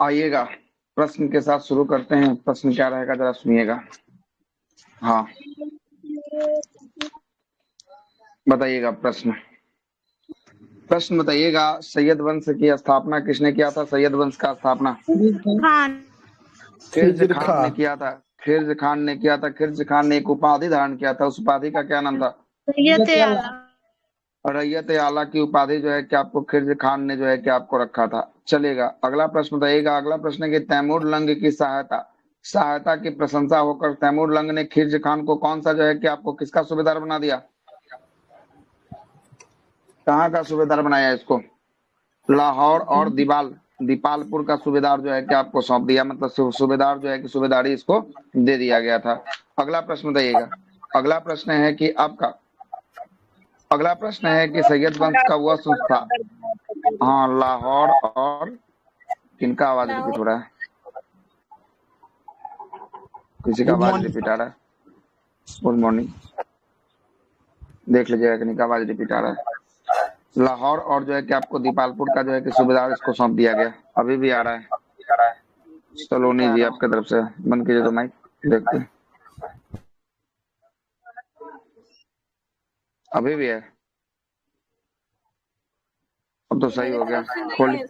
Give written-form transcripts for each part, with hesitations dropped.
आइएगा, प्रश्न के साथ शुरू करते हैं। प्रश्न क्या रहेगा जरा सुनिएगा। हाँ, बताइएगा प्रश्न। प्रश्न बताइएगा, सैयद वंश की स्थापना किसने किया था? सैयद वंश का स्थापना खान। खिल्ज खिज्र खान खां। ने किया था। खिल्ज खान ने किया था। खिल्ज खान ने एक उपाधि धारण किया था, उस उपाधि का क्या नाम था? सैयद आला। रैयत आला की उपाधि जो है कि आपको खिल्ज खान ने जो है कि आपको रखा था। चलेगा, अगला प्रश्न बताइएगा। अगला प्रश्न है कि तैमूर लंग की सहायता की प्रशंसा होकर तैमूर लंग ने खिल्ज खान को कौन सा जो है कि आपको किसका सूबेदार बना दिया? कहाँ का सूबेदार बनाया इसको? लाहौर और दीपालपुर का सूबेदार जो है कि आपको सौंप दिया, मतलब सूबेदार जो है कि सूबेदारी इसको दे दिया गया था। अगला प्रश्न बताइएगा। अगला प्रश्न है कि आपका अगला प्रश्न है कि सैयद वंश का वह संस्था, हाँ, लाहौर और किनका आवाज रिपीट हो रहा है? किसी का आवाज रिपीट आ रहा है? गुड मॉर्निंग, देख लीजिएगा किन्हीं का आवाज रिपीट आ रहा है। लाहौर और जो है कि आपको दीपालपुर का जो है कि सूबेदार इसको सौंप दिया गया। अभी भी आ रहा है? सलोनी जी आपके तरफ से बंद कीजिए तो माइक, देखते हैं। अभी भी है? अब तो सही हो गया। खोलिए,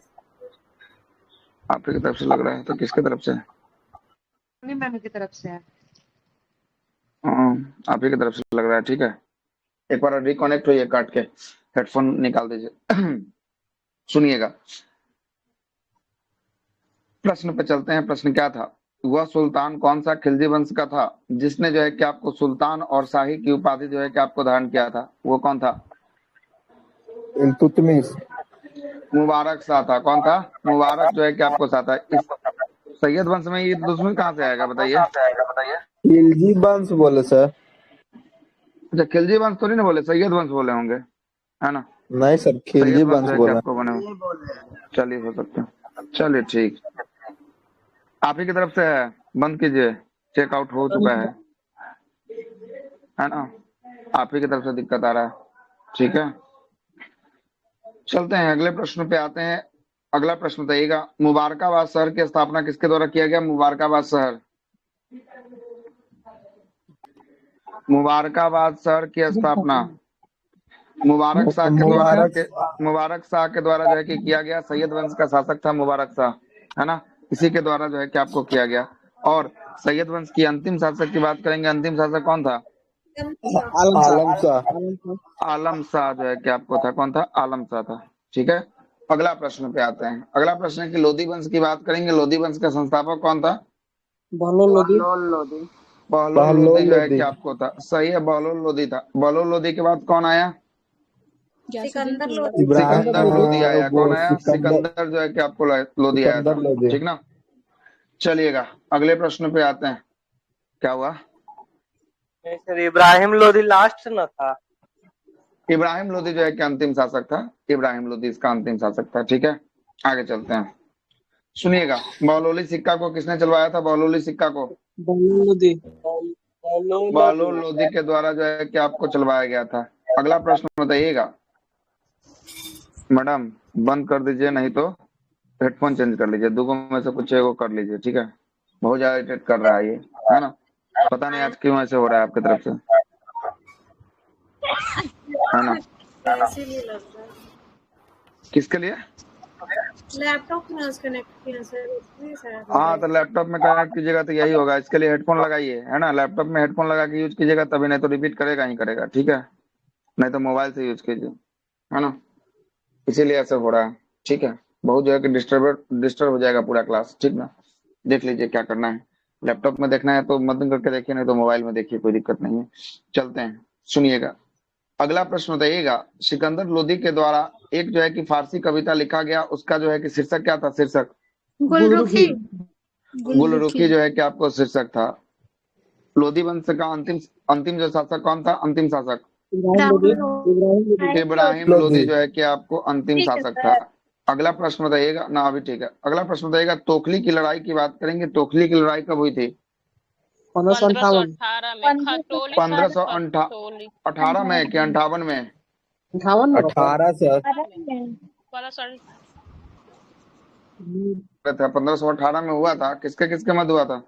आपकी तरफ से लग रहा है तो किसके तरफ से? मैम की तरफ से है। आप ही की तरफ से लग रहा है। ठीक है, एक बार रिकनेक्ट होइए, काट के हेडफोन निकाल दीजिए। सुनिएगा, प्रश्न पे चलते हैं। प्रश्न क्या था? वह सुल्तान कौन सा खिलजी वंश का था जिसने जो है कि आपको सुल्तान और शाही की उपाधि जो है कि आपको धारण किया था? वो कौन था? इल्तुतमिश। मुबारक शाह था। कौन था? मुबारक जो है कि आपको शाह था। इस सैयद वंश में ये दुश्मन कहाँ से आएगा बताइए? खिलजी वंश बोले सर। अच्छा, खिलजी वंश तो नहीं ना बोले, सैयद वंश बोले होंगे, है ना? नहीं सर, खिलजी सैयद वंश वंश जो है कि बोला। आपको बने हुए। चलिए, हो सकता है। चलिए ठीक, आप ही की तरफ से है, बंद कीजिए, चेकआउट हो चुका है ना? आप ही की तरफ से दिक्कत आ रहा है। ठीक है, चलते हैं अगले प्रश्न पे आते हैं। अगला प्रश्न बताइएगा, मुबारकाबाद शहर की स्थापना किसके द्वारा किया गया? मुबारकाबाद शहर की स्थापना मुबारक। मुबारक शाह के द्वारा जो है कि किया गया। सैयद वंश का शासक था मुबारक शाह, है ना? इसी के द्वारा जो है कि आपको किया गया। और सैयद वंश की अंतिम शासक की बात करेंगे, अंतिम शासक कौन था? आलम शाह। आलम शाह जो है कि आपको था। कौन था? आलम शाह था। ठीक है, अगला प्रश्न पे आते हैं। अगला प्रश्न है कि लोधी वंश की बात करेंगे। लोधी वंश का संस्थापक कौन था? बहलोल लोधी। बहलोल लोधी बहलोल जो है कि लोधी। आपको था। सही है, बहलोल लोधी था। बहलोल लोधी के बाद कौन आया? सिकंदर लोधी। सिकंदर लोधी आया। कौन आया? सिकंदर। सिकंदर जो है कि आपको लोधी आया सिकंदर था। लोधी। ठीक ना? चलिएगा, अगले प्रश्न पे आते हैं। क्या हुआ? सर इब्राहिम लोधी लास्ट न था। इब्राहिम लोधी जो है कि अंतिम शासक था। इब्राहिम लोधी इसका अंतिम शासक था। ठीक है, आगे चलते हैं। सुनिएगा, बहलोली सिक्का को किसने चलवाया था? बहलोली सिक्का को बहलोल लोधी। बहलोल लोधी के द्वारा जो है कि आपको चलवाया गया था। अगला प्रश्न बताइएगा। मैडम, बंद कर दीजिए, नहीं तो हेडफोन चेंज कर लीजिए, दोनों में से कुछ एगो कर लीजिए। ठीक है, बहुत ज्यादा इरिटेट कर रहा है ये, है ना? पता नहीं आज क्यों ऐसे हो रहा है आपकी तरफ से, है ना? इसीलिए लग रहा है। किसके लिए? लैपटॉप में कनेक्ट किया सर, इसलिए शायद। हाँ, तो लैपटॉप में कनेक्ट कीजिएगा तो यही होगा। इसके लिए हेडफोन लगाइए, है ना? लैपटॉप में हेडफोन लगा के यूज कीजिएगा तभी, नहीं तो रिपीट करेगा ही करेगा। ठीक है, नहीं तो मोबाइल से यूज कीजिए, है ना? इसीलिए ऐसे हो रहा है। ठीक है, बहुत जो है कि डिस्टर्ब हो जाएगा पूरा क्लास। ठीक ना? देख लीजिए क्या करना है। लैपटॉप में देखना है तो मत करके देखिए, नहीं तो मोबाइल में देखिए, कोई दिक्कत नहीं है। चलते हैं, सुनिएगा। अगला प्रश्न बताइएगा, सिकंदर लोधी के द्वारा एक जो है कि फारसी कविता लिखा गया, उसका जो है कि शीर्षक क्या था? शीर्षक गुलरुखी। गुलरुखी जो है कि आपको शीर्षक था। लोधी वंश का अंतिम अंतिम जो शासक कौन था? अंतिम शासक इब्राहिम लोधी जो है कि आपको अंतिम ठीक है शासक था। सर। अगला प्रश्न बताइएगा ना, अभी ठीक है। अगला प्रश्न बताइएगा, तोखली की लड़ाई की बात करेंगे। तोखली की लड़ाई कब हुई थी? 1518 में खटोली 1518 में कि 58 में? 58 में 18 सर। 1500 था 1518 में हुआ था, किसके किसके मध्य हुआ था?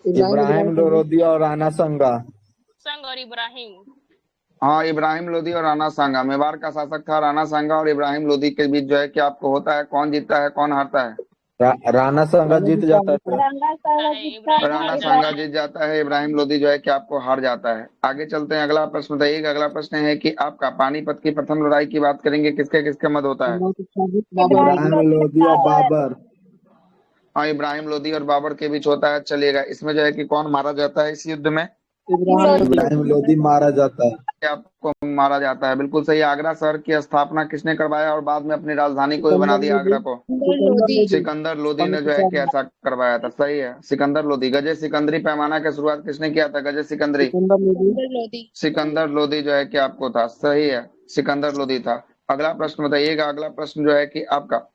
इब्राहिम लोदी और राणा संगा। संग और इब्राहिम। हाँ, इब्राहिम लोदी और राणा सांगा। मेवाड़ का शासक था राणा सांगा और इब्राहिम लोदी के बीच जो है कि आपको होता है, कौन जीतता है कौन हारता है? राणा संगा जीत जाता है सर। इब्राहिम राणा हार सांगा जाता है। जीत जाता है, इब्राहिम लोदी जो है कि आपको हार जाता है। आगे चलते हैं, अगला प्रश्न बताइएगा। अगला प्रश्न है कि आपका पानीपत की प्रथम लड़ाई की बात करेंगे, किसके किसके मध्य होता है? इब्राहिम लोदी और बाबर। हाँ, इब्राहिम लोदी और बाबर के बीच होता है। चलिएगा, इसमें जो है कि कौन मारा जाता है इस युद्ध में? इब्राहिम लोदी मारा जाता है। कि आपको मारा जाता है, बिल्कुल सही। आगरा शहर की स्थापना किसने करवाया और बाद में अपनी राजधानी को भी बना दिया आगरा को? सिकंदर लोदी ने जो है कि ऐसा करवाया था। सही है, सिकंदर लोदी। गजे सिकंदरी पैमाना की शुरुआत किसने किया था? गजे सिकंदरी सिकंदर लोदी जो है कि आपको था। सही है, सिकंदर लोदी था। अगला प्रश्न बताइएगा। अगला प्रश्न जो है कि आपका,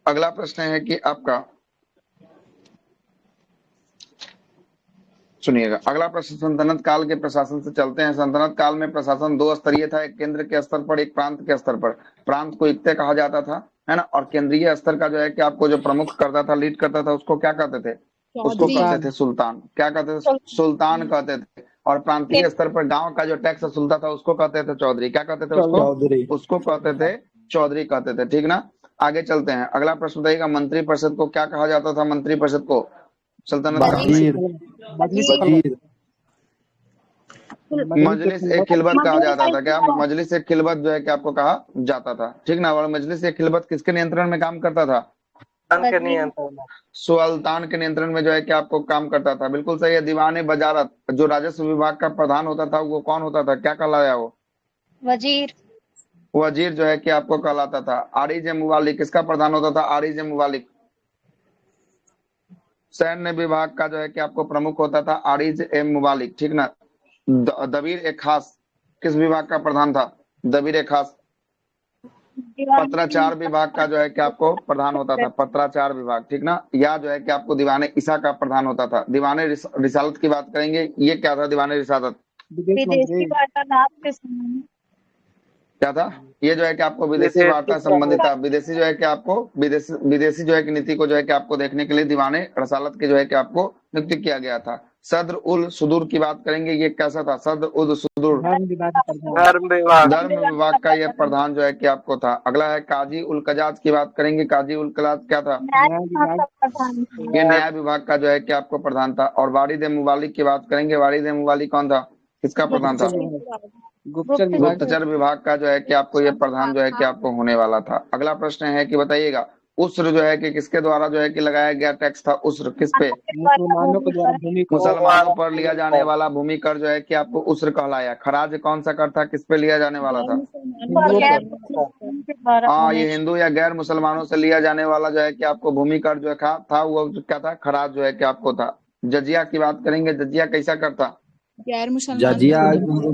अगला प्रश्न है कि आपका, सुनिएगा अगला प्रश्न सल्तनत काल के प्रशासन से चलते हैं। सल्तनत काल में प्रशासन दो स्तरीय था, एक केंद्र के स्तर पर, एक प्रांत के स्तर पर। प्रांत को इक्ते कहा जाता था, है ना, और केंद्रीय स्तर का जो है कि आपको जो प्रमुख करता था, लीड करता था, उसको क्या कहते थे? उसको कहते थे सुल्तान। क्या कहते थे? सुल्तान कहते थे। और प्रांतीय स्तर पर गांव का जो टैक्स वसूलता था उसको कहते थे चौधरी। क्या कहते थे उसको? चौधरी। उसको कहते थे चौधरी कहते थे, ठीक ना। आगे चलते हैं, अगला प्रश्न बताइएगा। मंत्रिपरिषद को क्या कहा जाता था? मंत्रिपरिषद को सल्तनत काल में वजीर। वजीर। मजलिस ए खिलबत कहा जाता था। क्या मजलिस ए खिलबत जो है कि आपको कहा जाता था, ठीक ना। और मजलिस ए खिलबत किसके नियंत्रण में काम करता था? सुल्तान के नियंत्रण में जो है कि आपको काम करता था, बिल्कुल सही है। दीवाने बजारत जो राजस्व विभाग का प्रधान होता था वो कौन होता था? क्या कहलाया वो? वजीर। वजीर जो है कि आपको कहलाता था। आरिज ए मुवालिक किसका प्रधान होता था? आरिज ए मुवालिक। सैन्य विभाग का जो है कि आपको प्रमुख होता था आरिज ए मुवालिक, ठीक ना। दबीर ए खास किस विभाग का प्रधान था? दबीर ए खास। पत्राचार विभाग का जो है कि आपको प्रधान होता था, पत्राचार विभाग, ठीक ना। या जो है कि आपको दीवाने ईसा का प्रधान होता था। दीवाने रिसालत की बात करेंगे, ये क्या था दीवाने रिसालत? विदेशी वार्तालाप के समय क्या था? ये जो है कि आपको विदेशी वार्ता संबंधित था। विदेशी जो है कि आपको विदेशी जो है कि नीति को जो है कि आपको देखने के लिए दीवाने रसालत के जो है कि आपको नियुक्त किया गया था। सद्र उल सुदूर की बात करेंगे, ये कैसा था? सद्र उल सुदूर धर्म विभाग का ये प्रधान जो है कि आपको था। अगला है काजी उल कजाज की बात करेंगे। काजी उल कजाज क्या था? ये न्याय विभाग का जो है कि आपको प्रधान था। और वारिद मुबालिक की बात करेंगे। वारिद मुबालिक कौन था? किसका प्रधान था? गुप्तचर विभाग का जो है कि आपको ये प्रधान जो है कि आपको होने वाला था। अगला प्रश्न है कि बताइएगा, उस्र जो है कि किसके द्वारा जो है कि लगाया गया टैक्स था? उस्र किस पे? मुसलमानों पर लिया जाने वाला भूमि कर जो है कि आपको उस्र कहलाया। खराज कौन सा कर था, किस पे लिया जाने वाला था? हाँ, ये हिंदू या गैर मुसलमानों से लिया जाने वाला जो है कि आपको भूमि कर जो था वो क्या था? खराज जो है कि आपको था। जजिया की बात करेंगे। जजिया कैसा कर था? जजिया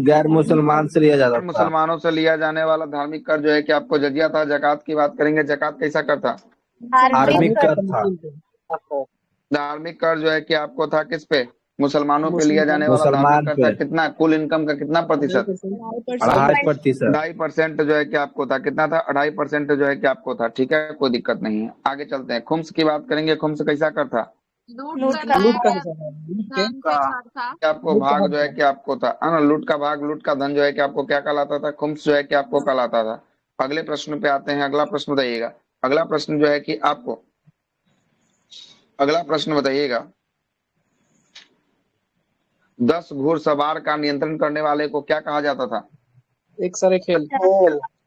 गैर मुसलमान से लिया जाता था। मुसलमानों से लिया जाने वाला धार्मिक कर जो है कि आपको जजिया था। जकात की बात करेंगे। जकात कैसा कर था? धार्मिक कर था। धार्मिक कर जो है कि आपको था किस पे? मुसलमानों पे लिया जाने वाला धार्मिक कर था। कितना? कुल इनकम का कितना प्रतिशत? 2.5%। 2.5% जो है कि आपको था। कितना था? 2.5% जो है कि आपको था, ठीक है, कोई दिक्कत नहीं है। आगे चलते हैं, खुम्स की बात करेंगे। खुम्स कैसा कर था? आपको भाग जो है कि आपको था, है ना, लूट का भाग, लूट का धन जो है कि आपको क्या कहलाता था? खुम्स जो है कि आपको कहलाता था। अगले प्रश्न पे आते हैं। अगला प्रश्न बताइएगा। अगला प्रश्न जो है कि आपको, अगला प्रश्न बताइएगा, 10 घुड़सवार का नियंत्रण करने वाले को क्या कहा जाता था? एक सरखेल।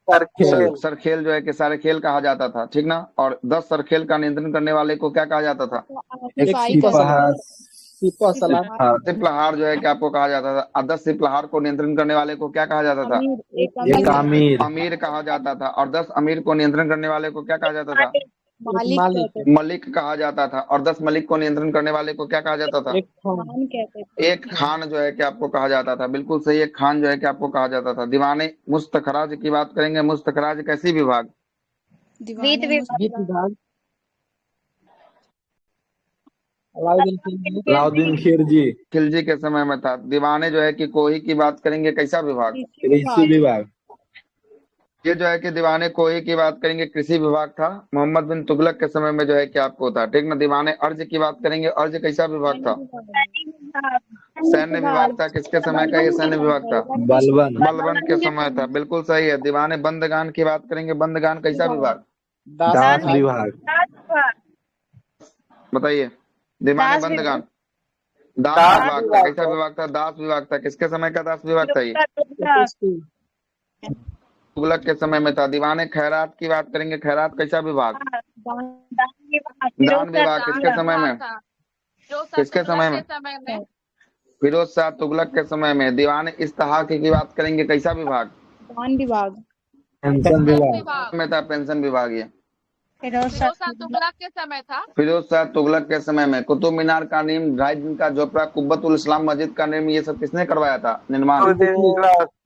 सरखेल जो है कि सरखेल कहा जाता था, ठीक ना। और 10 सरखेल का नियंत्रण करने वाले को क्या कहा जाता था? एक सिपलहार जो है कि आपको कहा जाता था। 10 सिपलहार को नियंत्रण करने वाले को क्या कहा जाता था? एक अमीर। अमीर कहा जाता था। और 10 अमीर को नियंत्रण करने वाले को क्या कहा जाता था? मलिक कहा जाता था। और 10 मलिक को नियंत्रण करने वाले को क्या कहा जाता था? एक खान जो है कि आपको कहा जाता था, बिल्कुल सही। एक खान जो है कि आपको कहा जाता था। दीवाने मुस्तखराज की बात करेंगे। मुस्तखराज कैसी विभाग? अलाउद्दीन खिलजी। खिलजी के समय में था। दीवाने जो है कि कोही की बात करेंगे। कैसा विभाग? कृषि विभाग। ये जो है कि दीवाने कोहे की बात करेंगे, कृषि विभाग था। मोहम्मद बिन तुगलक के समय में जो है कि आपको था, ठीक ना। दीवाने अर्ज की बात करेंगे, अर्ज कैसा विभाग था? सैन्य विभाग था। किसके समय का ये सैन्य विभाग था? बलबन। बलबन के समय था, बिल्कुल सही है। दीवाने बंदगान की बात करेंगे, बंदगान कैसा विभाग? दास विभाग। बताइए। दीवाने दास बंदगान विभाग। दास दास विभाग था। विभाग कैसा सर। विभाग था? दास विभाग था। किसके समय का दास विभाग था ये? तुगलक के समय में था। दीवाने खैरात की बात करेंगे, खैरात कैसा विभाग? दान विभाग। किसके समय में? किसके समय में? फिरोज शाह तुगलक के समय में। दीवाने इस्तेहाक की बात करेंगे, कैसा विभाग? दान विभाग। पेंशन विभाग। में था, पेंशन विभाग ये। फिरोज शाह फिरोज शाह तुगलक के समय में। कुतुब मीनार का निर्माण, 2.5 दिन का जोपड़ा, कुब्बतुल इस्लाम मस्जिद का निर्माण, ये सब किसने करवाया था निर्माण?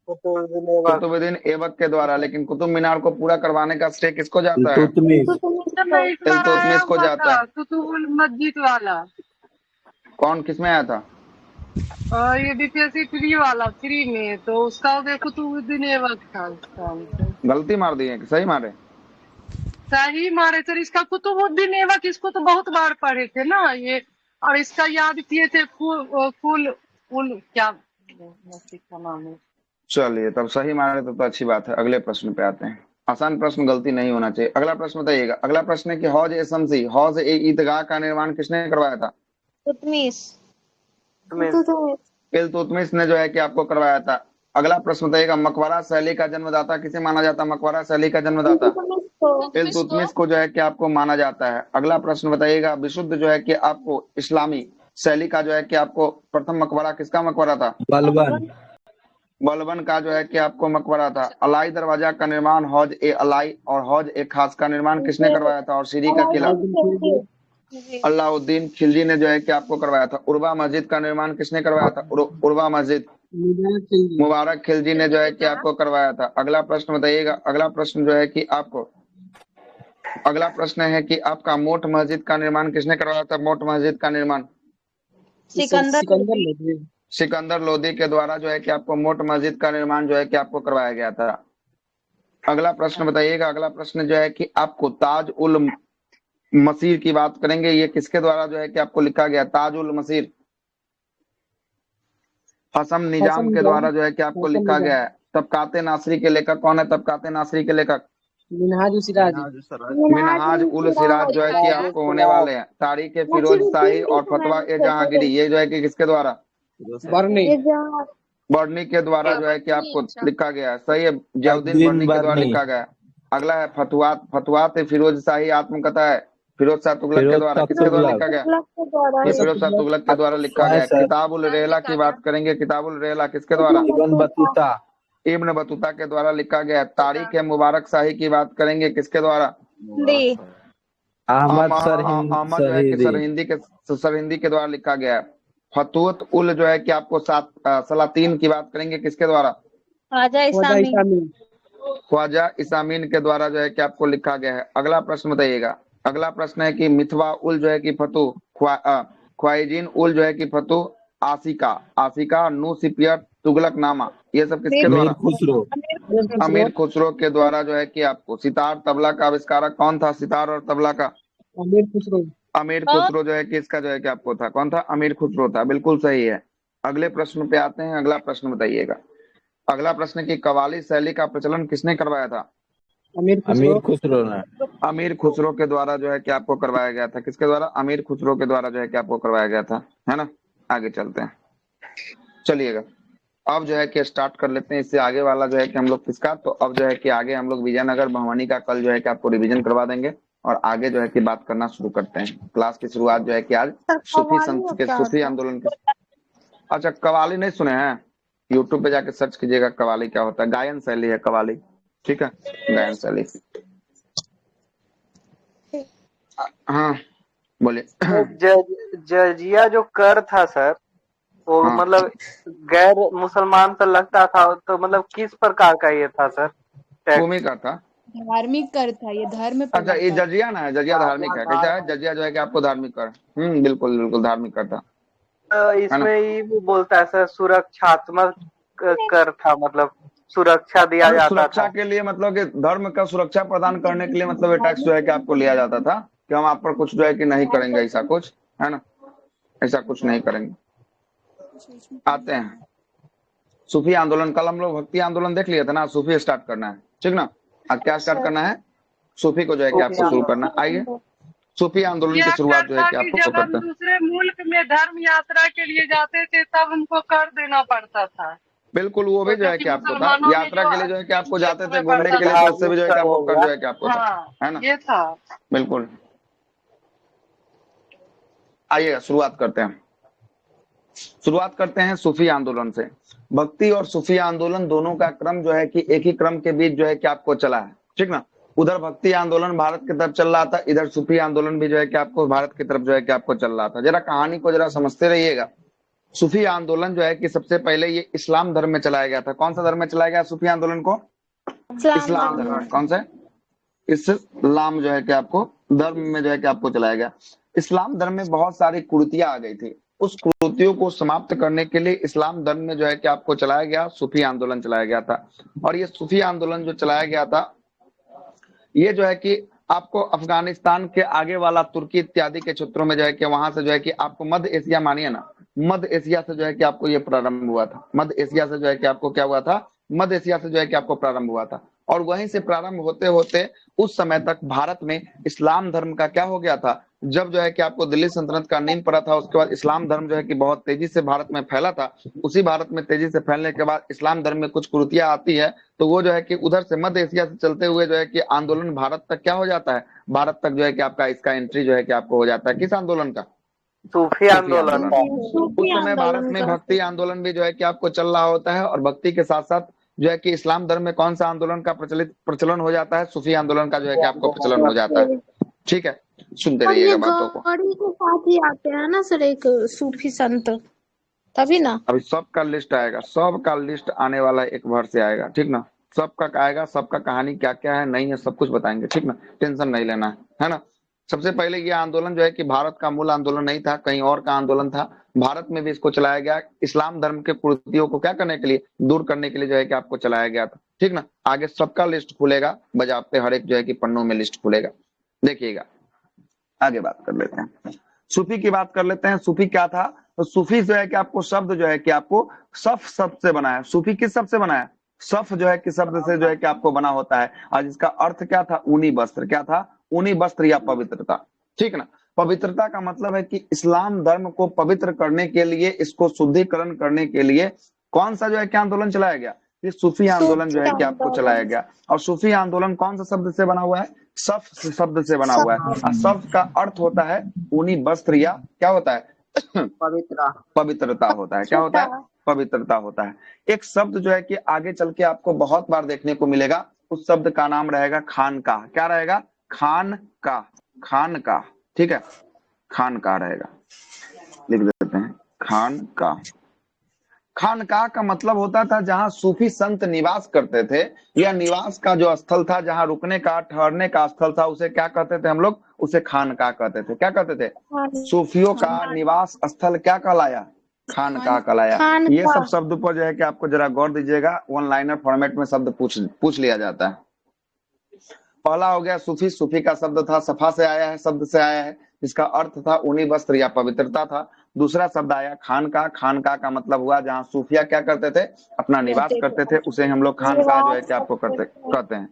कुतुबुद्दीन ऐबक के द्वारा। लेकिन कुतुब मीनार को पूरा करवाने का श्रेय किसको जाता है? इल्तुतमिश। इल्तुतमिश को जाता है। कुतुबुल मस्जिद वाला। कौन, किसमें आया था? ये बीपीएससी फ्री वाला, फ्री में, तो उसका हो गया कुतुबुद्दीन ऐबक था उसका आंसर। गलती मार दी है कि सही मारे? सही मारे सर, इसका कुतुबुद्दीन ऐबक, इसको तो बहुत बार पढ़े थे ना ये, और इसका याद किए थे फुल फुल क्या मस्जिद का नाम है। चलिए, तब सही मारे तो अच्छी बात है। अगले प्रश्न पे आते हैं। आसान प्रश्न, गलती नहीं होना चाहिए। अगला प्रश्न बताइएगा। अगला प्रश्न है कि हौज ए शम्सी, हौज ए ईदगाह का निर्माण किसने करवाया था? इल्तुतमिश ने जो है कि आपको करवाया था। अगला प्रश्न बताइएगा। मकबरा शैली का जन्मदाता किसे माना जाता है? मकबरा शैली का जन्मदाता इल्तुतमिश को जो है कि आपको माना जाता है। अगला प्रश्न बताइएगा। विशुद्ध जो है कि आपको इस्लामी शैली का जो है कि आपको प्रथम मकबरा किसका मकबरा था? बलबन। बलबन का जो है कि आपको मकबरा था। अलाई दरवाजा का निर्माण, हौज ए अलाई और हौज ए खास का निर्माण किसने करवाया था? और सीरी का किला अलाउद्दीन खिलजी ने जो है कि आपको करवाया था। उर्वा मस्जिद का निर्माण किसने करवाया था? उर्वा मस्जिद मुबारक खिलजी ने जो है कि आपको करवाया था। अगला प्रश्न बताइएगा। अगला प्रश्न जो है कि आपको, अगला प्रश्न है कि आपका मोट मस्जिद का निर्माण किसने करवाया था? मोट मस्जिद का निर्माण सिकंदर लोदी के द्वारा जो है कि आपको मोट मस्जिद का निर्माण जो है कि आपको करवाया गया था। अगला प्रश्न बताइएगा। अगला प्रश्न जो है कि आपको ताज उल मसीर की बात करेंगे, ये किसके द्वारा जो है कि आपको लिखा गया? ताज उल मसीर हसम निजाम के द्वारा जो है कि आपको लिखा गया है। तबकाते नासरी के लेखक कौन है? तबकाते नासरी के लेखक मिनहाज उल सिराज जो है कि आपको होने वाले हैं। तारीख फिरोज शाही और फतवा ए जहांगीरी, ये जो है कि किसके द्वारा? बर्नी के द्वारा जो है कि आपको लिखा गया है। सही है, जियाउद्दीन बर्नी के द्वारा लिखा गया है। अगला है फतवात, फतवात फिरोज शाही आत्मकथा है, फिरोज शाह तुगलक के द्वारा। किसके द्वारा लिखा गया? ये फिरोज शाह तुगलक के द्वारा लिखा गया है। किताबुल रेला की बात करेंगे, किताबुल रेला किसके द्वारा? Ibn Battuta. इब्न बतूता के द्वारा लिखा गया है। तारीख मुबारक शाही की बात करेंगे, किसके द्वारा? अहमद अहमद जो है कि सरहिंदी के द्वारा लिखा गया है। फतुवत उल जो है कि आपको सलातीन की बात करेंगे, किसके द्वारा? ख्वाजा इसामीन के द्वारा जो है कि आपको लिखा गया है। अगला प्रश्न बताइएगा। अगला प्रश्न है कि मिथवा उल जो है कि फतु, ख्वाइजीन उल जो है कि फतु, आसिका आसिका नूसिपियत तुगलक नामा, ये सब किसके द्वारा? अमीर खुसरो के द्वारा जो है कि आपको। सितार तबला का आविष्कारक कौन था? सितार और तबला का अमीर खुसरो जो है कि इसका जो है कि आपको था। कौन था? अमीर खुसरो था, बिल्कुल सही है। अगले प्रश्न पे आते हैं। अगला प्रश्न बताइएगा। अगला प्रश्न की कवाली शैली का प्रचलन किसने करवाया था? अमीर खुसरो ने। अमीर खुसरो के द्वारा जो है कि आपको करवाया गया था। किसके द्वारा? अमीर खुसरो के द्वारा जो है कि आपको करवाया गया था, है ना। आगे चलते हैं, चलिएगा। अब जो है कि स्टार्ट कर लेते हैं इससे आगे वाला जो है कि हम लोग किसका। तो अब जो है कि आगे हम लोग विजयनगर भवानी का कल जो है कि आपको रिवीजन करवा देंगे और आगे जो है कि बात करना शुरू करते हैं। क्लास की शुरुआत जो है कि आज सूफी संत के, सूफी आंदोलन के। अच्छा, कवाली नहीं सुने हैं? यूट्यूब पे जाके सर्च कीजिएगा कवाली क्या होता है। गायन शैली है कवाली, ठीक है, गायन शैली। हाँ बोलिए। जजिया जो कर था सर, वो हाँ। मतलब गैर मुसलमान से लगता था, तो मतलब किस प्रकार का ये था सर? भूमि का था, धार्मिक कर था ये, धर्म पे अच्छा ये जजिया ना है, जजिया धार्मिक है। कैसा है जजिया जो है कि आपको धार्मिक कर, बिल्कुल बिल्कुल धार्मिक कर था। इसमें ये भी बोलता है सर, सुरक्षात्मक कर था, मतलब सुरक्षा दिया और जाता सुरक्षा था। के लिए मतलब कि धर्म का सुरक्षा प्रदान करने के लिए मतलब ये टैक्स जो है कि आपको लिया जाता था कि हम आप पर कुछ जो है कि नहीं करेंगे, ऐसा कुछ है ना, ऐसा कुछ नहीं करेंगे। आते हैं सूफी आंदोलन। कल हम लोग भक्ति आंदोलन देख लिए थे ना, सूफी स्टार्ट करना है, ठीक ना। आज क्या स्टार्ट करना है? सूफी को जो है कि सूफी आपको शुरू आंदोलन। करना है। आइए सूफी आंदोलन ये की शुरुआत कर जो है था कि कि आपको जब हम करते हैं। दूसरे मुल्क में धर्म यात्रा के लिए जाते थे तब हमको कर देना पड़ता था। बिल्कुल, वो भी तो जो है क्योंकि कि आपको था, मुसलमानों में यात्रा जो के लिए जो है कि आपको जाते क्षेत्र थे में घूमने पड़ता के लिए, था। तो उससे भी जो है कि आपको कर जो है कि आपको था, हाँ, है ना। ये था। बिल्कुल, आइए शुरुआत करते हैं। शुरुआत करते हैं सूफी आंदोलन से। भक्ति और सूफी आंदोलन दोनों का क्रम जो है कि एक ही क्रम के बीच जो है कि आपको चला है, ठीक ना। उधर भक्ति आंदोलन भारत की तरफ चल रहा था, इधर सूफी आंदोलन भी जो है कि आपको भारत की तरफ जो है कि आपको चल रहा था। जरा कहानी को जरा समझते रहिएगा। सूफी आंदोलन जो है कि सबसे पहले ये इस्लाम धर्म में चलाया गया था। कौन सा धर्म में चलाया गया सूफी आंदोलन को? इस्लाम धर्म में। कौन सा? इस्लाम जो है कि आपको धर्म में जो है कि आपको चलाया गया। इस्लाम धर्म में बहुत सारी कुरीतियां आ गई थी, उस कुरीतियों को समाप्त करने के लिए इस्लाम धर्म में जो है कि आपको चलाया गया सूफी आंदोलन चलाया गया था। और ये सूफी आंदोलन जो चलाया गया था, ये जो है कि आपको अफगानिस्तान के आगे वाला तुर्की इत्यादि के क्षेत्रों में जो है कि वहां से जो है कि आपको मध्य एशिया, मानिए ना, मध्य एशिया से जो है कि आपको ये प्रारंभ हुआ था। मध्य एशिया से जो है कि आपको क्या हुआ था? मध्य एशिया से जो है कि आपको प्रारंभ हुआ था। और वहीं से प्रारंभ होते होते उस समय तक भारत में इस्लाम धर्म का क्या हो गया था? जब जो है कि आपको दिल्ली सल्तनत का नींव पड़ा था, उसके बाद इस्लाम धर्म जो है कि बहुत तेजी से भारत में फैला था। उसी भारत में तेजी से फैलने के बाद इस्लाम धर्म में कुछ कुरीतियां आती है, तो वो जो है कि उधर से मध्य एशिया से चलते हुए जो है कि आंदोलन भारत तक क्या हो जाता है? भारत तक जो है कि आपका इसका एंट्री जो है कि आपको हो जाता है। किस आंदोलन का? सूफी सूफी आंदोलन आंदोलन। का। उस समय भारत में भक्ति आंदोलन भी जो है कि आपको चल रहा होता है, और भक्ति के साथ साथ जो है कि इस्लाम धर्म में कौन सा आंदोलन का प्रचलन हो जाता है? सूफी आंदोलन का जो है कि आपको प्रचलन हो जाता है। ठीक है, सुनते और ये रहिएगा बातों को। गौड़ी के साथ ही आते हैं ना सर, एक सूफी संत, तभी ना। अभी सबका लिस्ट आएगा, सबका लिस्ट आने वाला है, एक भर से आएगा, ठीक ना। सबका आएगा, सबका कहानी क्या क्या है नहीं है सब कुछ बताएंगे, ठीक ना। टेंशन नहीं लेना है ना। सबसे पहले ये आंदोलन जो है कि भारत का मूल आंदोलन नहीं था, कहीं और का आंदोलन था। भारत में भी इसको चलाया गया, इस्लाम धर्म के कुरीतियों को क्या करने के लिए? दूर करने के लिए जो है कि आपको चलाया गया था, ठीक ना। आगे सबका लिस्ट खुलेगा, बजाते हर एक जो है कि पन्नों में लिस्ट खुलेगा, देखिएगा। आगे बात कर लेते हैं, सूफी की बात कर लेते हैं। सूफी क्या था? तो सूफी जो है कि आपको शब्द जो है कि आपको सफ शब्द से बना है। सूफी किस शब्द से बना है? सफ जो है कि शब्द से जो है कि आपको बना होता है। आज इसका अर्थ क्या था? ऊनी वस्त्र। क्या था? ऊनी वस्त्र या पवित्रता, ठीक ना। पवित्रता का मतलब है कि इस्लाम धर्म को पवित्र करने के लिए, इसको शुद्धिकरण करने के लिए कौन सा जो है कि आंदोलन चलाया गया? ये सूफी आंदोलन जो है कि आपको चलाया गया। और सूफी आंदोलन कौन सा शब्द से बना हुआ है? सफ शब्द से बना हुआ है। और सफ का अर्थ होता है ऊनी वस्त्र, या क्या होता है? पवित्रता होता है। क्या होता है? पवित्रता होता है। एक शब्द जो है कि आगे चल के आपको बहुत बार देखने को मिलेगा, उस शब्द का नाम रहेगा खानकाह। क्या रहेगा? खानकाह। खानकाह, ठीक है, खानकाह रहेगा, लिख देते हैं खानकाह। खानकाह का मतलब होता था जहां सूफी संत निवास करते थे, या निवास का जो स्थल था, जहां रुकने का ठहरने का स्थल था, उसे क्या कहते थे हम लोग? उसे खानकाह कहते थे। क्या कहते थे? सूफियों का निवास स्थल क्या कहलाया? खानकाह कहलाया। ये सब शब्द पर जो है कि आपको जरा गौर दीजिएगा, वन लाइनर फॉर्मेट में शब्द पूछ लिया जाता है। पहला हो गया सूफी। सूफी का शब्द था, सफा से आया है, शब्द से आया है, जिसका अर्थ था ऊनी वस्त्र या पवित्रता था। दूसरा शब्द आया खानकाह। खानकाह का मतलब हुआ जहां सूफिया क्या करते थे? अपना निवास करते थे, उसे हम लोग खानकाह जो है कि आपको कहते हैं।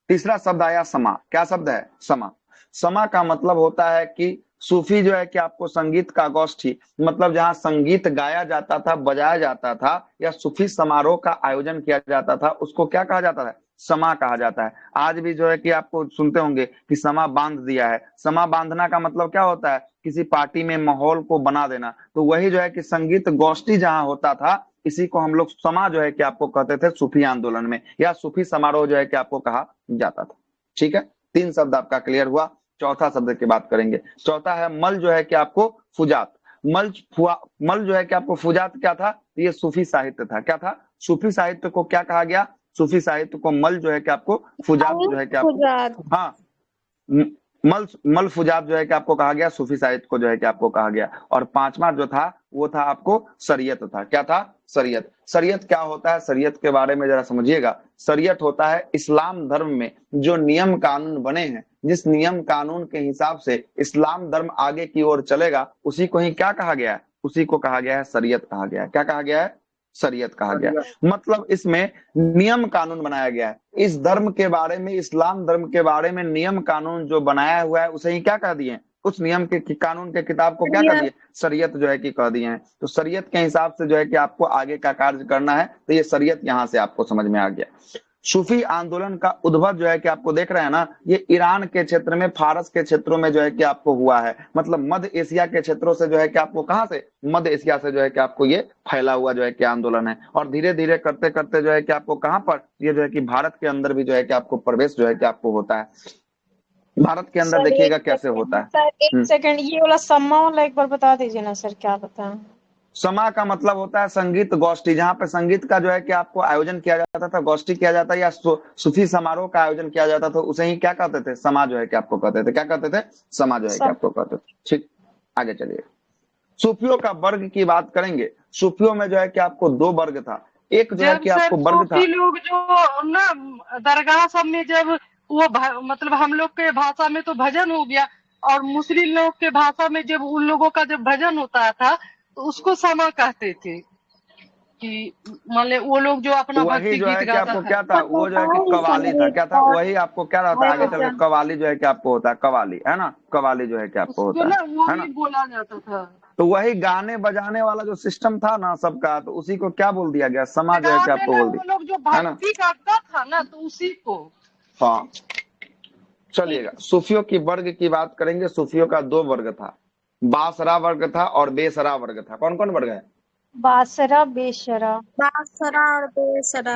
तीसरा शब्द आया समा। क्या शब्द है? समा। समा का मतलब होता है कि सूफी जो है कि आपको संगीत का गोष्ठी, मतलब जहां संगीत गाया जाता था, बजाया जाता था, या सूफी समारोह का आयोजन किया जाता था, उसको क्या कहा जाता है? समा कहा जाता है। आज भी जो है कि आपको सुनते होंगे कि समा बांध दिया है। समा बांधना का मतलब क्या होता है? किसी पार्टी में माहौल को बना देना। तो वही जो है कि संगीत गोष्ठी जहां होता था, इसी को हम लोग समा जो है कि आपको कहते थे सूफी आंदोलन में, या सूफी समारोह जो है कि आपको कहा जाता था। ठीक है, 3 शब्द आपका क्लियर हुआ। चौथा शब्द की बात करेंगे। चौथा है मल जो है कि आपको फुजात। मल जो है कि आपको फुजात क्या था? ये सूफी साहित्य था। क्या था? सूफी साहित्य को क्या कहा गया? सूफी साहित्य को मल जो है कि आपको फुजात जो है कि आपको, हाँ, मल फुजात जो है कि आपको कहा गया। सूफी साहित्य को जो है कि आपको कहा गया। और 5वां जो था वो था आपको शरीयत था। क्या था? शरीयत। शरीयत क्या होता है, शरीयत के बारे में जरा समझिएगा। शरीयत होता है इस्लाम धर्म में जो नियम कानून बने हैं, जिस नियम कानून के हिसाब से इस्लाम धर्म आगे की ओर चलेगा, उसी को ही क्या कहा गया है, उसी को कहा गया है शरीयत कहा गया है। क्या कहा गया है, शरीयत कहा गया है। मतलब इसमें नियम कानून बनाया गया है। इस धर्म के बारे में, इस्लाम धर्म के बारे में नियम कानून जो बनाया हुआ है उसे ही क्या कह दिए, उस नियम के कानून के किताब को क्या कर दिए, शरीयत जो है कि कह दिए हैं। तो शरीयत के हिसाब से जो है कि आपको आगे का कार्य करना है, तो ये शरीयत यहाँ से आपको समझ में आ गया। सूफी आंदोलन का उद्भव जो है कि आपको देख रहे हैं ना, ये ईरान के क्षेत्र में, फारस के क्षेत्रों में जो है कि आपको हुआ है। मतलब मध्य एशिया के क्षेत्रों से जो है कि आपको, कहां से, मध्य एशिया से जो है कि आपको ये फैला हुआ जो है कि आंदोलन है। और धीरे धीरे करते करते जो है कि आपको कहां पर, ये जो है कि भारत के अंदर भी जो है कि आपको प्रवेश जो है कि आपको होता है। भारत के अंदर देखिएगा कैसे होता है। सर एक सेकंड, ये वाला सम्मा वाला एक बार बता दीजिए ना सर, क्या बताएं। समा का मतलब होता है संगीत गोष्ठी, जहाँ पे संगीत का जो है कि आपको आयोजन किया जाता था, गोष्ठी किया जाता है या सूफी समारोह का आयोजन किया जाता था, उसे ही क्या कहते थे, समा जो है कि आपको कहते थे। क्या कहते थे, समा जो है कि आपको कहते थे। ठीक, आगे चलिए। सूफियों का वर्ग की बात करेंगे। सूफियों में जो है कि आपको दो वर्ग था। एक जो है जब कि सर आपको वर्ग था, सूफी लोग जो ना दरगाह सब में, जब वो मतलब हम लोग के भाषा में तो भजन हो गया, और मुस्लिम लोग के भाषा में जब उन लोगों का जब भजन होता था तो उसको समा कहते थे, कि मतलब वो लोग जो अपना वही भक्ति जो गीत है कि गाता आपको था। क्या था, वो जो है कि कवाली था। क्या था, वही आपको क्या रहता है, आगे चल के कवाली जो है कि आपको होता है, कवाली है ना, कवाली जो है कि आपको उसको होता ना है ना। वही बोला जाता था। तो वही गाने बजाने वाला जो सिस्टम था ना सबका, तो उसी को क्या बोल दिया गया, समा जो है कि गाने आपको ना बोल वो लोग जो दिया, है ना। भक्ति करता था ना, तो उसी को। हाँ, चलिएगा। सूफियों की वर्ग की बात करेंगे। सूफियों का दो वर्ग था, बासरा वर्ग था और बेसरा वर्ग था। कौन कौन वर्ग है, बासरा बेशरा। बासरा और बेसरा।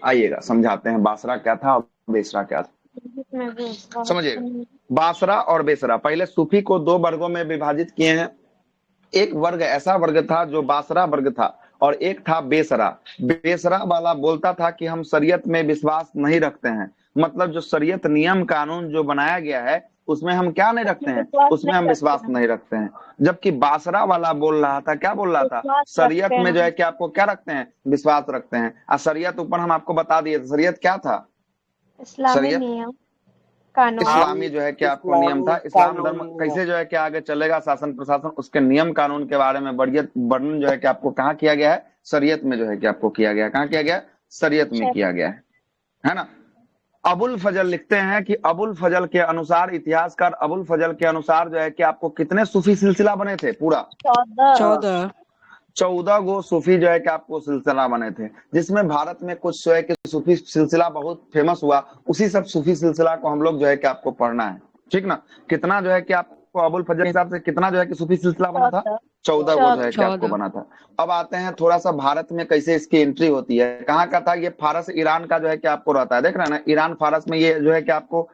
आइएगा समझाते हैं बासरा क्या था और बेसरा क्या था, समझिएगा। बासरा और बेसरा, पहले सूफी को दो वर्गों में विभाजित किए हैं। एक वर्ग ऐसा वर्ग था जो बासरा वर्ग था, और एक था बेसरा। बेसरा वाला बोलता था कि हम शरीयत में विश्वास नहीं रखते हैं। मतलब जो शरीयत नियम कानून जो बनाया गया है उसमें हम क्या नहीं रखते हैं, उसमें हम विश्वास नहीं रखते हैं। जबकि बासरा वाला बोल रहा था, क्या बोल रहा था, शरीयत में जो है कि आपको क्या रखते हैं, विश्वास रखते हैं। और शरीयत ऊपर हम आपको बता दिए, शरीयत क्या था, इस्लामी शरीयत नियम कानून। इस्लामी जो है कि आपको नियम था। इस्लाम धर्म कैसे जो है कि आगे चलेगा, शासन प्रशासन, उसके नियम कानून के बारे में बढ़िया वर्णन जो है कि आपको कहाँ किया गया है, शरीयत में जो है कि आपको किया गया है। कहाँ किया गया है, शरीयत में किया गया है ना। अबुल फजल लिखते हैं कि अबुल फजल के अनुसार, इतिहासकार अबुल फजल के अनुसार जो है कि आपको कितने सूफी सिलसिला बने थे, पूरा 14 गो सूफी जो है कि आपको सिलसिला बने थे, जिसमें भारत में कुछ जो है कि सूफी सिलसिला बहुत फेमस हुआ। उसी सब सूफी सिलसिला को हम लोग जो है कि आपको पढ़ना है, ठीक ना। कितना जो है कि आपको अबुल फजल के हिसाब से कितना जो है कि सूफी सिलसिला बना था, 14 गो जो है कि आपको बना था। अब आते हैं थोड़ा सा भारत में कैसे इसकी एंट्री होती है। कहाँ का था ये, फारस ईरान का जो है कि आपको रहता है, देख रहे हैं ना, ईरान फारस में ये जो है कि आपको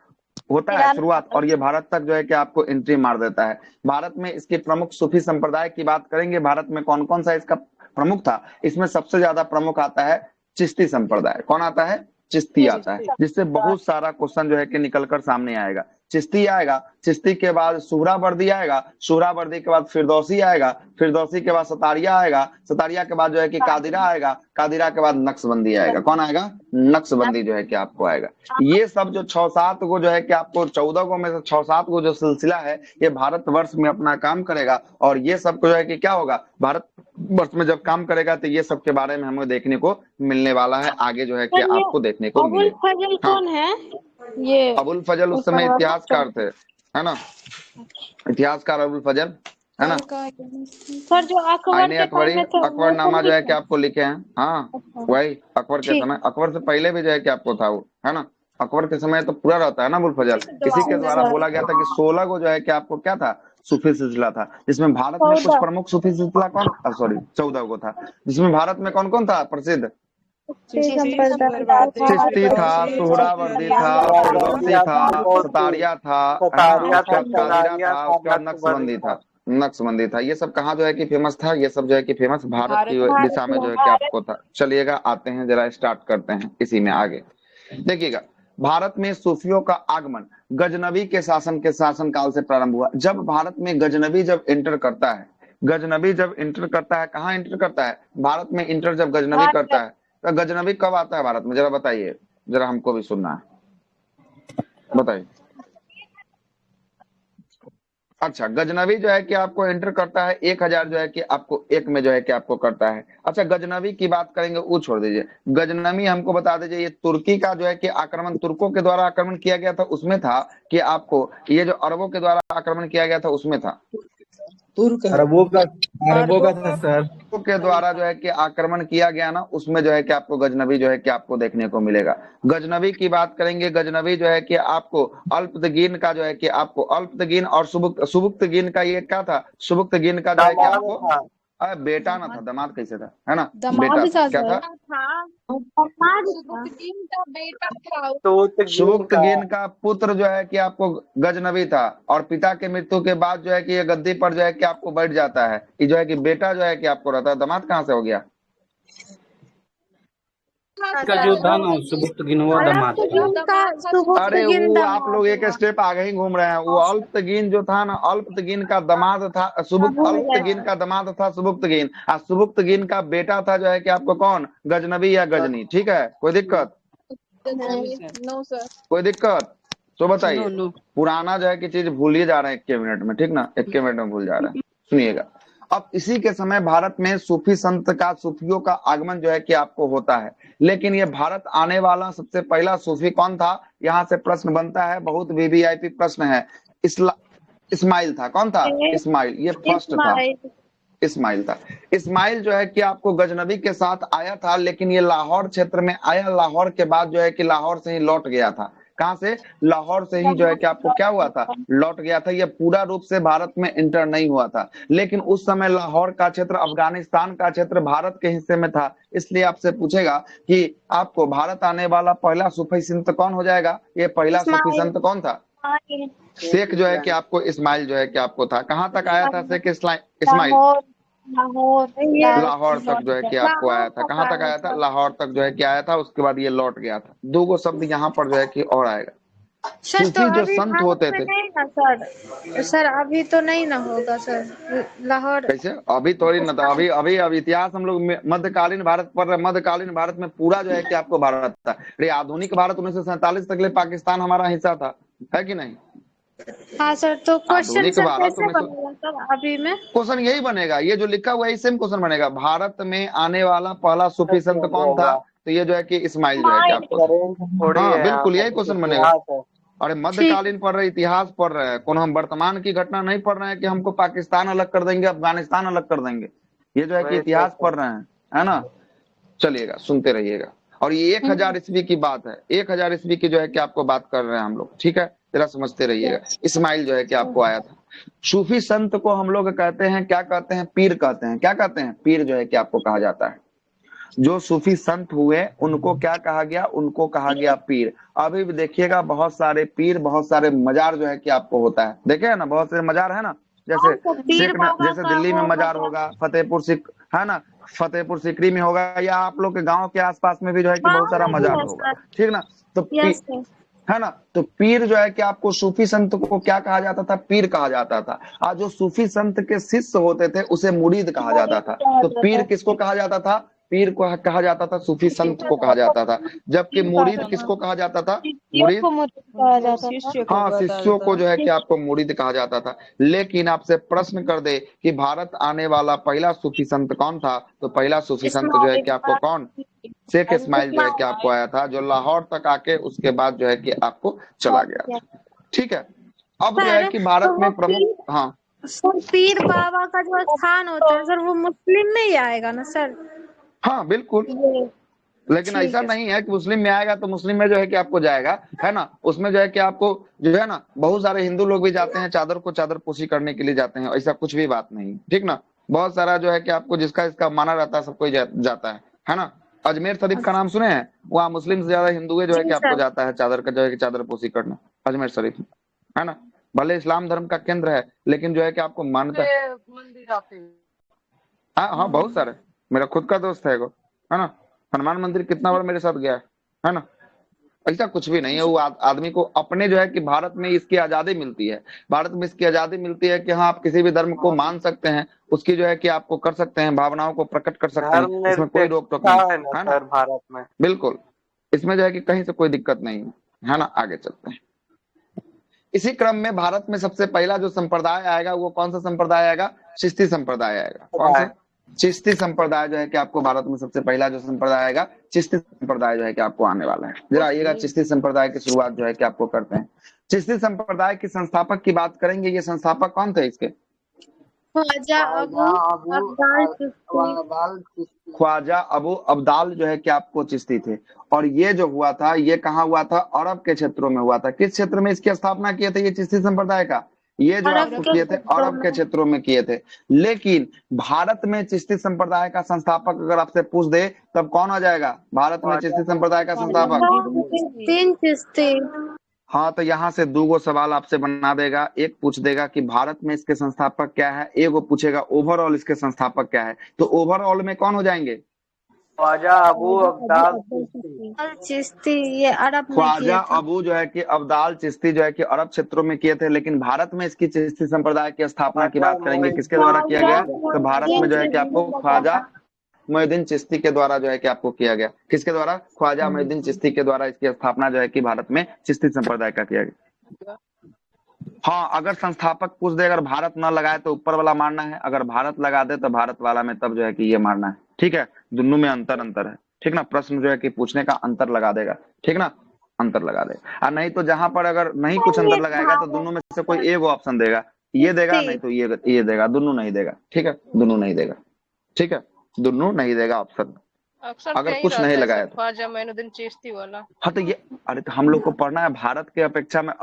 होता है शुरुआत, और ये भारत तक जो है कि आपको एंट्री मार देता है। भारत में इसके प्रमुख सूफी संप्रदाय की बात करेंगे, भारत में कौन कौन सा इसका प्रमुख था। इसमें सबसे ज्यादा प्रमुख आता है चिश्ती संप्रदाय। कौन आता है, चिश्ती आता है, जिससे बहुत सारा क्वेश्चन जो है कि निकलकर सामने आएगा। चिश्ती आएगा, चिश्ती के बाद सुहरावर्दी आएगा, सुहरावर्दी के बाद फिरदौसी आएगा, फिरदौसी के बाद सतारिया आएगा, सतारिया के बाद जो है कि कादिरा आएगा, कादिरा के बाद नक्शबंदी आएगा। कौन आएगा, नक्शबंदी जो है कि आपको आएगा। ये सब जो 6-7 गो जो है कि आपको 14 गो में से 6-7 गो जो सिलसिला है, ये भारत वर्ष में अपना काम करेगा। और ये सब जो है कि क्या होगा, भारत वर्ष में जब काम करेगा तो ये सब के बारे में हमें देखने को मिलने वाला है, आगे जो है कि आपको देखने को अबुल मिलेगा। फजल कौन है ये? अबुल फजल उस समय इतिहासकार थे, है ना, इतिहासकार अबुल फजल, है ना। सर जो अकबर आईने के अकबरी, टाइम में थे, अकबरनामा जो है कि आपको लिखे हैं। हाँ, वही अकबर के समय, अकबर से पहले भी जो है कि आपको था वो, है ना। अकबर के समय तो पूरा रहता है ना अबुल फजल। इसी के द्वारा बोला गया था कि 16 को जो है कि आपको क्या था, सूफी सिलसिला था, जिसमें भारत में कुछ प्रमुख सूफी सिलसिला कौन, सॉरी 14 को था, जिसमें भारत में कौन कौन था प्रसिद्ध, चिश्ती था, सुहरावर्दी था, फिरदौसी था, सतारिया था, उसके बाद कादिरा था, उसके बाद नक्शबंदी था, नक्शबंदी था। ये सब कहाँ जो है कि फेमस था, ये सब जो है कि फेमस भारत की दिशा में जो है कि आपको था। चलिएगा आते हैं, जरा स्टार्ट करते हैं इसी में आगे। देखिएगा, भारत में सूफियों का आगमन गजनबी के शासन काल से प्रारंभ हुआ। जब भारत में गजनबी जब एंटर करता है, गजनबी जब इंटर करता है, कहाँ इंटर करता है? भारत में इंटर जब गजनबी करता है, तो गजनबी कब आता है भारत में? जरा बताइए, जरा हमको भी सुनना है, बताइए। अच्छा, गजनबी जो है कि आपको एंटर करता है 1000 जो है कि आपको एक में जो है कि आपको करता है। अच्छा, गजनबी की बात करेंगे, वो छोड़ दीजिए, गजनबी हमको बता दीजिए, ये तुर्की का जो है कि आक्रमण, तुर्कों के द्वारा आक्रमण किया गया था उसमें था, कि आपको ये जो अरबों के द्वारा आक्रमण किया गया था उसमें था? अरबों का था सर। तुर्कों के द्वारा जो है कि आक्रमण किया गया ना, उसमें जो है कि आपको गजनबी जो है कि आपको देखने को मिलेगा। गजनबी की बात करेंगे, गजनबी जो है कि आपको अल्पतगीन का जो है कि आपको अल्पतगीन और सुबुक्तगीन का ये क्या था? सुबुक्तगीन का जो है कि दामाद आपको था। बेटा ना था, दामाद कैसे था, है ना? दामाद बेटा था क्या सर। था? सुबुक्तगीन का बेटा था। सुबुक्तगीन का। सुबुक्तगीन का पुत्र जो है कि आपको गजनबी था, और पिता के मृत्यु के बाद जो है कि ये गद्दी पर जो है कि आपको बैठ जाता है, ये जो है कि बेटा जो है कि आपको रहता है। दामाद कहाँ से हो गया? का जो था ना सुबुक्तगीन वो दामाद था। अरे वो आप लोग एक स्टेप आगे ही घूम रहे हैं। वो अल्पतगीन जो था ना, अल्पतगीन का दामाद था, अल्पतगीन का दामाद था सुबुक्तगीन, और सुबुक्तगीन का बेटा था जो है कि आपको कौन? गजनबी या गजनी। ठीक है, कोई दिक्कत? No sir. कोई दिक्कत? तो बताइए। No no. पुराना जो है कि चीज भूलिए जा रहे हैं 1 मिनट में, ठीक ना? 1 मिनट में भूल जा रहे हैं, सुनिएगा। अब इसी के समय भारत में सूफी संत का, सूफियों का आगमन जो है कि आपको होता है। लेकिन ये भारत आने वाला सबसे पहला सूफी कौन था? यहाँ से प्रश्न बनता है, बहुत वीवीआईपी प्रश्न है। इस्माइल था। कौन था? इस्माइल। ये फर्स्ट था, इस्माइल था। इस्माइल जो है कि आपको गजनबी के साथ आया था, लेकिन ये लाहौर क्षेत्र में आया। लाहौर के बाद जो है कि लाहौर से ही लौट गया था। कहां से? लाहौर से ही जो है कि आपको क्या हुआ था? लौट गया था। ये पूरा रूप से भारत में इंटर नहीं हुआ था, लेकिन उस समय लाहौर का क्षेत्र, अफगानिस्तान का क्षेत्र भारत के हिस्से में था। इसलिए आपसे पूछेगा कि आपको भारत आने वाला पहला सूफी संत कौन हो जाएगा? ये पहला सूफी संत कौन था? शेख जो है कि आपको इस्माइल जो है कि आपको था। कहां तक आया था शेख इस्माइल? लाहौर तक जो है कि आपको आया था। कहां तक आया था? लाहौर तक जो है कि आया था। उसके बाद ये लौट गया था। 2 शब्द यहाँ पर जो है कि और आएगा। सर तो सूफी जो अभी संत भारत होते में थे, नहीं ना सर अभी तो नहीं ना होगा सर लाहौर। कैसे अभी थोड़ी ना था। अभी अभी अब इतिहास हम लोग मध्यकालीन भारत पढ़ रहे। मध्यकालीन भारत में पूरा जो है कि आपको भारत था। अरे आधुनिक भारत 1947 तक ले पाकिस्तान हमारा हिस्सा था, है कि नहीं? हाँ सर, तो क्वेश्चन आधुनिक सर भारत कैसे बनेगा सर अभी में? क्वेश्चन यही बनेगा, ये जो लिखा हुआ है सेम क्वेश्चन बनेगा। भारत में आने वाला पहला सूफी संत कौन था? तो ये जो है कि इस्माइल जो है कि आपको था। हाँ बिल्कुल, यही क्वेश्चन बनेगा। अरे मध्यकालीन पढ़ रहे, इतिहास पढ़ रहे हैं, कौन हम वर्तमान की घटना नहीं पढ़ रहे हैं कि हमको पाकिस्तान अलग कर देंगे, अफगानिस्तान अलग कर देंगे। ये जो है कि इतिहास पढ़ रहे हैं, है ना? चलिएगा, सुनते रहिएगा। और ये 1000 ईस्वी की बात है, 1000 ईस्वी की जो है कि आपको बात कर रहे हैं हम लोग, ठीक है? जरा समझते रहिएगा। इस्माइल जो है कि आपको आया था। सूफी संत को हम लोग कहते हैं, क्या कहते हैं? पीर कहते हैं। क्या कहते हैं? पीर जो है कि आपको कहा जाता है। जो सूफी संत हुए उनको क्या कहा गया? उनको कहा गया पीर। अभी भी देखिएगा बहुत सारे पीर, बहुत सारे मजार जो है कि आपको होता है। देखे ना, बहुत सारे मजार है ना, जैसे जैसे दिल्ली में मजार होगा, फतेहपुर है ना, फतेहपुर सिकरी में होगा, या आप लोग के गांव के आसपास में भी जो है कि बहुत सारा मजार होगा, ठीक ना? तो है ना? तो पीर जो है कि आपको, सूफी संत को क्या कहा जाता था? पीर कहा जाता था। आज जो सूफी संत के शिष्य होते थे उसे मुरीद कहा जाता था। तो पीर किसको कहा जाता था? पीर को कहा जाता था, सूफी संत को कहा जाता था। जबकि मुरीद किसको कहा जाता था? मुरीद, हाँ, शिष्यों को जो है कि आपको मुरीद कहा जाता था। लेकिन आपसे प्रश्न कर दे कि भारत आने वाला पहला सूफी संत कौन था? तो पहला सूफी संत जो है कि आपको कौन? शेख इस्माइल जो है कि आपको आया था, जो लाहौर तक आके उसके बाद जो है कि आपको चला गया था। ठीक है, अब जो है कि भारत में प्रमुख, हाँ सर पीर बाबा का जो स्थान होता है सर वो मुस्लिम में ही आएगा ना सर? हाँ बिल्कुल, लेकिन ऐसा नहीं है कि मुस्लिम में आएगा तो मुस्लिम में जो है कि आपको जाएगा, है ना? उसमें जो है कि आपको जो है ना, बहुत सारे हिंदू लोग भी जाते हैं, चादर को चादर पोशी करने के लिए जाते हैं। ऐसा कुछ भी बात नहीं, ठीक ना? बहुत सारा जो है कि आपको जिसका इसका माना रहता है सब कोई जाता है ना? अजमेर शरीफ का नाम सुने हैं? वहाँ मुस्लिम से ज्यादा हिंदू जो है कि आपको जाता है चादर का जो है कि चादर पोशी करना, अजमेर शरीफ में, है ना? भले इस्लाम धर्म का केंद्र है, लेकिन जो है कि आपको मानता है। मंदिर आते हैं। हाँ हाँ, बहुत सारे, मेरा खुद का दोस्त है, है ना? हनुमान मंदिर कितना बार मेरे साथ गया है ना? ऐसा कुछ भी नहीं है। वो आदमी को अपने जो है कि भारत में इसकी आजादी मिलती है, भारत में इसकी आजादी मिलती है कि हाँ आप किसी भी धर्म को मान सकते हैं, उसकी जो है कि आपको कर सकते हैं, भावनाओं को प्रकट कर सकते हैं, इसमें कोई रोक टोक नहीं है ना है ना। सर भारत में? बिल्कुल, इसमें जो है कि कहीं से कोई दिक्कत नहीं है ना। आगे चलते हैं। इसी क्रम में भारत में सबसे पहला जो संप्रदाय आएगा वो कौन सा संप्रदाय आएगा? चिश्ती संप्रदाय आएगा। कौन सा? चिश्ती संप्रदाय जो है कि आपको भारत में सबसे पहला जो संप्रदाय आएगा, चिश्ती संप्रदाय जो है कि आपको आने वाला है। जरा आइएगा, चिश्ती संप्रदाय की शुरुआत जो है कि आपको करते हैं। चिश्ती संप्रदाय के संस्थापक की बात करेंगे। ये संस्थापक कौन थे इसके? ख्वाजा अबू अब्दाल चिश्ती। ख्वाजा अबू अब्दाल जो है कि आपको चिश्ती थे। और ये जो हुआ था, ये कहाँ हुआ था? अरब के क्षेत्रों में हुआ था। किस क्षेत्र में इसकी स्थापना किए थे ये चिश्ती संप्रदाय का? ये जो आपको किए थे अरब के क्षेत्रों में किए थे। लेकिन भारत में चिश्ती संप्रदाय का संस्थापक अगर आपसे पूछ दे तब कौन आ जाएगा भारत में चिश्ती संप्रदाय का संस्थापक? तीन चिश्ती। हाँ, तो यहाँ से दो सवाल आपसे बना देगा। एक पूछ देगा कि भारत में इसके संस्थापक क्या है, एक वो पूछेगा ओवरऑल इसके संस्थापक क्या है। तो ओवरऑल में कौन हो जाएंगे? ख्वाजा अबू अब्दाल चिश्ती। ये अरब में ख्वाजा अबू जो है कि अब्दाल चिश्ती जो है कि अरब क्षेत्रों में किए थे। लेकिन भारत में इसकी चिश्ती संप्रदाय की स्थापना की बात करेंगे, किसके द्वारा किया गया? तो भारत में जो है कि आपको ख्वाजा मोइनुद्दीन चिश्ती के द्वारा जो है कि आपको किया गया। किसके द्वारा? ख्वाजा मोइनुद्दीन चिश्ती के द्वारा इसकी स्थापना जो है कि भारत में चिश्ती संप्रदाय का किया गया। हाँ, अगर संस्थापक पूछ दे, अगर भारत न लगाए तो ऊपर वाला मानना है, अगर भारत लगा दे तो भारत वाला में तब जो है कि ये मानना है। ठीक है, दोनों में अंतर है। ठीक ना, प्रश्न जो है कि पूछने का अंतर लगा देगा। ठीक ना, अंतर लगा देगा। और नहीं तो जहां पर अगर नहीं कुछ अंतर लगाएगा तो दोनों में से कोई एक ऑप्शन देगा, ये देगा, नहीं तो ये देगा, दोनों नहीं देगा। ठीक है, दोनों नहीं देगा। ठीक है, दोनों नहीं देगा ऑप्शन अगर कुछ नहीं लगाया तो। ख्वाजा मोइनुद्दीन चिश्ती वाला। हाँ, तो ये अरे तो हम लोग को पढ़ना है भारत के अपेक्षा में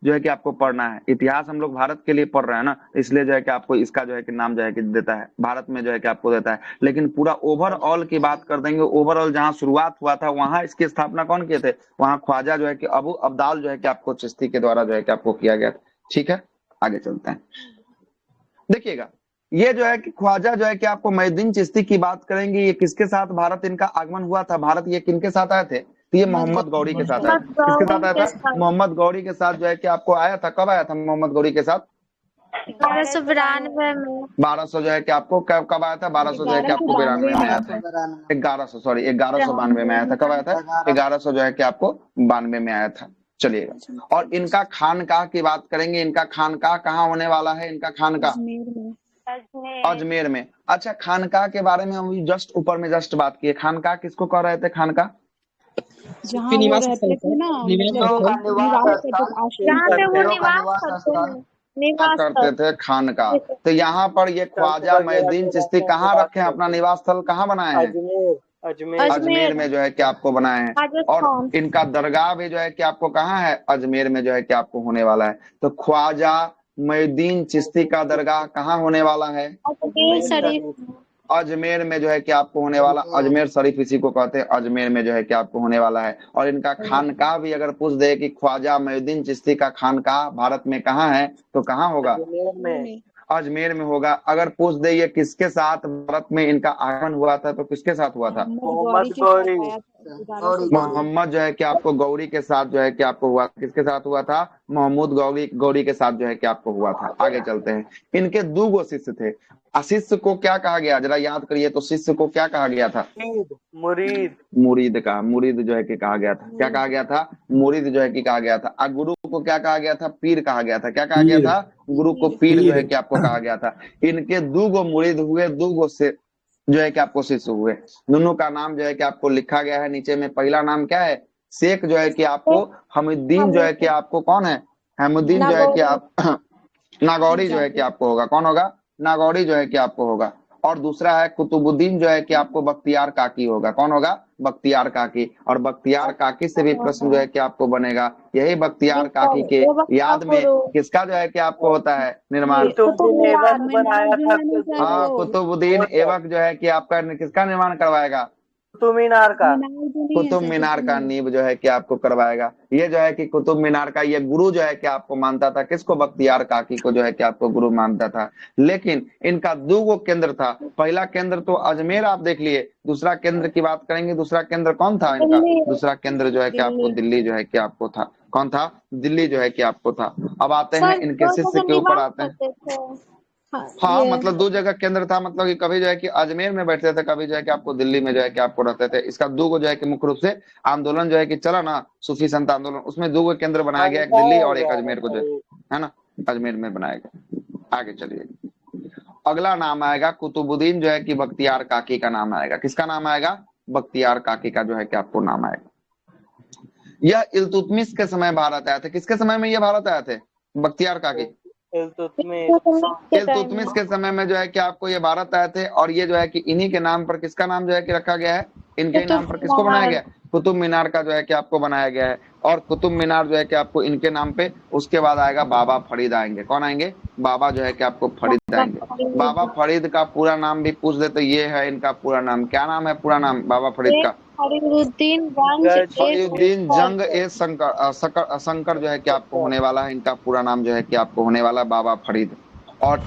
जो है कि आपको पढ़ना है इतिहास। हम लोग भारत के लिए पढ़ रहे हैं ना, इसलिए जो है कि आपको इसका जो है कि नाम जो है कि देता है, भारत में जो है कि आपको देता है। लेकिन पूरा ओवरऑल की बात कर देंगे। ओवरऑल जहाँ शुरुआत हुआ था वहां इसकी स्थापना कौन किए थे? वहां ख्वाजा जो है कि अबू अब्दाल जो है कि आपको चिश्ती के द्वारा जो है कि आपको किया गया। ठीक है, आगे चलते हैं। देखिएगा, ये जो है कि ख्वाजा जो है कि आपको मोइनुद्दीन चिश्ती की बात करेंगे। ये किसके साथ भारत इनका आगमन हुआ था? भारत ये किनके साथ आए थे? तो ये मोहम्मद गौरी के साथ आया। किसके साथ आया था? मोहम्मद गौरी के साथ जो है कि आपको आया था। कब आया था मोहम्मद गौरी के साथ? 1292 में। 1200 जो है कि आपको कब आया था? 1200 जो है कि आपको 92 में आया था। 1192 में आया था। कब आया था? 1100 जो है कि आपको 92 में आया था। चलिएगा, और इनका खानकाह की बात करेंगे। इनका खानकाह कहाँ होने वाला है? इनका खानकाह अजमेर में। अच्छा, खानकाह के बारे में हम जस्ट ऊपर में जस्ट बात किए। खानकाह किसको कह रहे थे? खानकाह जहाँ वो रहते थे ना, निवास करते थे, खानकाह। तो यहाँ पर ये ख्वाजा मोइनुद्दीन चिश्ती कहाँ रखे हैं? अपना निवास स्थल कहाँ बनाए हैं? अजमेर में जो है कि आपको बनाए हैं। और इनका दरगाह भी जो है कि आपको कहाँ है? अजमेर में जो है कि आपको होने वाला है। तो ख्वाजा मोइनुद्दीन चिश्ती का दरगाह कहाँ होने वाला है? अजमेर में जो है कि आपको होने वाला। अजमेर शरीफ इसी को कहते हैं। अजमेर में जो है कि आपको होने वाला है। और इनका खानकाह भी अगर पूछ दे कि ख्वाजा मोइनुद्दीन चिश्ती का खानकाह भारत में कहाँ है, तो कहाँ होगा? अजमेर में होगा। अगर पूछ दे ये किसके साथ भारत में इनका आगमन हुआ था, तो किसके साथ हुआ था? मोहम्मद जो है कि आपको गौरी के साथ जो है कि आपको हुआ। किसके साथ हुआ था? मोहम्मद गौरी के साथ जो है कि आपको हुआ था। आगे चलते हैं। इनके दो शिष्य थे। शिष्य को क्या कहा गया? जरा याद करिए तो शिष्य को क्या कहा गया था? मुरीद जो है कि कहा गया था। क्या कहा गया था? मुरीद जो है कि कहा गया था। और गुरु को क्या कहा गया था? पीर कहा गया था। क्या कहा गया था? गुरु को पीर जो है कि आपको कहा गया था। इनके दो मुरीद हुए, दो से जो है कि आपको शिष्य हुए। दोनों का नाम जो है कि आपको लिखा गया है नीचे में। पहला नाम क्या है? शेख जो है कि आपको हमीउद्दीन जो है कि आपको कौन है? हमीउद्दीन जो है कि आप नागौरी जो है कि आपको होगा। कौन होगा? नागौरी जो है कि आपको होगा। और दूसरा है कुतुबुद्दीन जो है कि आपको बख्तियार काकी होगा। कौन होगा? बख्तियार काकी। और बख्तियार काकी से भी प्रश्न जो है कि आपको बनेगा। यही बख्तियार काकी के याद में किसका जो है कि आपको होता है निर्माण? हाँ, कुतुबुद्दीन ऐबक जो है कि आपका किसका निर्माण करवाएगा? कुतुब मीनार का कुतुब मीनार का नींव जो है कि आपको करवाएगा। ये जो है कि कुतुब मीनार का ये गुरु जो है कि आपको मानता था, किसको? बख्तियार काकी को जो है कि आपको गुरु मानता था। लेकिन इनका दो केंद्र था। पहला केंद्र तो अजमेर आप देख लिए, दूसरा केंद्र की बात करेंगे, दूसरा केंद्र कौन था इनका? दूसरा केंद्र जो है कि आपको दिल्ली जो है कि आपको था। कौन था? दिल्ली जो है कि आपको था। अब आते हैं इनके शिष्य के ऊपर आते हैं। हाँ, मतलब दो जगह केंद्र था, मतलब कि कभी जो है कि अजमेर में बैठते थे, कभी जो है कि आपको दिल्ली में जो है कि आपको रहते थे। इसका दो जो है कि मुख्य रूप से आंदोलन जो है कि चला ना, सूफी संत आंदोलन, उसमें दो केंद्र बनाया गया, एक दिल्ली और एक अजमेर को जो है ना, अजमेर में बनाया गया। आगे चलिए, अगला नाम आएगा कुतुबुद्दीन जो है कि बख्तियार काकी का नाम आएगा। किसका नाम आएगा? बख्तियार काकी का जो है कि आपको नाम आएगा। यह इल्तुतमिश के समय भारत आए थे। किसके समय में ये भारत आए थे? बख्तियार काकी। इल्तुतमिश के समय में जो है कि आपको ये भारत आए थे, और ये जो है कि इन्हीं के नाम पर किसका नाम जो है कि रखा गया है? इनके नाम पर किसको बनाया गया है? कुतुब मीनार का जो है कि आपको बनाया गया है। और कुतुब मीनार जो है कि आपको इनके नाम पे, उसके बाद आएगा बाबा फरीद आएंगे। कौन आएंगे? बाबा जो है कि आपको फरीद आएंगे। बाबा फरीद का पूरा नाम भी पूछ दे तो ये है इनका पूरा नाम। क्या नाम है पूरा नाम बाबा फरीद का? फरीदुद्दीन जंग ए शंकर जो है कि आपको होने वाला है। इनका पूरा नाम जो है कि आपको होने वाला बाबा फरीद। और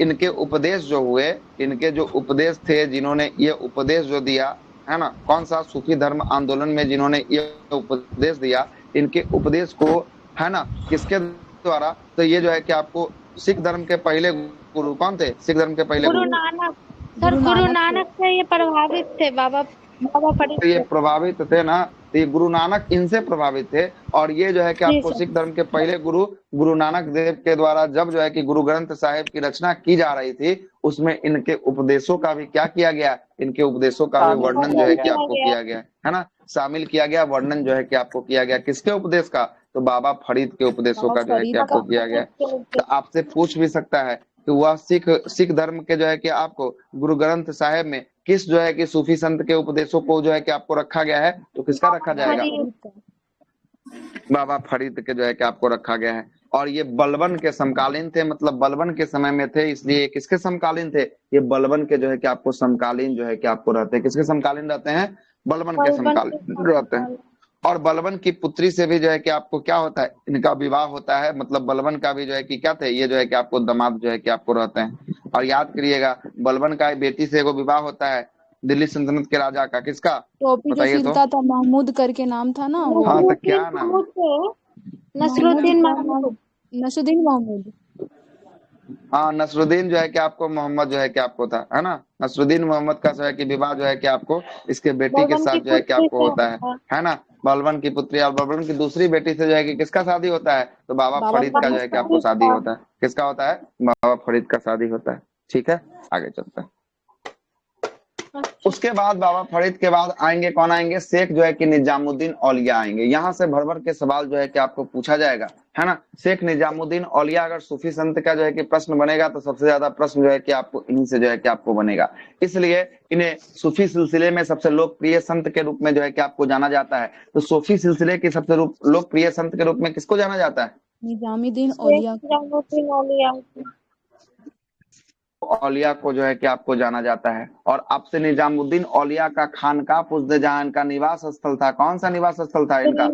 इनके उपदेश जो हुए, इनके जो उपदेश थे, जिन्होंने ये उपदेश जो दिया है ना, कौन सा? सूफी धर्म आंदोलन में जिन्होंने ये उपदेश दिया, इनके उपदेश को है ना, किसके द्वारा? तो ये जो है कि आपको सिख धर्म के पहले गुरु कौन थे? सिख धर्म के पहले गुरु नानक। सर गुरु नानक से ये प्रभावित थे बाबा फरीद। ये प्रभावित थे ना, तो ये गुरु नानक इनसे प्रभावित थे। और ये जो है कि आपको सिख धर्म के पहले गुरु नानक देव के द्वारा जब जो है कि गुरु ग्रंथ साहिब की रचना की जा रही थी, उसमें इनके उपदेशों का भी क्या किया गया? इनके उपदेशों का भी वर्णन जो है कि आपको किया गया है ना, शामिल किया गया, वर्णन जो है कि आपको किया गया। किसके उपदेश का? तो बाबा फरीद के उपदेशों का जो है कि आपको किया गया। तो आपसे पूछ भी सकता है कि वह सिख धर्म के जो है कि आपको गुरु ग्रंथ साहिब में किस जो है कि सूफी संत के उपदेशों को जो है कि आपको रखा गया है? तो किसका रखा जाएगा? बाबा फरीद के जो है कि आपको रखा गया है। और ये बलबन के समकालीन थे, मतलब बलबन के समय में थे, इसलिए किसके समकालीन थे? ये बलबन के जो है कि आपको समकालीन जो है कि आपको रहते हैं। किसके समकालीन रहते हैं? बलबन के समकालीन रहते हैं। और बलबन की पुत्री से भी जो है कि आपको क्या होता है? इनका विवाह होता है। मतलब बलबन का भी जो है कि क्या थे? ये जो है कि आपको दामाद जो है कि आपको रहते हैं। और याद करिएगा, बलबन का बेटी से एगो विवाह होता है दिल्ली सल्तनत के राजा का। किसका? बताइए तो। था महमूद करके नाम था ना। हाँ, तो क्या नाम? नसरुद्दीन महमूद। नसरुद्दीन महमूद। हाँ, नसरुद्दीन जो है कि आपको मोहम्मद जो है कि आपको था, है ना। नसरुद्दीन मोहम्मद का जो है कि विवाह जो है कि आपको इसके बेटी के साथ जो है कि आपको होता है ना। बलबन की पुत्री और बलबन की दूसरी बेटी से जो है कि किसका शादी होता है? तो बाबा फरीद का जो है कि आपको शादी होता है। किसका होता है? बाबा फरीद का शादी होता है। ठीक है, आगे चलते हैं। उसके बाद बाबा फरीद के बाद आएंगे कौन आएंगे? शेख जो है कि निजामुद्दीन औलिया आएंगे। यहाँ से भर भर के सवाल जो है कि आपको पूछा जाएगा, है ना। शेख निजामुद्दीन औलिया, अगर सूफी संत का जो है कि प्रश्न बनेगा तो सबसे ज्यादा प्रश्न जो है कि आपको इन्हीं से जो है कि आपको बनेगा। इसलिए इन्हें सूफी सिलसिले में सबसे लोकप्रिय संत के रूप में जो है कि आपको जाना जाता है। तो सूफी सिलसिले के सबसे लोकप्रिय संत के रूप में किसको जाना जाता है? निजामुद्दीन औलिया। औलिया को जो है कि आपको जाना जाता है। और आपसे निजामुद्दीन औलिया का खानका पूछ दे, जहाँ इनका निवास स्थल था। कौन सा निवास स्थल था इनका?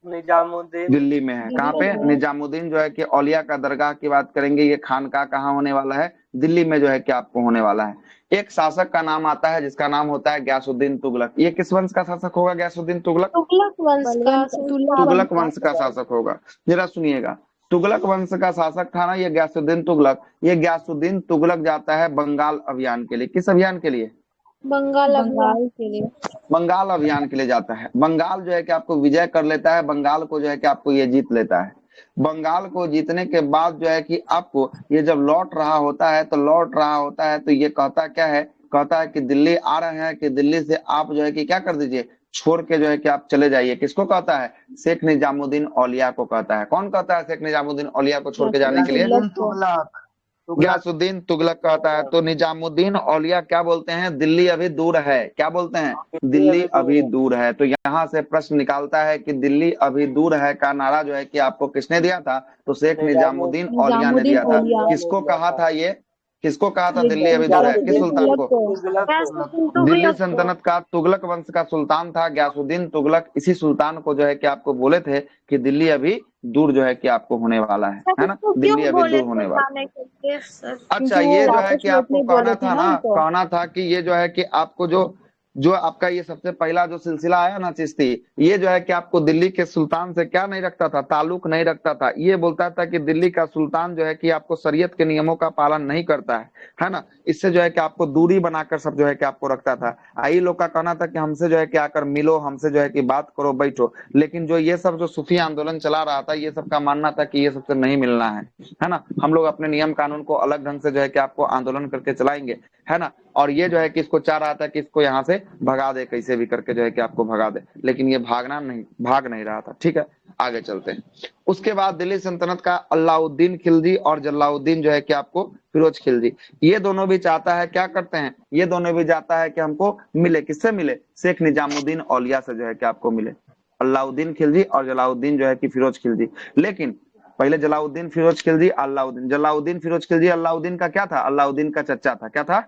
निजामुद्दीन दिल्ली में है। कहाँ पे? निजामुद्दीन जो है कि औलिया का दरगाह की बात करेंगे, ये खानका कहाँ होने वाला है? दिल्ली में जो है कि आपको होने वाला है। एक शासक का नाम आता है जिसका नाम होता है गयासुद्दीन तुगलक। ये किस वंश का शासक होगा? गयासुद्दीन तुगलक तुगलक वंश का शासक होगा। जरा सुनिएगा, तुगलक वंश का शासक था ना ये गयासुद्दीन तुगलक। ये गयासुद्दीन तुगलक जाता है बंगाल अभियान के लिए। किस अभियान के लिए? बंगाल के लिए। बंगाल अभियान के लिए जाता है। बंगाल जो है कि आपको विजय कर लेता है, बंगाल को जो है कि आपको ये जीत लेता है। बंगाल को जीतने के बाद जो है कि आपको ये जब लौट रहा होता है तो ये कहता क्या है? कहता है कि दिल्ली आ रहे हैं, कि दिल्ली से आप जो है कि क्या कर दीजिए, छोड़ के जो है कि आप चले जाइए। किसको कहता है? शेख निजामुद्दीन औलिया को कहता है। कौन कहता है शेख निजामुद्दीन औलिया को छोड़ के जाने के लिए? गयासुद्दीन तुगलक कहता है। तो निजामुद्दीन औलिया क्या बोलते हैं? दिल्ली अभी दूर है। क्या बोलते हैं? दिल्ली अभी दूर है। तो यहाँ से प्रश्न निकालता है कि दिल्ली अभी दूर है का नारा जो है कि आपको किसने दिया था? तो शेख निजामुद्दीन औलिया ने दिया था। किसको कहा था ये? किसको कहा था दिल्ली अभी दूर है? किस सुल्तान को? दिल्ली सल्तनत का तुगलक वंश का सुल्तान था गयासुद्दीन तुगलक। इसी सुल्तान को जो है कि आपको बोले थे कि दिल्ली अभी दूर जो है कि आपको होने वाला है ना, दिल्ली अभी दूर होने वाला। अच्छा, ये जो है कि आपको कहना था ना, कहना था कि ये जो है कि आपको जो आपका ये सबसे पहला जो सिलसिला आया ना चिश्ती, ये जो है कि आपको दिल्ली के सुल्तान से क्या नहीं रखता था, ताल्लुक नहीं रखता था। ये बोलता था कि दिल्ली का सुल्तान जो है कि आपको शरीयत के नियमों का पालन नहीं करता है ना, इससे जो है कि आपको दूरी बनाकर सब जो है कि आपको रखता था। आई लोग का कहना था कि हमसे जो है कि आकर मिलो, हमसे जो है कि बात करो, बैठो। लेकिन जो ये सब जो सूफी आंदोलन चला रहा था, ये सब का मानना था कि ये सबसे नहीं मिलना है ना, हम लोग अपने नियम कानून को अलग ढंग से जो है कि आपको आंदोलन करके चलाएंगे, है ना। और ये जो है कि इसको चाह रहा था कि इसको यहाँ से भगा दे, कैसे भी करके जो है कि आपको भगा दे, लेकिन ये भाग नहीं रहा था। ठीक है, आगे चलते हैं। उसके बाद दिल्ली सल्तनत का अलाउद्दीन खिलजी और जलाउद्दीन जो है कि आपको फिरोज खिलजी, ये दोनों भी चाहता है, क्या करते हैं, ये दोनों भी चाहता है कि हमको मिले, किससे मिले? शेख निजामुद्दीन औलिया से जो है कि आपको मिले। अलाउद्दीन खिलजी और जलाउद्दीन जो है कि फिरोज खिलजी। लेकिन पहले जलाउद्दीन फिरोज खिलजी, अलाउद्दीन, जलाउद्दीन फिरोज खिलजी अलाउद्दीन का क्या था? अलाउद्दीन का चच्चा था। क्या था?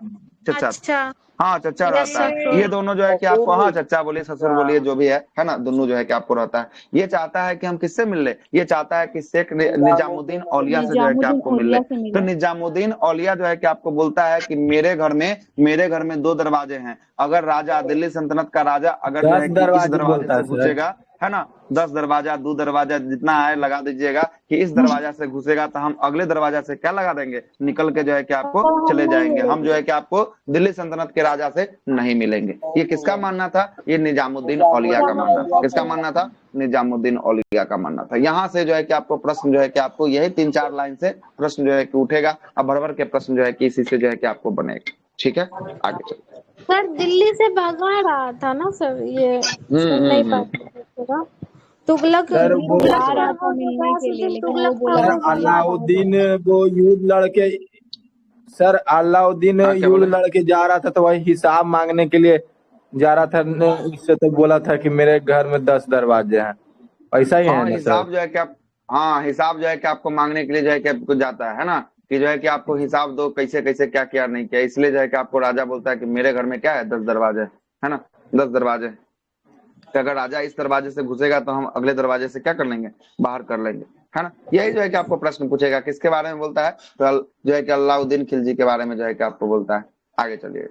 चच्चा। अच्छा, हाँ, चच्चा रहता है। ये दोनों जो है कि आपको, हाँ चच्चा बोलिए, ससुर बोलिए, जो भी है ना, दोनों जो है कि आपको रहता है। ये चाहता है कि हम किससे मिल ले? ये चाहता है कि शेख निजामुद्दीन औलिया से जो है कि आपको मिल ले। तो निजामुद्दीन औलिया जो है कि आपको बोलता है कि मेरे घर में 2 दरवाजे हैं। अगर राजा, दिल्ली सल्तनत का राजा अगर जो है कि इस दरवाजे से घुसेगा, है ना, 10 दरवाजा, 2 दरवाजा जितना है लगा दीजिएगा कि इस दरवाजा से घुसेगा तो हम अगले दरवाजा से क्या लगा देंगे, निकल के जो है कि आपको चले जाएंगे। हम जो है कि आपको दिल्ली सल्तनत के राजा से नहीं मिलेंगे। ये किसका मानना था? ये निजामुद्दीन औलिया का मानना था। किसका मानना था? निजामुद्दीन औलिया का मानना था। यहाँ से जो है कि आपको प्रश्न जो है कि आपको यही 3-4 लाइन से प्रश्न जो है कि उठेगा। अब भर के प्रश्न जो है कि इसी से जो है कि आपको बनेगा। ठीक है, आगे चलते हैं। सर दिल्ली से भगा रहा था ना सर, ये सुन नहीं पाते थे। तुगलक सर वो आ रहा था मिलने के लिए, लेकिन वो बोला सर अलाउद्दीन वो युद्ध लड़के सर अलाउद्दीन हाँ, क्या युद्ध बोले? लड़के जा रहा था, तो वही हिसाब मांगने के लिए जा रहा था ने उससे तो बोला था कि मेरे घर में 10 दरवाजे हैं, ऐसा ही है हाँ, ना हिसाब सर? जो है कि आप, हाँ हिसाब जो है कि आपको मांगने के लिए जो है कि आपको जाता है ना, कि जो है कि आपको हिसाब दो, कैसे कैसे क्या किया नहीं किया। इसलिए जो है कि आपको राजा बोलता है कि मेरे घर में क्या है, 10 दरवाजे, है ना, 10 दरवाजे। तो अगर राजा इस दरवाजे से घुसेगा तो हम अगले दरवाजे से क्या कर लेंगे, बाहर कर लेंगे, है ना। यही जो है कि आपको प्रश्न पूछेगा, किसके बारे में बोलता है? तो जो है कि अलाउद्दीन खिलजी के बारे में जो है कि आपको बोलता है। आगे चलिए।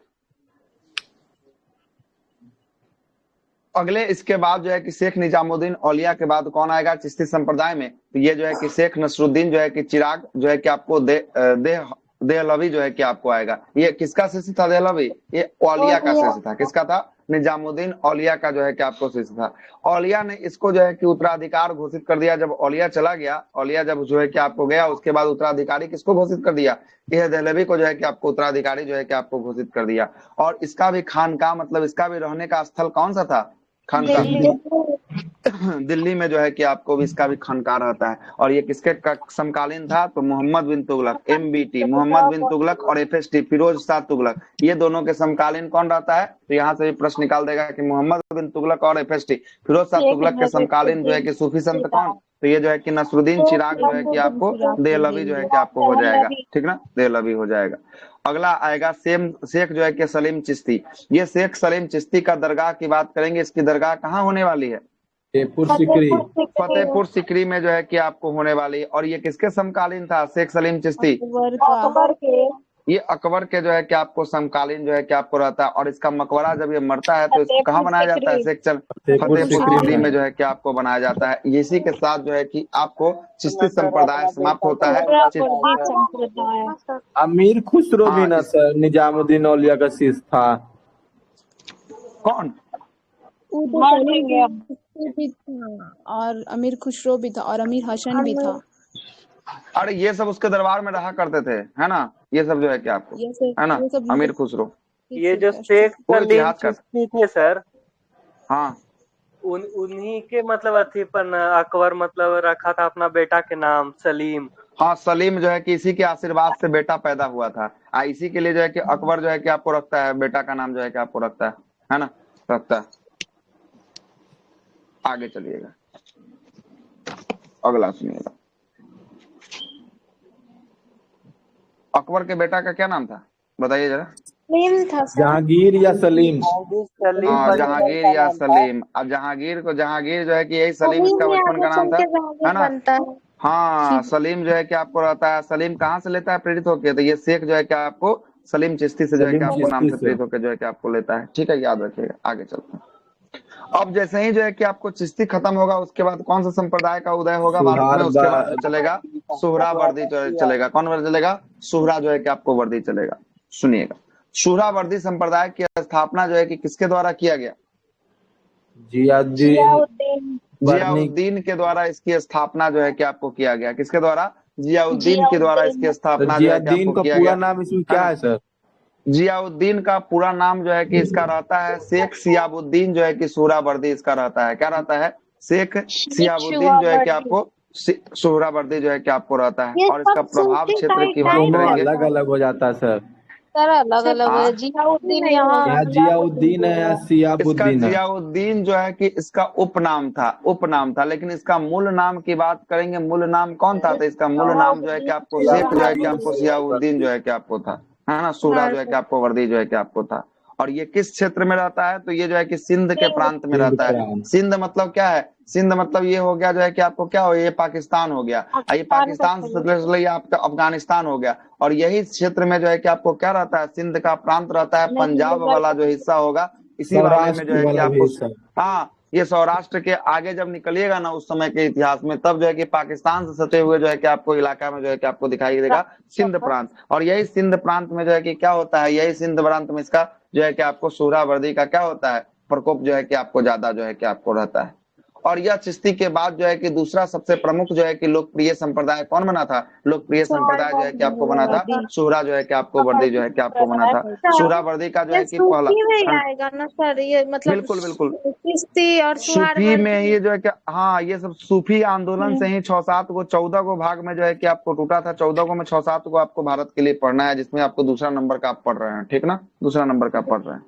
अगले इसके बाद जो है कि शेख निजामुद्दीन औलिया के बाद कौन आएगा चिश्ती संप्रदाय में? तो ये जो है कि शेख नसरुद्दीन जो है कि चिराग जो है कि आपको देहलवी जो है कि आपको आएगा। ये किसका शिष्य था देहलवी? ये औलिया का शिष्य था। किसका था? निजामुद्दीन औलिया का जो है कि आपको शिष्य था। औलिया ने इसको जो है कि उत्तराधिकार घोषित कर दिया। जब औलिया चला गया, औलिया जब जो है कि आपको गया, उसके बाद उत्तराधिकारी किसको घोषित कर दिया? यह देहलवी को जो है कि आपको उत्तराधिकारी जो है कि आपको घोषित कर दिया। और इसका भी खानका, मतलब इसका भी रहने का स्थल कौन सा था? खानका। दिल्ली में जो है कि आपको भी इसका भी खानका रहता है। और ये किसके समकालीन था? तो मोहम्मद बिन तुगलक, MBT मोहम्मद बिन तुगलक और FST फिरोज शाह तुगलक, ये दोनों के समकालीन कौन रहता है? तो यहाँ से भी प्रश्न निकाल देगा कि मोहम्मद बिन तुगलक और FST फिरोज शाह तुगलक के समकालीन जो है कि सूफी संत कौन? तो ये जो है कि नसरुद्दीन चिराग जो है कि आपको देहलवी जो है कि आपको हो जाएगा। ठीक ना, देहलवी हो जाएगा। अगला आएगा शेख जो है कि सलीम चिश्ती। ये शेख सलीम चिश्ती का दरगाह की बात करेंगे। इसकी दरगाह कहाँ होने वाली है? फतेहपुर सिकरी में जो है कि आपको होने वाली है। और ये किसके समकालीन था शेख सलीम चिश्ती? ये अकबर के जो है कि आपको समकालीन जो है कि आपको रहता है। और इसका मकबरा जब ये मरता है तो इसको कहाँ बनाया जाता है? फतेहपुर सिकरी में जो है कि आपको बनाया जाता है। इसी के साथ जो है कि आपको चिश्ती संप्रदाय समाप्त होता है। अमीर खुसरो भी ना सर निजामुद्दीन औलिया का शिष्य था? कौन? भी था और अमीर खुसरो भी था और अमीर हसन भी था। अरे ये सब उसके दरबार में रहा करते थे, है ना। ये सब जो है कि आपको, है ना, अमीर खुसरो। ये जो शेख सलीम चिश्ती थे सर, हाँ, उन्हीं के मतलब अथी पर अकबर मतलब रखा था अपना बेटा के नाम सलीम। हाँ, सलीम जो है कि इसी के आशीर्वाद से बेटा पैदा हुआ था। इसी के लिए जो है कि अकबर जो है कि आपको रखता है, बेटा का नाम जो है कि आपको रखता है ना, रखता है। आगे चलिएगा, अगला सुनिएगा। अकबर के बेटा का क्या नाम था, बताइए जरा। सलीम था सर। जहांगीर या सलीम? हाँ, जहांगीर या सलीम। अब जहांगीर जो है कि यही सलीम सलीम इसका में बचपन आगे का नाम चल था, के है जहांगीर ना। बनता है। हाँ, सलीम जो है कि आपको रहता है, सलीम कहाँ से लेता है प्रेरित होके, तो ये शेख जो है कि आपको सलीम चिश्ती से जो है कि सलीम आपको नाम चिश्ती से से। प्रेरित होकर जो है कि आपको लेता है। ठीक है, याद रखिएगा, आगे चलते हैं। अब जैसे ही जो है कि आपको चिश्ती खत्म होगा, उसके बाद कौन सा संप्रदाय का उदय होगा भारत में, उसके बाद जो चलेगा सुहरावर्दी चलेगा। कौन वर्दी चलेगा? सुहरा जो है कि आपको वर्दी चलेगा। सुनिएगा, सुहरावर्दी संप्रदाय की स्थापना जो है कि किसके द्वारा किया गया? जियाउद्दीन के द्वारा इसकी स्थापना जो है कि आपको किया गया। किसके द्वारा? जियाउद्दीन के द्वारा इसकी स्थापना जो है कि जियाउद्दीन आपको का किया पूरा गया। नाम इसमें क्या है सर? जियाउद्दीन का पूरा नाम जो है कि इसका रहता है शेख सियाबुद्दीन जो है कि सुहरावर्दी इसका रहता है। क्या रहता है? शेख सियाबुद्दीन जो है कि आपको सुहरावर्दी जो है कि आपको रहता है। और इसका प्रभाव क्षेत्र की बात दोनों करेंगे। अलग अलग हो जाता है सर। सर अलग अलग है। हाँ, जियाउद्दीन यहाँ यहाँ जियाउद्दीन है या इसका सियाबुद्दीन है? जियाउद्दीन जो है कि इसका उपनाम था, लेकिन इसका मूल नाम की बात करेंगे, मूल नाम कौन था? तो इसका मूल नाम जो है कि आपको शेख जो है कि आपको सियाउद्दीन जो है कि आपको था, है ना। सूरा जो है कि आपको वर्दी जो है कि आपको था। और ये किस क्षेत्र में रहता है? तो ये जो है कि सिंध के प्रांत में रहता है। सिंध मतलब क्या है? सिंध मतलब ये हो गया जो है कि आपको क्या हो, ये पाकिस्तान हो गया। ये पाकिस्तान से ये आपका अफगानिस्तान हो गया। और यही क्षेत्र में जो है कि आपको क्या रहता है? सिंध का प्रांत रहता है। पंजाब वाला जो हिस्सा होगा, इसी वाले में जो है कि आपको, हाँ, ये सौराष्ट्र के आगे जब निकलिएगा ना उस समय के इतिहास में, तब जो है कि पाकिस्तान से सटे हुए जो है कि आपको इलाका में जो है कि आपको दिखाई देगा सिंध प्रांत। और यही सिंध प्रांत में जो है कि क्या होता है, यही सिंध प्रांत में इसका जो है कि आपको सुहरावर्दी का क्या होता है, प्रकोप जो है कि आपको ज्यादा जो है कि आपको रहता है। और यह चिश्ती के बाद जो है कि दूसरा सबसे प्रमुख जो है कि लोकप्रिय संप्रदाय कौन बना था? लोकप्रिय संप्रदाय जो है कि आपको बना था सुहरा जो है कि आपको वर्दी जो है कि आपको बना था। सुहरावर्दी का जो है कि पहला आएगा ना सर, ये मतलब बिल्कुल बिल्कुल चिश्ती और सूफी में ये जो है कि, हाँ, ये सब सूफी आंदोलन से ही 14 को भाग में जो है कि आपको टूटा था। 14 को में 6-7 को आपको भारत के लिए पढ़ना है, जिसमें आपको दूसरा नंबर का आप पढ़ रहे हैं, ठीक ना, दूसरा नंबर का पढ़ रहे हैं।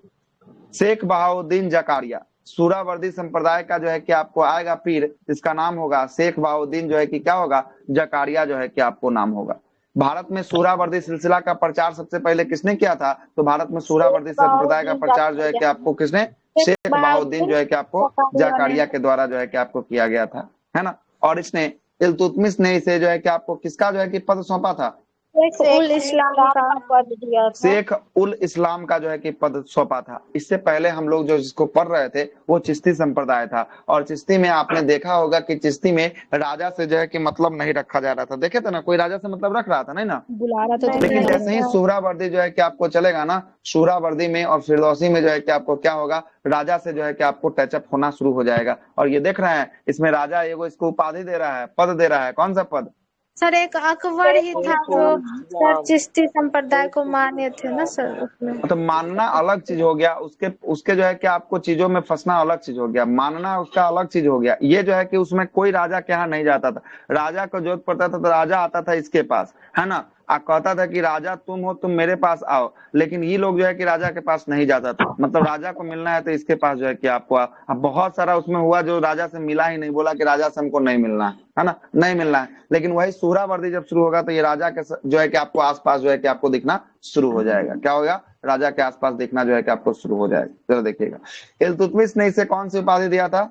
शेख बहाउद्दीन जकारिया, सुहरावर्दी संप्रदाय का जो है कि आपको आएगा पीर, जिसका नाम होगा शेख बहाउद्दीन जो है कि क्या होगा, जकारिया जो है कि आपको नाम होगा। भारत में सुहरावर्दी सिलसिला का प्रचार सबसे पहले किसने किया था? तो भारत में सुहरावर्दी संप्रदाय का प्रचार जो है कि आपको किसने? शेख बहाउद्दीन जो है कि आपको जकारिया के द्वारा जो है कि आपको किया गया था, है ना। और इसने इल्तुतमिश ने इसे जो है कि आपको किसका जो है कि पद सौंपा था? शेख उल इस्लाम का पद दिया था। शेख उल इस्लाम का जो है कि पद सौंपा था। इससे पहले हम लोग जो जिसको पढ़ रहे थे वो चिश्ती संप्रदाय था। और चिश्ती में आपने देखा होगा कि चिश्ती में राजा से जो है कि मतलब नहीं रखा जा रहा था। देखे थे ना, कोई राजा से मतलब रख रहा था नहीं ना, बुला रहा था। लेकिन जैसे ही सुहरावर्दी जो है कि आपको चलेगा ना, सुहरावर्दी में और फिरदौसी में जो है कि आपको क्या होगा, राजा से जो है कि आपको टचअप होना शुरू हो जाएगा। और ये देख रहे हैं, इसमें राजा एगो इसको उपाधि दे रहा है, पद दे रहा है। कौन सा पद? सर एक अकबर ही था जो सर चिश्ती संप्रदाय को माने थे ना सर उसमें। तो मानना अलग चीज हो गया, उसके जो है कि आपको चीजों में फंसना अलग चीज हो गया, मानना उसका अलग चीज हो गया। ये जो है कि उसमें कोई राजा के यहाँ नहीं जाता था। राजा को जरूरत पड़ता था तो राजा आता था इसके पास, है ना, कहता था कि राजा तुम हो, तुम मेरे पास आओ। लेकिन ये लोग जो है कि राजा के पास नहीं जाता था। मतलब राजा को मिलना है तो इसके पास जो है कि आपको अब बहुत सारा उसमें हुआ जो राजा से मिला ही नहीं, बोला कि राजा से हमको नहीं मिलना है ना, नहीं मिलना है। लेकिन वही सुहरावर्दी जब शुरू होगा तो ये राजा के जो है कि आपको आसपास जो है कि आपको दिखना शुरू हो जाएगा। क्या होगा? राजा के आसपास दिखना जो है कि आपको शुरू हो जाएगा। जरा देखिएगा, इल्तुतमिश ने इसे कौन सी उपाधि दिया था,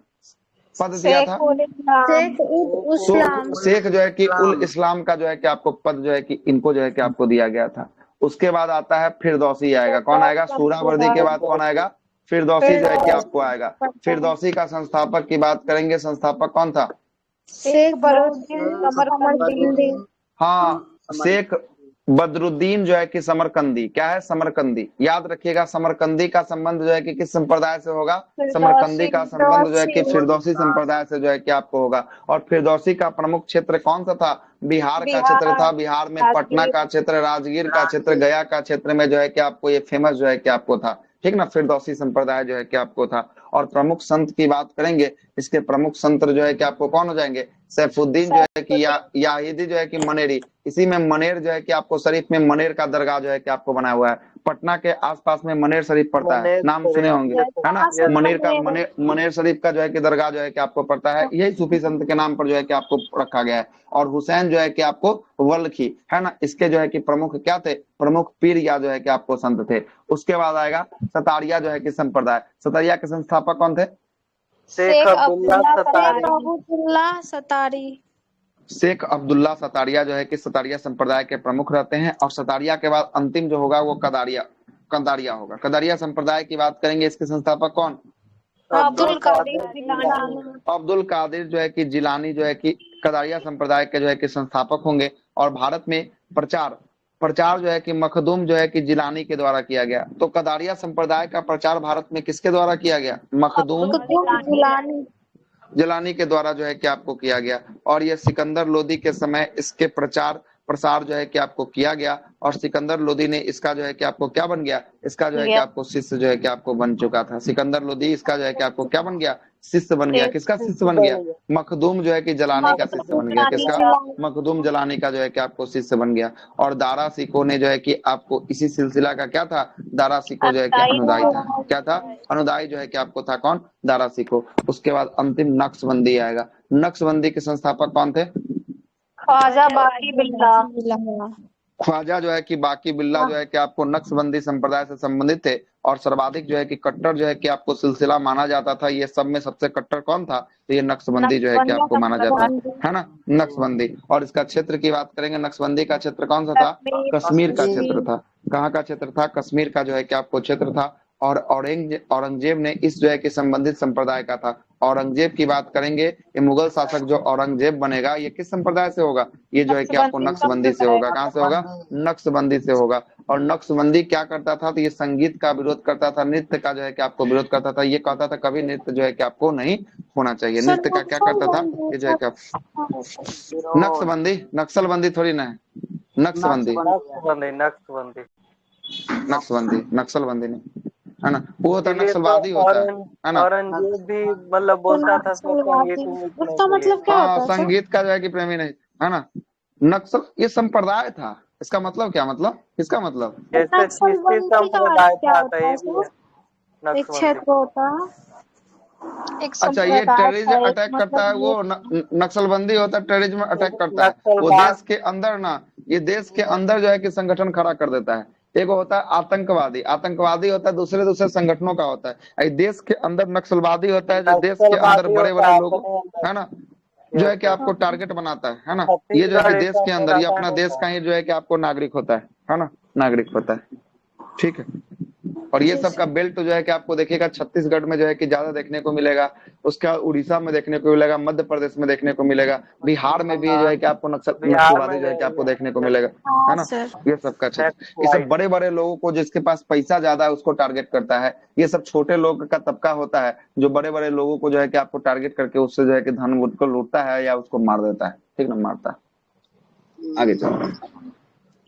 पद दिया था? शेख जो है कि उल इस्लाम का जो है कि आपको पद जो है कि इनको जो है कि आपको दिया गया था। उसके बाद आता है फिरदौसी आएगा। कौन आएगा? सुहरावर्दी के बाद कौन आएगा? फिरदौसी जो है कि आपको आएगा। फिरदौसी का संस्थापक की बात करेंगे, संस्थापक कौन था? शेख बदरुद्दीन। हाँ, शेख बदरुद्दीन जो है कि समरकंदी। क्या है? समरकंदी। याद रखिएगा, समरकंदी का संबंध जो है कि किस संप्रदाय से होगा? समरकंदी का संबंध जो है कि फिरदौसी संप्रदाय से जो है कि आपको होगा। और फिरदौसी का प्रमुख क्षेत्र कौन सा था? बिहार का क्षेत्र था। बिहार में पटना का क्षेत्र, राजगीर का क्षेत्र, गया का क्षेत्र में जो है कि आपको ये फेमस जो है कि आपको था, ठीक ना, फिरदौसी संप्रदाय जो है कि आपको था। और प्रमुख संत की बात करेंगे, इसके प्रमुख संत जो है कि आपको कौन हो जाएंगे? सैफुद्दीन जो है कि याहिदी जो है कि मनेरी। इसी में मनेर जो है कि आपको शरीफ में मनेर का दरगाह जो है कि आपको बनाया हुआ है। पटना के आसपास में मनेर शरीफ पड़ता है, मनेर नाम सुने होंगे, है ना। यस मनेर शरीफ का जो है कि दरगाह जो है कि आपको पड़ता है, यही सूफी संत के नाम पर जो है कि आपको रखा गया है। और हुसैन जो है कि आपको वल्लखी, है ना, इसके जो है कि प्रमुख क्या थे, प्रमुख पीर या जो है कि आपको संत थे। उसके बाद आएगा सतारिया जो है कि संप्रदाय। सतारिया के संस्थापक कौन थे? शेख अब्दुल्ला सतारी। शेख अब्दुल्ला सतारिया जो है कि सतारिया संप्रदाय के प्रमुख रहते हैं। और सतारिया के बाद अंतिम जो होगा वो कंदारिया होगा। कंदारिया संप्रदाय की बात करेंगे, इसके संस्थापक कौन? अब्दुल कादिर जिलानी। अब्दुल कादिर जो है कि जिलानी जो है कि कंदारिया संप्रदाय के जो है कि संस्थापक होंगे। और भारत में प्रचार जो है कि मखदूम जो है कि जिलानी के द्वारा किया गया। तो कंदारिया संप्रदाय का प्रचार भारत में किसके द्वारा किया गया? मखदूम जिलानी के द्वारा जो है कि आपको किया गया। और यह सिकंदर लोदी के समय इसके प्रसार जो है कि आपको किया गया। और सिकंदर लोदी ने इसका जो है कि आपको क्या बन गया, इसका जो है कि आपको शिष्य जो है कि आपको बन चुका था। सिकंदर लोदी इसका जो है कि आपको क्या बन गया, शिष्य बन गया। किसका शिष्य बन गया? मखदूम जो है कि जलानी का शिष्य बन गया। किसका? मखदूम जलानी का जो है कि आपको शिष्य बन गया। और दारा सिको ने जो है कि आपको इसी सिलसिला का क्या था, दारा सिको जो है कि अनुदाई था। क्या था? अनुदाई जो है कि आपको था कौन? दारा सिको। उसके बाद अंतिम नक्शबंदी आएगा। नक्शबंदी के संस्थापक कौन थे? ख्वाजा बाकी बिल्ला। ख्वाजा जो है कि बाकी बिल्ला जो है कि आपको नक्शबंदी संप्रदाय से संबंधित थे। और सर्वाधिक जो है कि कट्टर जो है कि आपको सिलसिला माना जाता था। ये सब में सबसे कट्टर कौन था? तो ये नक्शबंदी जो है कि आपको माना जाता है ना, नक्शबंदी। और इसका क्षेत्र की बात करेंगे, नक्शबंदी का क्षेत्र कौन सा था? कश्मीर का क्षेत्र था। कहाँ का क्षेत्र था? कश्मीर का जो है कि आपको क्षेत्र था। और औरंगजेब ने इस जो है कि संबंधित संप्रदाय का था। औरंगजेब की बात करेंगे, ये मुगल शासक जो औरंगजेब बनेगा ये किस संप्रदाय से होगा? ये जो है कि आपको नक्शबंदी से होगा। कहाँ से होगा? नक्शबंदी से होगा। और नक्शबंदी क्या करता था? तो ये संगीत का विरोध करता था, नृत्य का जो है कि आपको विरोध करता था। ये कहता था कभी नृत्य जो है कि आपको नहीं होना चाहिए। नृत्य का क्या करता था? ये जो है कि नक्सलबंदी थोड़ी ना है, नक्शबंदी नक्सलबंदी नहीं, है ना। वो होता नक्सलवादी होता है ना। औरंगजेब भी मतलब बोलता था उसका मतलब क्या होता है? संगीत का जो है कि प्रेमी नहीं, है ना। नक्सल ये संप्रदाय था। इसका मतलब क्या, मतलब इसका मतलब एक क्षेत्र होता है, अच्छा ये टेररिज्म अटैक करता है, वो नक्सलबंदी होता है, टेररिज्म अटैक करता है। वो देश के अंदर ना, ये देश के अंदर जो है कि संगठन खड़ा कर देता है। एक होता है आतंकवादी होता है, दूसरे संगठनों का होता है। देश के अंदर नक्सलवादी होता है, जो देश के अंदर बड़े बड़े लोग, है ना, जो है कि आपको टारगेट बनाता है ना। ये जो है कि देश के अंदर, ये अपना देश का ही जो है कि आपको नागरिक होता है ना, नागरिक होता है, ठीक है। और ये सब का बेल्ट जो है कि आपको देखिएगा छत्तीसगढ़ में जो है कि ज्यादा देखने को मिलेगा, उसका उड़ीसा में देखने को मिलेगा, मध्य प्रदेश में देखने को मिलेगा, बिहार में भी जो है कि आपको नक्सलवादी जो है कि आपको देखने को मिलेगा, है ना। ये सब का क्षेत्र, ये सब बड़े बड़े लोगों को, जिसके पास पैसा ज्यादा है उसको टारगेट करता है। ये सब छोटे लोग का तबका होता है जो बड़े बड़े लोगों को जो है कि आपको टारगेट करके उससे जो है कि धन को लूटता है या उसको मार देता है, ठीक ना, मारता है। आगे चलते,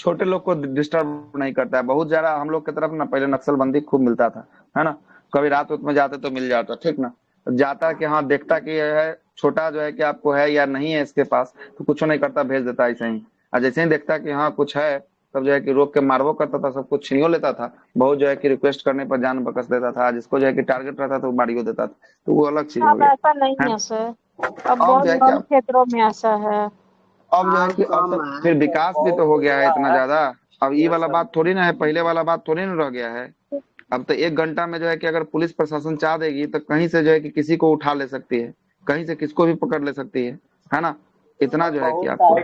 छोटे लोग को डिस्टर्ब नहीं करता है। बहुत ज्यादा हम लोग की तरफ ना पहले नक्सलबंदी खूब मिलता था, है ना। कभी रात में जाते तो मिल जाता, ठीक ना। जाता कि हाँ, देखता कि है छोटा जो है कि आपको है या नहीं है इसके पास, तो कुछ नहीं करता, भेज देता ऐसे ही। और जैसे ही देखता कि हाँ कुछ है, तब जो है कि रोक के मारवो करता था, सब कुछ छीनियो लेता था। बहुत जो है कि रिक्वेस्ट करने पर जान बकस देता था। जिसको जो है कि टारगेट रहता था वो मारियो देता था। तो वो अलग चीज हो गया। ऐसा नहीं है सर, अब बहुत क्षेत्रों में ऐसा है। अब जो है कि अब फिर विकास भी तो हो गया है इतना ज्यादा। अब ये वाला बात थोड़ी ना है, पहले वाला बात थोड़ी ना रह गया है। अब तो 1 घंटा में जो है कि अगर पुलिस प्रशासन चाह देगी तो कहीं से जो है कि किसी को उठा ले सकती है, कहीं से किसको भी पकड़ ले सकती है ना। इतना जो है कि आपको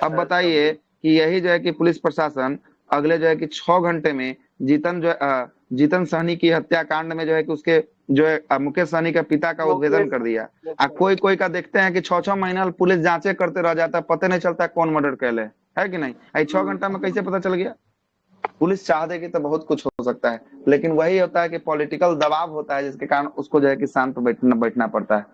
अब बताइए कि यही जो है कि पुलिस प्रशासन अगले जो है कि 6 घंटे में जीतन सहनी की हत्याकांड में जो है कि उसके जो है मुकेश सहनी का पिता का उद्भेदन कर दिया। कोई का देखते हैं कि 6-6 महीना पुलिस जांचे करते रह जाता है, पता नहीं चलता कौन मर्डर कैले, है कि नहीं। 6 घंटा में कैसे पता चल गया। पुलिस चाह देगी तो बहुत कुछ हो सकता है, लेकिन वही होता है कि पॉलिटिकल दबाव होता है, जिसके कारण उसको जो है कि शांत बैठना पड़ता है।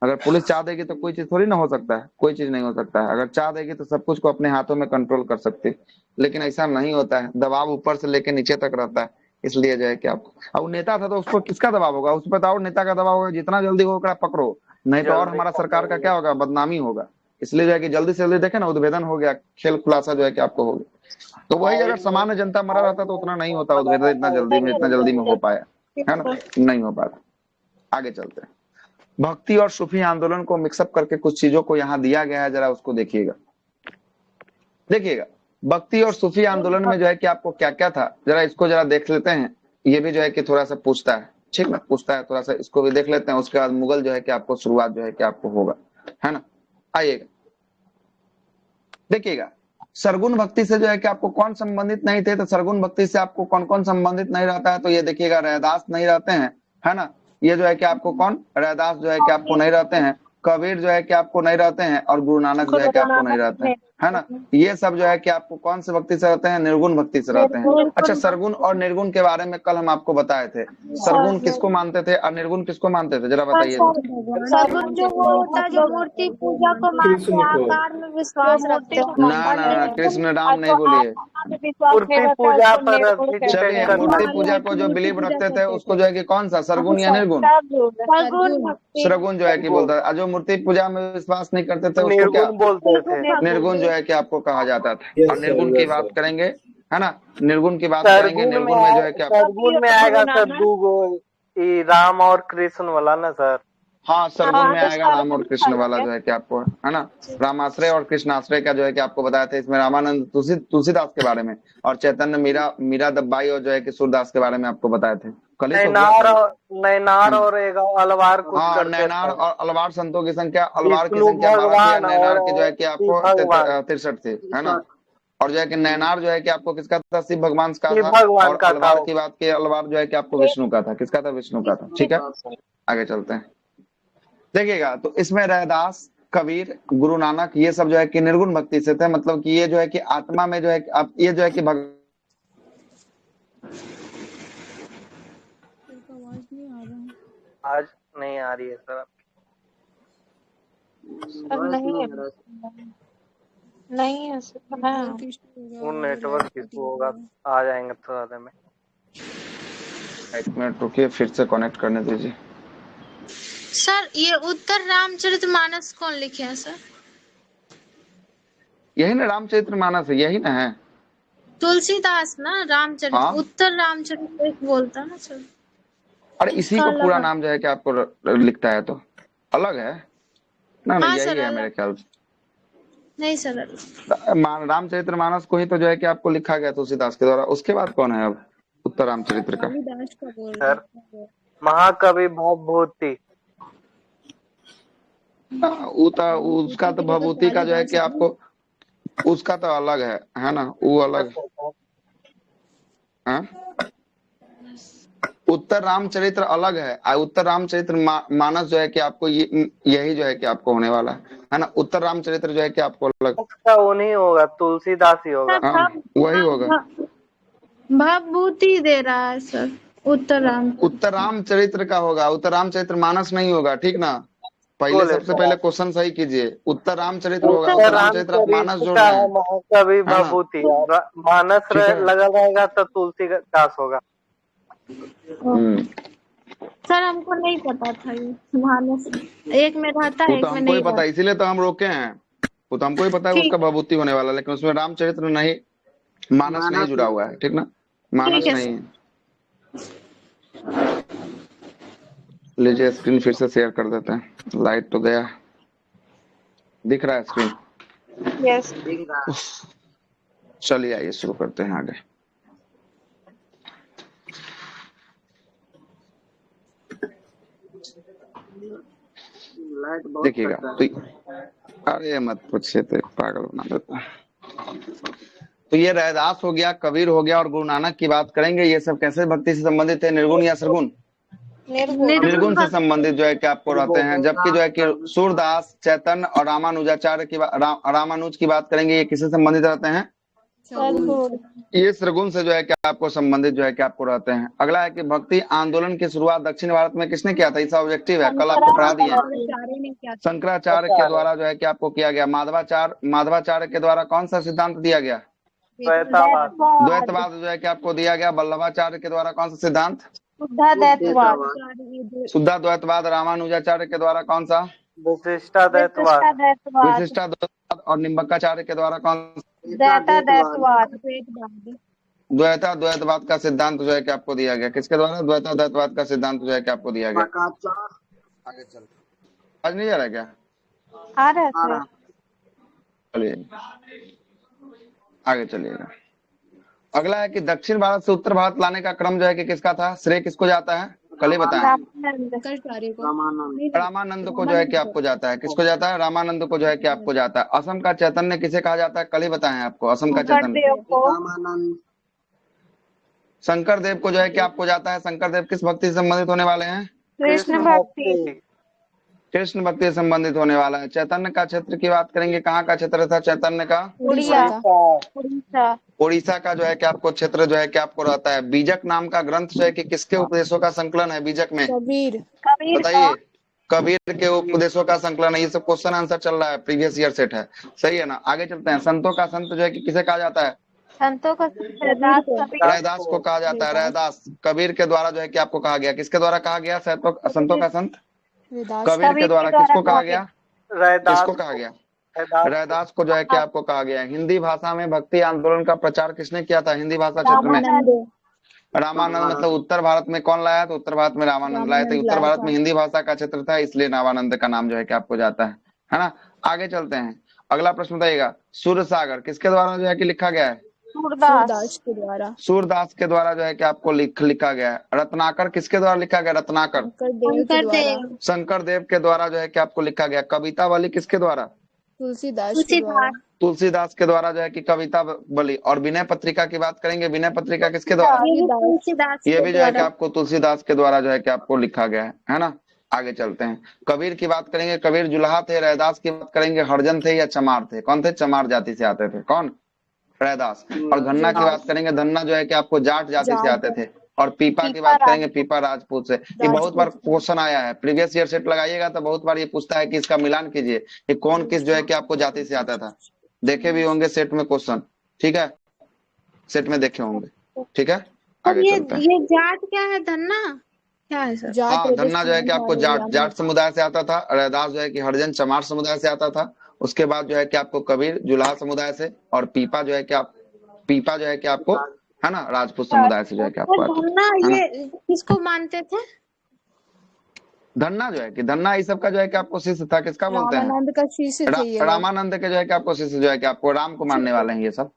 अगर पुलिस चाह देगी तो कोई चीज थोड़ी ना हो सकता है, कोई चीज नहीं हो सकता है। अगर चाह देगी तो सब कुछ को अपने हाथों में कंट्रोल कर सकती है, लेकिन ऐसा नहीं होता है। दबाव ऊपर से लेके नीचे तक रहता है। इसलिए जो है कि आपको, अब नेता था तो उसको किसका दबाव होगा, उस पर बताओ, नेता का दबाव होगा, जितना जल्दी हो पकड़ो, नहीं तो और हमारा सरकार का क्या होगा, बदनामी होगा। इसलिए जो है कि जल्दी से जल्दी देखे ना, उद्भेदन हो गया, खेल खुलासा जो है कि आपको हो गया। तो वही अगर सामान्य जनता मरा रहता तो उतना नहीं होता उद्भेदन, इतना जल्दी में हो पाया, है ना, नहीं हो पाता। आगे चलते हैं। भक्ति और सूफी आंदोलन को मिक्सअप करके कुछ चीजों को यहाँ दिया गया है, जरा उसको देखिएगा। देखिएगा भक्ति और सूफी आंदोलन में जो है कि आपको क्या क्या था, जरा इसको जरा देख लेते हैं। ये भी जो है कि थोड़ा सा पूछता है, ठीक ना, पूछता है थोड़ा सा, इसको भी देख लेते हैं। उसके बाद मुगल जो है कि आपको शुरुआत जो है कि आपको होगा, है ना। आइएगा देखिएगा, सरगुण भक्ति से जो है कि आपको कौन संबंधित नहीं थे, तो सरगुण भक्ति से आपको कौन कौन संबंधित नहीं रहता है, तो ये देखिएगा रैदास नहीं रहते हैं, है ना। ये जो है कि आपको कौन, रैदास जो है कि आपको नहीं रहते हैं, कबीर जो है कि आपको नहीं रहते हैं, और गुरु नानक जो है कि आपको नहीं रहते हैं, है ना। ये सब जो है कि आपको कौन से भक्ति से रहते हैं, निर्गुण भक्ति से रहते हैं। अच्छा, सरगुण और निर्गुण के बारे में कल हम आपको बताए थे। सरगुण किसको मानते थे और निर्गुण किसको मानते थे, जरा बताइए। सरगुण जो वो होता है जो मूर्ति पूजा को मानते हैं, आकार में विश्वास रखते हैं। ना, कृष्ण राम नहीं बोलिए। मूर्ति पूजा पर चलिए, मूर्ति पूजा को जो बिलीव रखते थे उसको जो है कि कौन सा, सरगुण या निर्गुण? सरगुण जो है कि बोलता है। जो मूर्ति पूजा में विश्वास नहीं करते थे उसको क्या बोलते थे? निर्गुण जो है कि आपको कहा जाता था। और निर्गुण की बात करेंगे, है ना, निर्गुण की बात करेंगे। निर्गुण में जो है कि सरगुण में आएगा सर दो राम और कृष्ण वाला ना सर। हाँ, सरगुण में आएगा राम और कृष्ण वाला जो है कि आपको, है ना, रामाश्रय और कृष्णाश्रय का जो है कि आपको बताया था। इसमें रामानंद तुलसीदास के बारे में और चैतन्य मीरा दब्बाई और जो है कि सूरदास के बारे में आपको बताए थे। नैनार और अलवार कुछ हाँ, नैनार और अलवार संतों की संख्या, अलवार की संख्या 12 थी, नैनार की जो है कि आपको 63 थी, है ना। और जो है कि नैनार जो है कि आपको किसका था, शिव भगवान का था। और अलवार की बात की, अलवार जो है कि आपको विष्णु का था। किसका था, विष्णु का था, ठीक है। आगे चलते हैं, देखिएगा। तो इसमें रैदास, कबीर, गुरु नानक, ये सब जो है कि निर्गुण भक्ति से थे। मतलब कि ये जो है कि आत्मा में जो है कि आप ये जो है कि आज नहीं आ रही है सर। नहीं है सर, वो नेटवर्क इशू होगा, आ जाएंगे थोड़ा देर में। एक मिनट रुकिए, फिर से कनेक्ट करने दीजिए। सर ये उत्तर रामचरितमानस कौन लिखे हैं सर? यही ना रामचरितमानस है, यही ना है तुलसीदास ना, रामचरित। हाँ? उत्तर रामचरित एक बोलता ना सर। अरे इसी को पूरा नाम जो है कि आपको लिखता है तो अलग है ना। हाँ, यही है मेरे ख्याल से। नहीं सर, रामचरितमानस को ही तो जो है कि आपको लिखा गया तुलसीदास के द्वारा। उसके बाद कौन है अब उत्तर रामचरित्र का? सर महाकवि भवभूति। उसका तो भभूति का जो है कि आपको, उसका तो अलग है ना, वो अलग है। उत्तर रामचरित्र अलग है। उत्तर रामचरित्र मानस जो है कि आपको यही जो है कि आपको होने वाला है ना। उत्तर रामचरित्र जो है कि आपको अलग, वो नहीं होगा, तुलसीदास ही होगा। हाँ, वही होगा। भभूति दे रहा है सर, उत्तर रामचरित्र का होगा, उत्तर रामचरित्र मानस नहीं होगा, ठीक ना। पहले सबसे पहले क्वेश्चन सही कीजिए। उत्तर रामचरित्र होगा, उत्तर रामचरित्र मानस जोड़ रहे हैं। कवि भभूति मानस लगा रहेगा तो तुलसीदास होगा। सर हमको नहीं पता था ये मानस एक में रहता है, एक में नहीं पता, इसीलिए तो हम रोके हैं। वो तो हमको ही पता है उसका भभूति होने वाला, लेकिन उसमें रामचरित्र नहीं, मानस नहीं जुड़ा हुआ है, ठीक ना, मानस नहीं है। लीजिए स्क्रीन फिर से शेयर कर देते हैं। लाइट तो गया, दिख रहा है स्क्रीन? यस। चलिए आइए शुरू करते हैं आगे। देखिएगा तो, अरे मत पूछिए तो पागल बना देता। तो ये रैदास हो गया, कबीर हो गया और गुरु नानक की बात करेंगे। ये सब कैसे भक्ति से संबंधित है, निर्गुण या सरगुण? निर्गुण से संबंधित जो है कि आपको रहते हैं। जबकि जो है कि सूरदास, चैतन्य और रामानुजाचार्य की रामानुज की बात करेंगे, ये किससे संबंधित रहते हैं? ये सरगुण से जो है कि आपको संबंधित जो है कि आपको रहते हैं। अगला है कि भक्ति आंदोलन की शुरुआत दक्षिण भारत में किसने किया था? इसका ऑब्जेक्टिव है, कल आपको पढ़ा दिया। शंकराचार्य के द्वारा जो है कि आपको किया गया। माधवाचार्य के द्वारा कौन सा सिद्धांत दिया गया? द्वैतवाद जो है कि आपको दिया गया। वल्लभाचार्य के द्वारा कौन सा सिद्धांत? शुद्ध द्वैतवाद। रामानुजाचार्य के द्वारा कौन सा? विशिष्टाद्वैतवाद। विशिष्टाद्वैतवाद और निम्बकाचार्य के द्वारा कौन? द्वैताद्वैतवाद का सिद्धांत जो है कि आपको दिया गया, किसके द्वारा? द्वैताद्वैतवाद का सिद्धांत जो है कि आपको दिया गया। आगे चल, आज नहीं जा रहा क्या? आ रहा है। चलिए आगे चलिएगा। अगला है कि दक्षिण भारत से उत्तर भारत लाने का क्रम जो है कि किसका था? श्रेय किसको जाता है? कल ही बताएं। रामानंद को जो है कि आपको जाता है। किसको जाता है? रामानंद को जो है कि आपको जाता है। असम का चैतन्य किसे कहा जाता है? कल ही बताएं आपको। असम का चैतन्य शंकर देव को जो है कि आपको जाता है। शंकर देव किस भक्ति से संबंधित होने वाले हैं? कृष्ण भक्ति। कृष्ण भक्ति से संबंधित होने वाला है। चैतन्य का क्षेत्र की बात करेंगे, कहाँ का क्षेत्र था चैतन्य का? उड़ीसा का जो है कि आपको क्षेत्र जो है कि आपको रहता है। बीजक नाम का ग्रंथ जो है कि किसके उपदेशों का संकलन है? बीजक में कबीर। बताइए। कबीर के उपदेशों का संकलन है। ये सब क्वेश्चन आंसर चल रहा है, प्रीवियस ईयर सेट है, सही है ना। आगे चलते हैं। संतों का संत जो है कि किसे कहा जाता है? संतों का रैदास को कहा जाता है। रैदास कबीर के द्वारा जो है कि आपको कहा गया। किसके द्वारा कहा गया? संतों का संत कबीर के द्वारा। किसको कहा गया? किसको कहा गया? रैदास को जो है कि आपको कहा गया। हिंदी भाषा में भक्ति आंदोलन का प्रचार किसने किया था? हिंदी भाषा क्षेत्र में रामानंद। मतलब उत्तर भारत में कौन लाया? तो उत्तर भारत में रामानंद लाए थे। उत्तर भारत में हिंदी भाषा का क्षेत्र था, इसलिए रामानंद का नाम जो है कि आपको जाता है ना। आगे चलते हैं। अगला प्रश्न बताइएगा। सूरसागर किसके द्वारा जो है कि लिखा गया है? सूरदास के द्वारा। सूरदास के द्वारा जो है कि आपको लिखा गया है। रत्नाकर किसके द्वारा लिखा गया? रत्नाकर शंकर देव के द्वारा जो है कि आपको लिखा गया। कवितावली किसके द्वारा? तुलसीदास के द्वारा जो है कि कवितावली। और विनय पत्रिका की बात करेंगे, विनय पत्रिका किसके द्वारा? ये भी जो है कि आपको तुलसीदास के द्वारा जो है कि आपको लिखा गया है ना। आगे चलते हैं। कबीर की बात करेंगे, कबीर जुल्हा थे। रैदास की बात करेंगे, हरजन थे या चमार थे? कौन थे? चमार जाति से आते थे। कौन? रैदास। और धन्ना की बात करेंगे, धन्ना जो है कि आपको जाट जाति से आते थे। और पीपा की बात करेंगे, पीपा राजपूत से। ये बहुत बार क्वेश्चन आया है, प्रीवियस ईयर सेट लगाइएगा तो बहुत बार ये पूछता है कि इसका मिलान कीजिए कि कौन किस जो है कि आपको जाति से आता था। देखे भी होंगे सेट में क्वेश्चन, ठीक है, सेट में देखे होंगे, ठीक है। आगे चलते हैं। ये जाट क्या है? धन्ना क्या है सर? हाँ, धन्ना जो है कि आपको जाट समुदाय से आता था। रैदास जो है कि हरिजन चमार समुदाय से आता था। उसके बाद जो है कि आपको कबीर जुलाहा समुदाय से। और पीपा जो है कि आपको है ना राजपूत समुदाय से जो है कि आपको धन्ना ये किसको मानते थे? धन्ना जो है कि धन्ना इस सब का जो है कि आपको शिष्य था। किसका बोलते हैं? रामानंद का शिष्य थे। रामानंद के जो है कि आपको शिष्य जो है कि आपको राम को मानने वाले हैं ये सब।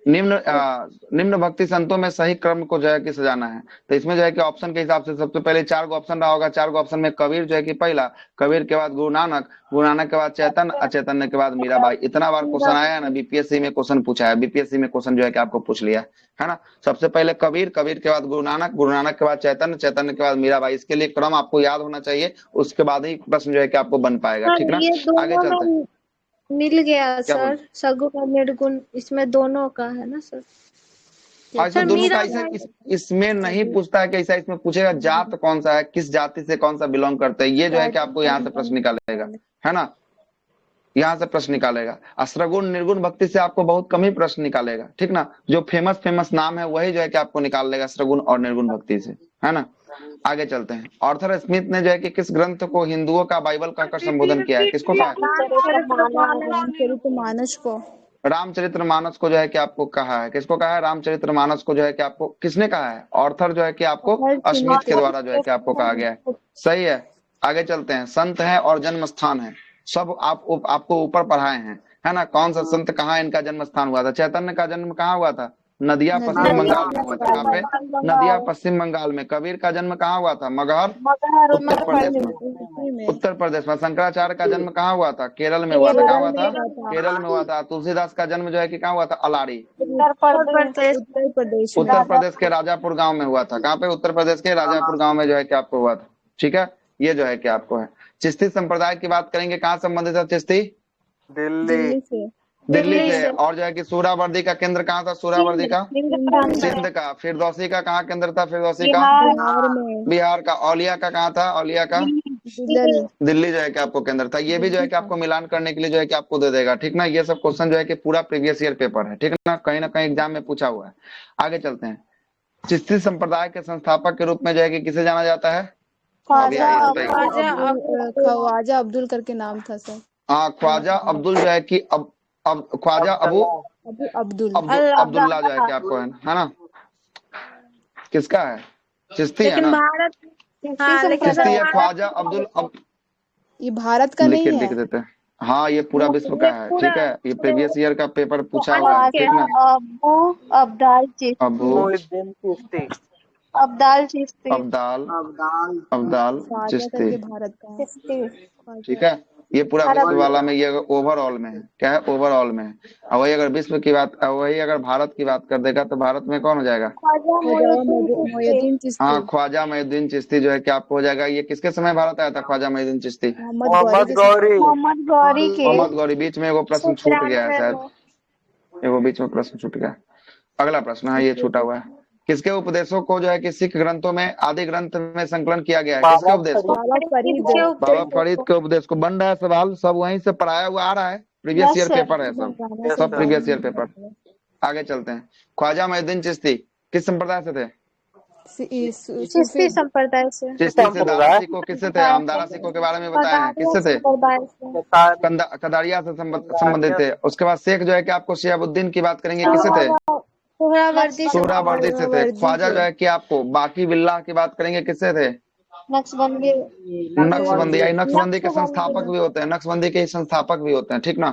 निम्न भक्ति संतों में सही क्रम को जो है कि सजाना है। तो इसमें जो है कि ऑप्शन के हिसाब से सबसे पहले 4 गो ऑप्शन रहा होगा। 4 गो ऑप्शन में कबीर जो है कि पहला, कबीर के बाद गुरु नानक के बाद चैतन्य, चैतन्य के बाद मीराबाई। इतना बार क्वेश्चन आया है ना, बीपीएससी में क्वेश्चन पूछा है, बीपीएससी में क्वेश्चन जो है कि आपको पूछ लिया है ना। सबसे पहले कबीर के बाद गुरु नानक के बाद चैतन्य के बाद मीराबाई। इसके लिए क्रम आपको याद होना चाहिए, उसके बाद ही प्रश्न जो है कि आपको बन पाएगा, ठीक ना। आगे चलते हैं। मिल गया सर, सगुण और निर्गुण इसमें दोनों का है ना सर? ऐसा दोनों का ऐसा इसमें नहीं पूछता है कि ऐसा इसमें पूछेगा जात कौन सा है, किस जाति से कौन सा बिलोंग करते हैं। ये जो है कि आपको यहाँ से प्रश्न निकालेगा, है ना, यहाँ से प्रश्न निकालेगा। असरगुण निर्गुण भक्ति से आपको बहुत कम ही प्रश्न निकालेगा, ठीक ना। जो फेमस नाम है वही जो है कि आपको निकाल लेगा असरगुण और निर्गुण भक्ति से, है ना। आगे चलते हैं। आर्थर स्मिथ ने जो है कि किस ग्रंथ को हिंदुओं का बाइबल कहकर संबोधन किया है? किसको कहा? रामचरितमानस को। रामचरितमानस को जो है कि आपको कहा है। किसको कहा है? रामचरितमानस को जो है कि आपको किसने कहा है? ऑर्थर जो है कि आपको स्मिथ के द्वारा जो है कि आपको कहा गया है, सही है। आगे चलते हैं। संत है और जन्म स्थान है, सब आपको ऊपर पढ़ाए हैं, है ना। कौन सा संत कहाँ इनका जन्म स्थान हुआ था? चैतन्य का जन्म कहाँ हुआ था? नदिया पश्चिम बंगाल में हुआ था। कहाँ पे? नदिया पश्चिम बंगाल में। कबीर का जन्म कहाँ हुआ था? मगहर उत्तर प्रदेश में। शंकराचार्य का जन्म कहाँ हुआ था? केरल में हुआ था। कहाँ हुआ था? केरल में हुआ था। तुलसीदास का जन्म जो है कि कहाँ हुआ था? अलाड़ी उत्तर प्रदेश के राजापुर गाँव में हुआ था। कहाँ पे? उत्तर प्रदेश के राजापुर गाँव में जो है कि आपको हुआ था, ठीक है। ये जो है कि आपको है। चिश्ती संप्रदाय की बात करेंगे, कहाँ संबंधित है चिश्ती? दिल्ली से। और जो है कि सूरावर्दी का केंद्र कहाँ था? सूरावर्दी का सिंध का। फिरदौसी का कहाँ केंद्र था? फिरदौसी का बिहार का। औलिया का कहाँ था? औलिया का दिल्ली जो है कि आपको केंद्र था। ये भी जो है कि आपको मिलान करने के लिए जो है कि आपको दे देगा, ठीक ना। ये सब क्वेश्चन जो है कि पूरा प्रीवियस ईयर पेपर है, ठीक ना कहीं एग्जाम में पूछा हुआ है। आगे चलते हैं। चिश्ती संप्रदाय के संस्थापक के रूप में जो है कि किसे जाना जाता है? अभी आइए बताइए। ख्वाजा अब्दुल करके नाम था सर। हाँ, ख्वाजा अब्दुल जो है कि अब ख्वाजा अबू अब्दुल अब्दुल्ला जो है कि आपको है ना, किसका है? चिश्ती है लेकिन ना, भारत, हाँ लेकिन चिश्ती है भारत ख्वाजा अब्दुल ये भारत का नहीं लिख है। देते हैं। हाँ, ये पूरा विश्व का है, ठीक है। ये प्रीवियस ईयर का पेपर पूछा हुआ है, ठीक ना। अबू अब्दाल चिश्ती, अबू मोहिउद्दीन चिश्ती, अब्दाल चिश्ती, अब्दाल ख्वाजा चिश्ती, करके भारत का है। चिश्ती। ठीक है। ये पूरा विश्व वाला में, ये ओवरऑल में है, क्या है, ओवरऑल में है। और वही अगर विश्व की बात, वही अगर भारत की बात कर देगा तो भारत में कौन हो जाएगा? मोहिउद्दीन चिश्ती। हाँ, ख्वाजा मोहिउद्दीन चिश्ती जो है कि आपको हो जाएगा। ये किसके समय भारत आया था ख्वाजा मोहिउद्दीन चिश्ती? मोहम्मद गौरी। मोहम्मद गौरी के। मोहम्मद गौरी। बीच में एगो प्रश्न छूट गया है शायद, एगो बीच में प्रश्न छूट गया। अगला प्रश्न है, ये छूटा हुआ है। किसके उपदेशों को जो है कि सिख ग्रंथों में, आदि ग्रंथ में संकलन किया गया है? किसके उपदेश को? बाबा फरीद के उपदेश को। बन रहा है सवाल, सब वहीं से पढ़ाया हुआ आ रहा है, प्रीवियस ईयर पेपर है, सब प्रीवियस ईयर पेपर। आगे चलते हैं। ख्वाजा मोहिउद्दीन चिश्ती किस संप्रदाय से थे? चिश्ती संप्रदाय से। चिश्ती से। दारा सिखों किससे थे? हम दारा सिखों के बारे में बताए हैं, किससे थे? कदारिया से संबंधित थे। उसके बाद शेख जो है कि आपको शिहाबुद्दीन की बात करेंगे, किससे थे? सोहरावर्दी से थे। ख्वाजा जो है कि आपको बाकी बिल्लाह की बात करेंगे, किससे थे? नक्शबंदी। नक्शबंदी के संस्थापक भी होते हैं, नक्शबंदी के संस्थापक भी होते हैं, ठीक ना।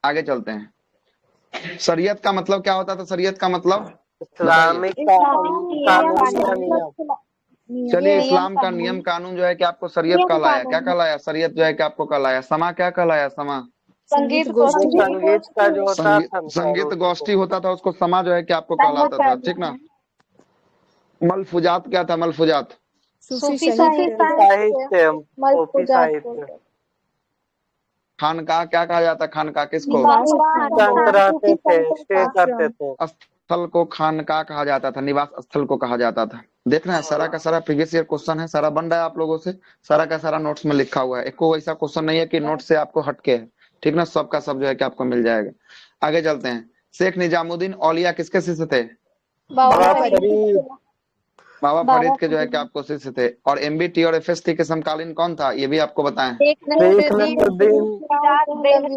आगे चलते हैं। शरीयत का मतलब क्या होता था? शरीयत का मतलब इस्लामिक चलिए, इस्लाम का नियम कानून जो है कि आपको शरीयत कहलाया। क्या कहलाया? शरीयत जो है कि आपको कहलाया। समा क्या कहलाया? समा संगीत का जो होता था, संगीत गोष्ठी होता था, उसको समा जो है कि आपको कहलाता था, ठीक ना। मलफुजात क्या था? मलफुजात सूफी साहित्य। खानकाह क्या कहा जाता? खानकाह किसको? रहते थे, स्टे करते थे। स्थल को खानकाह कहा जाता था, निवास स्थल को कहा जाता था। देखना है, सारा का सारा प्रीवियस ईयर क्वेश्चन है, सारा बन रहा है आप लोगों से, सारा का सारा नोट्स में लिखा हुआ है। एक को ऐसा क्वेश्चन नहीं है कि नोट से आपको हटके है, ठीक ना। सबका सब जो है कि आपको मिल जाएगा। आगे चलते हैं। शेख निजामुद्दीन औलिया किसके शिष्य थे? बाबा फरीद के जो है कि आपको शिष्य थे। और एमबीटी और एफएसटी के समकालीन कौन था? ये भी आपको बताएं।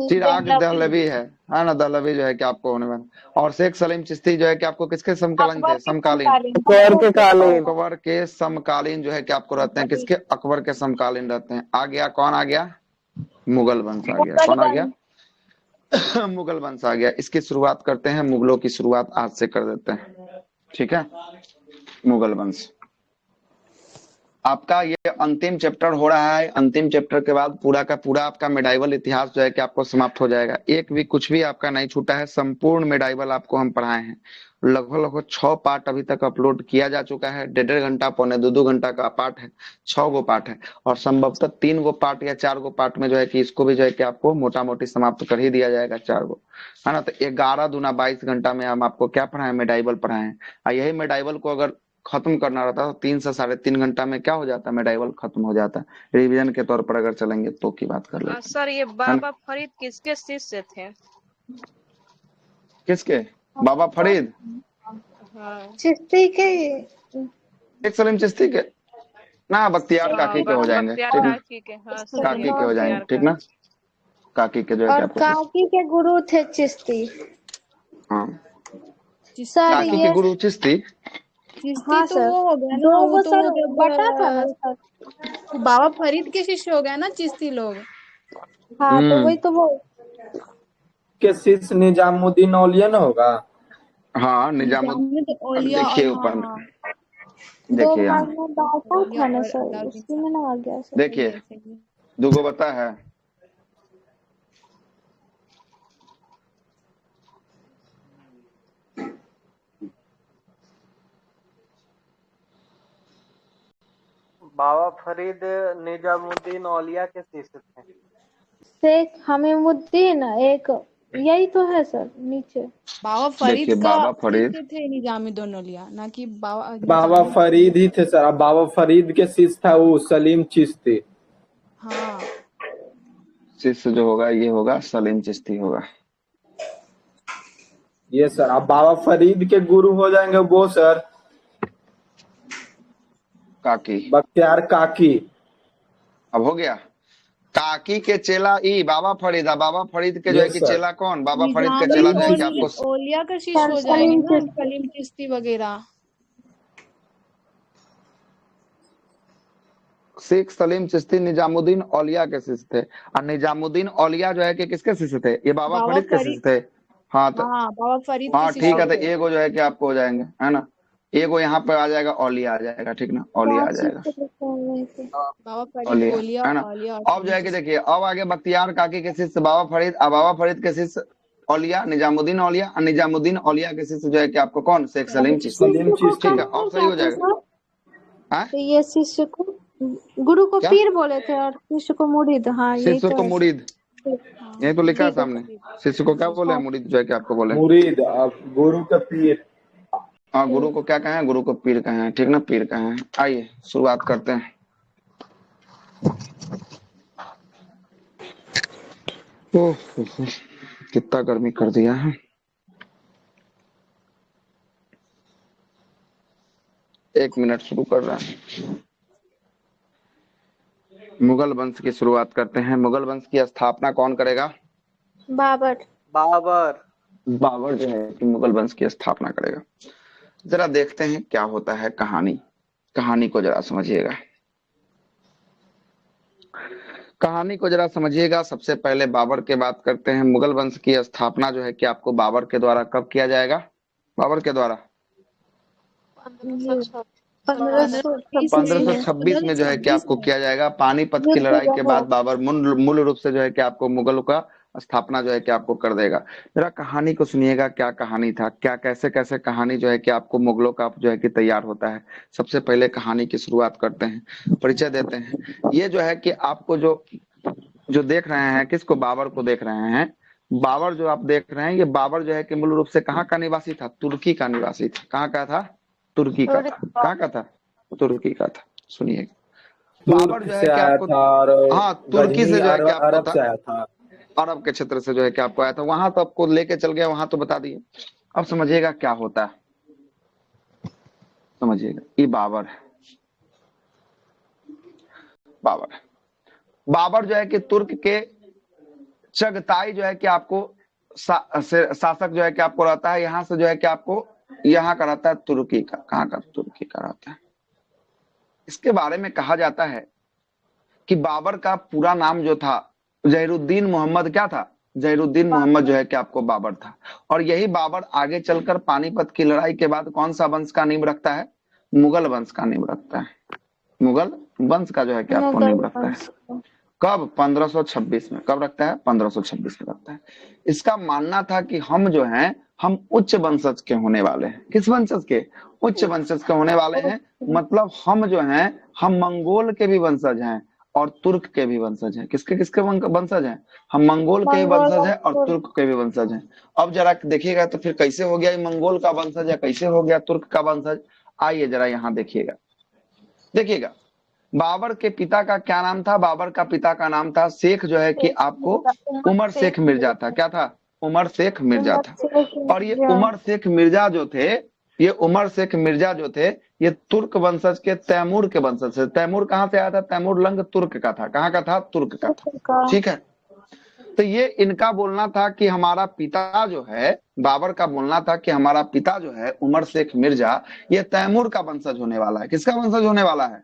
चिराग दहलवी है ना, दहलवी जो है कि आपको होने वाला। और शेख सलीम चिश्ती जो है कि आपको किसके समकालीन थे? समकालीन, अकबर के समकालीन जो है कि आपको रहते हैं, किसके? अकबर के समकालीन रहते हैं। आ गया, कौन आ गया? मुगल वंश आ गया। कौन आ गया? मुगल वंश आ गया। इसकी शुरुआत करते हैं, मुगलों की शुरुआत आज से कर देते हैं, ठीक है। मुगल वंश आपका ये अंतिम चैप्टर हो रहा है। अंतिम चैप्टर के बाद पूरा का पूरा आपका मेडाइवल इतिहास जो है कि आपको समाप्त हो जाएगा। एक भी कुछ भी आपका नहीं छूटा है, संपूर्ण मेडाइवल आपको हम पढ़ाए हैं। लगभग 6 पार्ट अभी तक अपलोड किया जा चुका है। 1.5 घंटा पौने 2 घंटा का पार्ट है, 6 गो पार्ट है। और संभवतः 3 गो पार्ट या 4 गो पार्ट में जो है कि इसको भी जो है कि आपको मोटा मोटी समाप्त कर ही दिया जाएगा, 4 गो, है ना। तो 11 दूना 22 घंटा में हम आपको क्या पढ़ाए? मेडाइवल पढ़ाए हैं। और यही मेडाइवल को अगर खत्म करना रहता तो 3 से 3.5 घंटा में क्या हो जाता? मेडाइवल खत्म हो जाता। रिवीजन के तौर पर अगर चलेंगे तो की बात कर लेते। सर, ये बाबा फरीद किसके शिष्य थे? किसके? बाबा फरीद चिश्ती के, शेख सलीम चिश्ती के ना, बख्तियार काकी के हो जाएंगे, ठीक ना। काकी के हो जाएंगे, ठीक ना। काकी के जो है काकी के गुरु थे चिश्ती। हाँ, सर काकी के गुरु चिश्ती। हाँ तो वो हो गया ना, वो तो मतलब बटा था ना सर, बाबा फरीद के शिष्य हो गया ना चिश्ती लोग। हाँ तो वही तो वो के शिष्य निजामुद्दीन औलिया ना होगा। हाँ, निजामुद्दीन देखिए ऊपर में, देखिए यहाँ था ना सर, उसी में ना आ गया सर। देखिए 2 गो बता है। बाबा फरीद निजामुद्दीन औलिया के शिष्य थे। शेख हमीमुद्दीन एक, यही तो है सर नीचे। बाबा फरीद का बाबा फरीद थे निजामुद्दीन औलिया, ना कि बाबा फरीद ही थे सर। बाबा फरीद के शिष्य था वो सलीम चिश्ती। हाँ, शिष्य जो होगा ये होगा सलीम चिश्ती होगा। ये सर। अब बाबा फरीद के गुरु हो जाएंगे वो सर काकी। बख्तियार काकी। अब हो गया। काकी के चेला ई बाबा फरीदा, बाबा फरीद के जो है यस कि सर। चेला कौन, बाबा फरीद के निजामुद्दीन चेला जो है कि आपको औलिया का शिष्य हो जाएंगे सलीम ना, चिश्ती। सलीम चिश्ती वगैरह। शेख सलीम चिश्ती निजामुद्दीन औलिया के शिष्य थे, और निजामुद्दीन औलिया जो है कि किसके शिष्य थे, ये बाबा बाबा फरीद के फरीद। शिष्य थे। हाँ तो हाँ, बाबा फरीद के हाँ शिष्य ठीक है, तो थे। एगो जो है कि आपको हो जाएंगे, है ना, एगो यहाँ पे आ जाएगा, औलिया आ जाएगा, ठीक ना, औलिया आ जाएगा, बाबा फरीद, औलिया, ओलिया, है ना। औलिया और अब जो है कि देखिए, अब आगे बख्तियार काकी के शिष्य बाबा फरीद, और बाबा फरीद के शिष्य औलिया, निजामुद्दीन औलिया, और निजामुद्दीन औलिया के शिष्य जो है कि आपको कौन, शेख सलीम चिश्ती। सलीम चिश्ती। ठीक है, अब सही हो जाएगा। हाँ? तो ये शिष्य को गुरु को क्या? पीर बोले थे और शिष्य को मुरीद। हाँ यही शिष्य तो को है। मुरीद, यही तो लिखा है ठीक है सामने। शिष्य को क्या बोले, मुरीद जो है कि आपको बोले। मुरीद, अब गुरु का पीर। हाँ, गुरु को क्या कहें, गुरु को पीर कहें, ठीक ना, पीर कहें। आइए शुरुआत करते हैं। ओह कितना गर्मी कर दिया है। एक मिनट, शुरू कर रहे हैं। मुगल वंश की शुरुआत करते हैं। मुगल वंश की स्थापना कौन करेगा? बाबर। बाबर। बाबर जो है कि मुगल वंश की स्थापना करेगा। जरा देखते हैं क्या होता है कहानी, कहानी को जरा समझिएगा, कहानी को जरा समझिएगा। सबसे पहले बाबर की बात करते हैं। मुगल वंश की स्थापना जो है कि आपको बाबर के द्वारा कब किया जाएगा? बाबर के द्वारा 1526 में जो है कि आपको किया जाएगा। पानीपत की लड़ाई के बाद बाबर मूल रूप से जो है कि आपको मुगलों का स्थापना जो है कि आपको कर देगा। जरा कहानी को सुनिएगा, क्या कहानी था, क्या कैसे कैसे कहानी जो है कि आपको मुगलों का जो है कि तैयार होता है। सबसे पहले कहानी की शुरुआत करते हैं, परिचय देते हैं। ये जो है कि आपको जो देख रहे हैं, किसको? बाबर को देख रहे हैं। बाबर जो आप देख रहे हैं, ये बाबर जो है कि मूल रूप से कहाँ का निवासी था? तुर्की का निवासी था। कहाँ का था? तुर्की का था। कहाँ का था? तुर्की का था। सुनिए, बाबर जो है कि आपको, हाँ तुर्की से जो है कि अरब आपको से आया था। अरब के क्षेत्र से जो है कि आपको आया था। वहां तो आपको लेके चल गया, वहां तो बता दिए। अब समझिएगा क्या होता है, समझिएगा। ये बाबर है, बाबर है। बाबर जो है कि तुर्क के चगताई जो है कि आपको शासक जो है कि आपको रहता है। यहाँ से जो है कि आपको यहाँ का रहता है तुर्की का। कहाँ का? तुर्की का रहता है। इसके बारे में कहा जाता है कि बाबर का पूरा नाम जो था जहीरुद्दीन मोहम्मद, क्या था? जहीरुद्दीन मोहम्मद जो है कि आपको बाबर था। और यही बाबर आगे चलकर पानीपत की लड़ाई के बाद कौन सा वंश का नींव रखता है? मुगल वंश का नींव रखता है। मुगल वंश का जो है कि आपको नींव रखता है। कब? 1526 में। कब रखता है? 1526 में रखता है। इसका मानना था कि हम जो हैं, हम उच्च वंशज के होने वाले हैं। किस वंशज के? उच्च वंशज के होने वाले हैं। मतलब हम जो हैं, हम मंगोल के भी वंशज हैं और तुर्क के भी वंशज हैं। किसके किसके वंशज हैं? हम मंगोल के भी वंशज हैं और तुर्क के भी वंशज हैं। अब जरा देखिएगा तो फिर कैसे हो गया ये मंगोल का वंशज या कैसे हो गया तुर्क का वंशज? आइए जरा यहाँ देखिएगा, देखिएगा। बाबर के पिता का क्या नाम था? बाबर का पिता का नाम था शेख जो है कि आपको उमर शेख मिर्जा था। क्या था? उमर शेख मिर्जा था। और ये उमर शेख मिर्जा जो थे, ये उमर शेख मिर्जा जो थे, ये तुर्क वंशज के तैमूर के वंशज थे। तैमूर कहाँ से आया था? तैमूर लंग तुर्क का था। कहाँ का था? तुर्क का था। ठीक है, तो ये इनका बोलना था कि हमारा पिता जो है, बाबर का बोलना था कि हमारा पिता जो है उमर शेख मिर्जा, ये तैमूर का वंशज होने वाला है। किसका वंशज होने वाला है?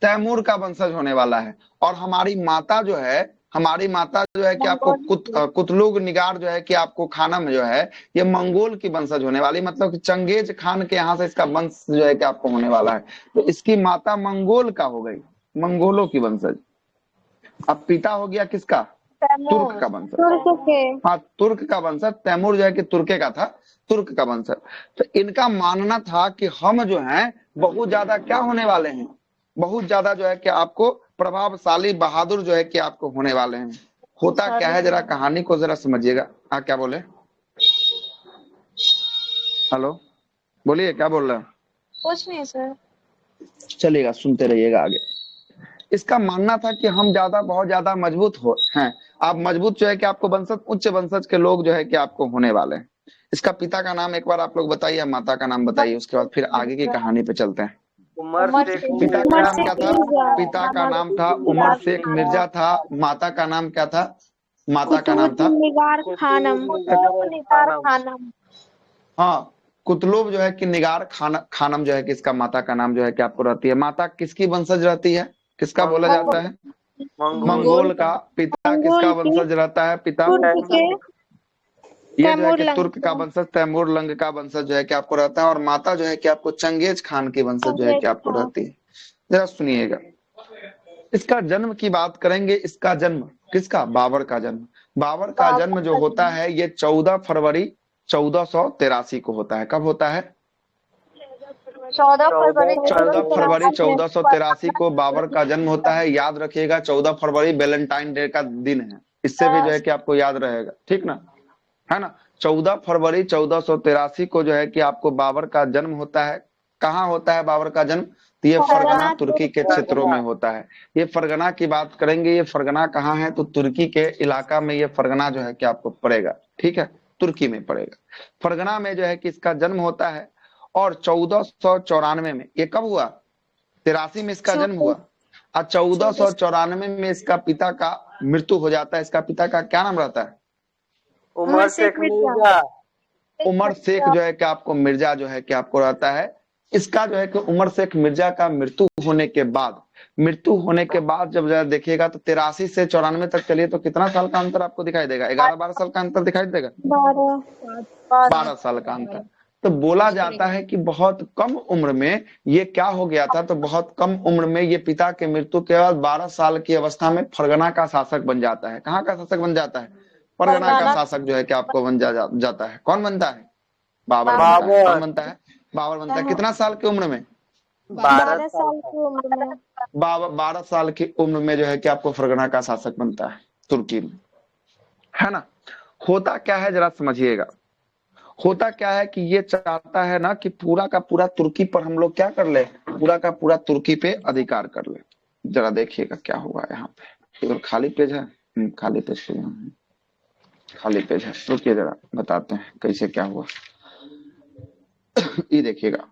तैमूर का वंशज होने वाला है। और हमारी माता जो है, हमारी माता जो है कि आपको कुतलुग निगार जो है कि आपको खानम जो है, ये मंगोल की वंशज होने वाली। मतलब कि चंगेज खान के यहाँ से इसका वंश जो है कि आपको होने वाला है। तो इसकी माता मंगोल का हो गई, मंगोलों की वंशज। अब पिता हो गया किसका? तुर्क का वंशज। हाँ, तुर्क का वंशज। तैमूर जो है कि तुर्के का था, तुर्क का वंशज। तो इनका मानना था कि हम जो हैं बहुत ज्यादा क्या होने वाले हैं, बहुत ज्यादा जो है कि आपको प्रभावशाली, बहादुर जो है कि आपको होने वाले हैं। होता क्या है, जरा कहानी को जरा समझिएगा। हाँ, क्या बोले? हेलो, बोलिए, क्या बोल रहे हैं? कुछ नहीं सर। चलिएगा, सुनते रहिएगा आगे। इसका मानना था कि हम ज्यादा, बहुत ज्यादा मजबूत हैं। आप मजबूत जो है कि आपको वंशज, उच्च वंशज के लोग जो है कि आपको होने वाले हैं। इसका पिता का नाम एक बार आप लोग बताइए, माता का नाम बताइए, उसके बाद फिर आगे की कहानी पे चलते हैं। उमर शेख पिता का नाम क्या था? मिर्जा। पिता का नाम था उमर शेख मिर्जा था। माता का नाम क्या था? माता का नाम था कुतुबुद्दीन खानम। निगार खानम। हाँ, कुतलुब जो है कि निगार खानम जो है कि इसका माता का नाम जो है कि आपको रहती है। माता किसकी वंशज रहती है? किसका बोला जाता है? मंगोल का। पिता किसका वंशज रहता है? पिता तुर्क के ये जो है तैमूर कि लंग तुर्क का वंशज, तैमूर लंग का वंशज जो है कि आपको रहता है। और माता जो है कि आपको चंगेज खान की वंशज जो है कि आपको रहती है। जरा सुनिएगा, इसका जन्म की बात करेंगे। इसका जन्म किसका? बाबर का जन्म। बाबर का जन्म जो होता है ये 14 फरवरी 1483 को होता है। कब होता है? 14 फरवरी 14 फरवरी 1483 1483 को बाबर का जन्म होता है। याद रखिएगा, 14 फरवरी वैलेंटाइन डे का दिन है। इससे भी जो है कि आपको याद रहेगा, ठीक ना, है ना। 14 फरवरी 1483 को जो है कि आपको बाबर का जन्म होता है। कहाँ होता है बाबर का जन्म? तो ये फरगना तुर्की के क्षेत्रों में होता है। ये फरगना की बात करेंगे। ये फरगना कहाँ है? तो तुर्की के इलाका में ये फरगना जो है कि आपको पड़ेगा, ठीक है, तुर्की में पड़ेगा। फरगना में जो है कि इसका जन्म होता है। और 1494 में ये कब हुआ? 83 में इसका जन्म हुआ। और 1494 में इसका पिता का मृत्यु हो जाता है। इसका पिता का क्या नाम रहता है? उमर शेख मिर्जा। उमर शेख जो है कि आपको मिर्जा जो है कि आपको रहता है। इसका जो है कि उमर शेख मिर्जा का मृत्यु होने के बाद जब जरा देखिएगा तो 83 से 94 तक चलिए तो कितना साल का अंतर आपको दिखाई देगा? 11-12 साल का अंतर दिखाई देगा। 12 साल का अंतर। तो बोला जाता है कि बहुत कम उम्र में ये क्या हो गया था? तो बहुत कम उम्र में ये पिता के मृत्यु के बाद 12 साल की अवस्था में फरगना का शासक बन जाता है। कहाँ का शासक बन जाता है? फरगना का शासक जो है कि आपको बन जाता है। कौन बनता है? बाबर बनता है। कौन बनता है? बाबर बनता है। कितना साल की उम्र में? 12 साल की उम्र में। 12 साल की उम्र में जो है कि आपको फरगना का शासक बनता है तुर्की में, है ना। होता क्या है जरा समझिएगा। होता क्या है कि ये चाहता है ना कि पूरा का पूरा तुर्की पर हम लोग क्या कर ले? पूरा का पूरा तुर्की पे अधिकार कर ले। जरा देखिएगा क्या हुआ यहाँ पे। इधर खाली पेज है। खाली पेज पे खाली पेज है। रुकिए जरा बताते हैं कैसे क्या हुआ। ये देखिएगा,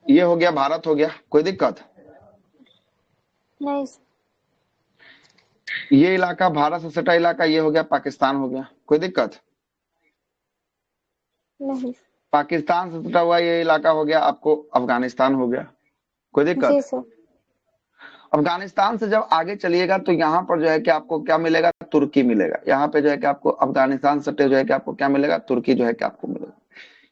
ये हो गया भारत हो गया, कोई दिक्कत? नहीं ये इलाका भारत से सटा इलाका ये हो गया, पाकिस्तान हो गया, कोई दिक्कत? नहीं पाकिस्तान से सटा हुआ ये इलाका हो गया आपको अफगानिस्तान हो गया, कोई जी दिक्कत? सर। अफगानिस्तान से जब आगे चलिएगा तो यहाँ पर जो है कि आपको क्या मिलेगा? तुर्की मिलेगा। यहाँ पे जो है कि आपको अफगानिस्तान सटे जो है कि आपको क्या मिलेगा? तुर्की जो है कि आपको मिलेगा।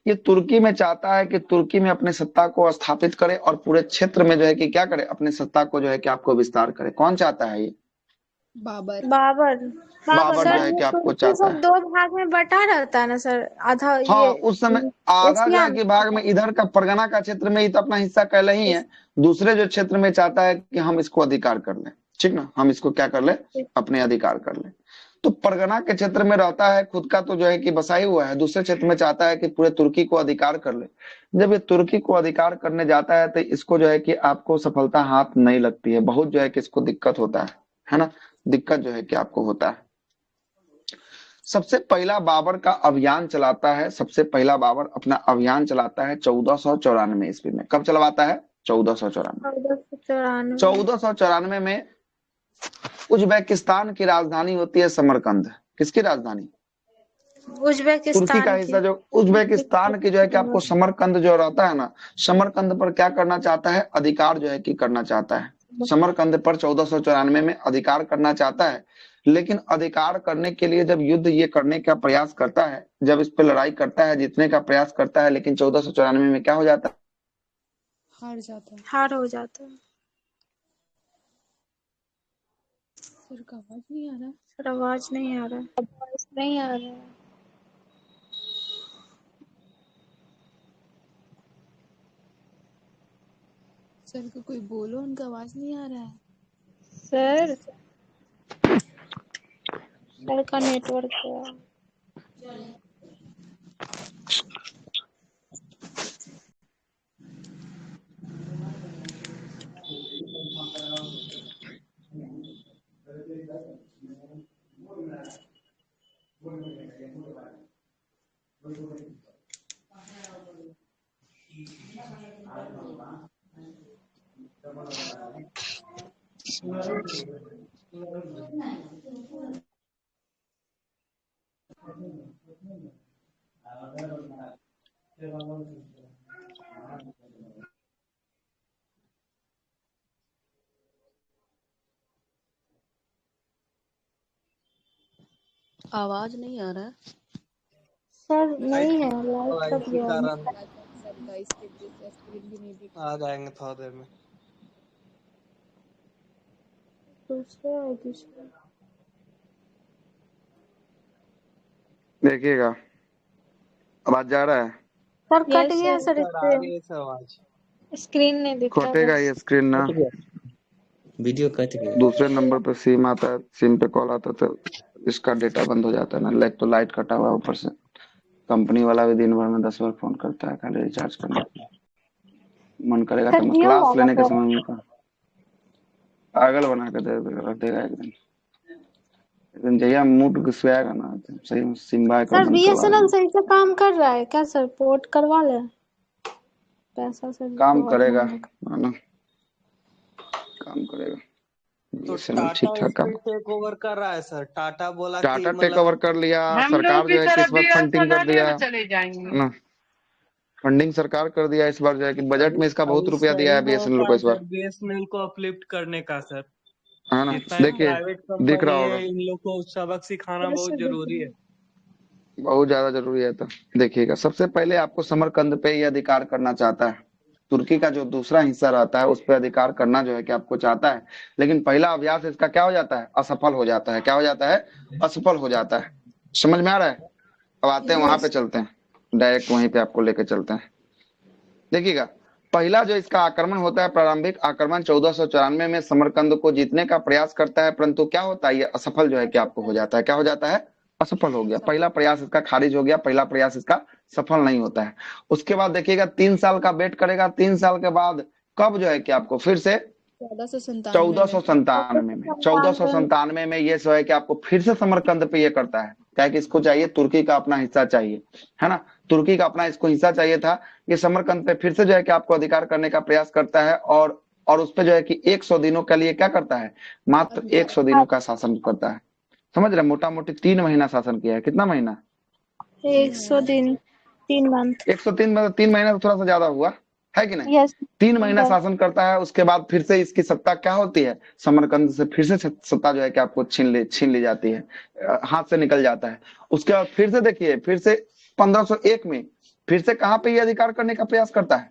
ये तुर्की में चाहता है कि तुर्की में अपने सत्ता को स्थापित करे और पूरे क्षेत्र में जो है कि क्या करे? अपने सत्ता को जो है कि आपको विस्तार करे। कौन चाहता है ये? बाबर। बाबर बाबर सर जो है कि ये आपको तुर्की चाहता सब है। 2 भाग में बटा रहता है ना सर? आधा हाँ, ये उस समय आधा जो एशिया है कि भाग में इधर का परगना का क्षेत्र में ही तो अपना हिस्सा कहले ही है। दूसरे जो क्षेत्र में चाहता है कि हम इसको अधिकार कर लें, ठीक ना, हम इसको क्या कर ले? अपने अधिकार कर ले। तो परगना के क्षेत्र में रहता है खुद का तो जो है कि बसाई हुआ है। दूसरे क्षेत्र में चाहता है कि पूरे तुर्की को अधिकार कर ले। जब ये तुर्की को अधिकार करने जाता है तो इसको जो है कि आपको सफलता हाथ नहीं लगती है। बहुत जो है कि इसको दिक्कत होता है ना। दिक्कत जो है कि आपको होता है। सबसे पहला बाबर का अभियान चलाता है। सबसे पहला बाबर अपना अभियान चलाता है 1494 ईस्वी में। कब चलवाता है? 1494। 1494 में उज्बेकिस्तान की राजधानी होती है समरकंद। किसकी राजधानी? तुर्की का हिस्सा जो उज्बेकिस्तान की जो है कि आपको समरकंद जो रहता है ना, समरकंद पर क्या करना चाहता है? अधिकार जो है कि करना चाहता है। समरकंद पर 1494 में अधिकार करना चाहता है। लेकिन अधिकार करने के लिए जब युद्ध ये करने का प्रयास करता है, जब इस पर लड़ाई करता है, जीतने का प्रयास करता है, लेकिन 1494 में क्या हो जाता है? हार हो जाता है। सर का आवाज नहीं आ रहा। सर आवाज नहीं आ रहा। सर को कोई बोलो, उनका आवाज नहीं आ रहा है। सर का नेटवर्क है। आवाज नहीं आ रहा है। सर नहीं है, लाइट कट इसी गया है। कारण सर का इसके स्क्रीन भी नहीं दिख आ जाएंगे थोड़ी देर में। दूसरे आईडी से देखिएगा, आवाज जा रहा है? सर कट यस गया सर, सर, सर आ रही है सर आवाज। स्क्रीन नहीं दिख रहा कटेगा बस। ये स्क्रीन ना, कट गया, वीडियो कट गया। दूसरे नंबर पे सिम आता है, सिम पे कॉल आता है तो इसका डेटा बंद हो जाता है ना। लाइट तो लाइट कटा हुआ है ऊपर से। कंपनी वाला भी दिन भर में 10 बार फोन करता है खाली रिचार्ज करने के लिए। मन करेगा सर तो जियो क्लास वाला लेने के सर। समय में पागल बना के रख देगा एक दिन जहिया मूड घुसवाएगा ना तो सही में सिम्बा एक सर बंद करवा बीएसएनएल देंगे। सही से काम कर रहा है क्या सर? पोर्ट करवा ले, पैसा सर काम बहुत करेगा मांगेगा। है ना, काम करेगा। तो बीएसएनएल टाटा ठीक ठाक इस काम। पे टेक ओवर कर रहा है सर। टाटा बोला कि टाटा टेक मतलब ओवर कर लिया, हम लोग सरकार की जो है कि तरफ इस बार फंडिंग कर बीएसएनएल दिया में चले जाएंगे। है ना, फंडिंग सरकार कर दिया इस बार जो है कि बजट में इसका बहुत रुपया दिया सही है बीएसएनएल मौका को है इस बार, सर बीएसएनएल को अपलिफ्ट करने का सर। है ना। जितना ही देखिए प्राइवेट दिख कंपनी रहा है होगा, इन लोग को सबक सिखाना यस बहुत सर, दिख जरूरी रहा है। है। बहुत ज्यादा जरूरी है। तो देखिएगा, सबसे पहले आपको समरकंद पे ये अधिकार करना चाहता है। तुर्की का जो दूसरा हिस्सा रहता है उस पर अधिकार करना जो है कि आपको चाहता है, लेकिन पहला अभ्यास इसका क्या हो जाता है? असफल हो जाता है। क्या हो जाता है? असफल हो जाता है। समझ में आ रहा है? अब आते हैं वहां पे, यस चलते हैं डायरेक्ट वहीं पे आपको लेके चलते हैं। देखिएगा, पहला जो इसका आक्रमण होता है, प्रारंभिक आक्रमण 1494 में समरकंद को जीतने का प्रयास करता है, परंतु क्या होता है? ये असफल जो है कि आपको हो जाता है। क्या हो जाता है? असफल हो गया। पहला प्रयास इसका खारिज हो गया, पहला प्रयास इसका सफल नहीं होता है। उसके बाद देखिएगा 3 साल का वेट करेगा। 3 साल के बाद कब जो है कि आपको फिर से 1497 में 1497 में ये जो है कि आपको फिर से समरकंद पे ये करता है। क्या है कि इसको चाहिए तुर्की का अपना हिस्सा चाहिए, है ना, तुर्की का अपना इसको हिस्सा चाहिए था। ये समरकंद पे फिर से जो है कि आपको अधिकार करने का प्रयास करता है और उस पे जो है कि 100 दिनों के लिए क्या करता है? मात्र 100 दिनों का शासन करता है। समझ रहे? मोटा मोटी 3 महीना शासन किया है। कितना महीना? 100 दिन, 3 मंथ। 103 मतलब 3 महीना तो थोड़ा सा ज्यादा हुआ, है कि नहीं? यस 3 महीना शासन करता है। उसके बाद फिर से इसकी सत्ता क्या होती है? समरकंद से फिर से सत्ता जो है कि आपको छीन ली जाती है, हाथ से निकल जाता है। उसके बाद फिर से देखिए, फिर से 1501 में फिर से कहाँ पे ये अधिकार करने का प्रयास करता है?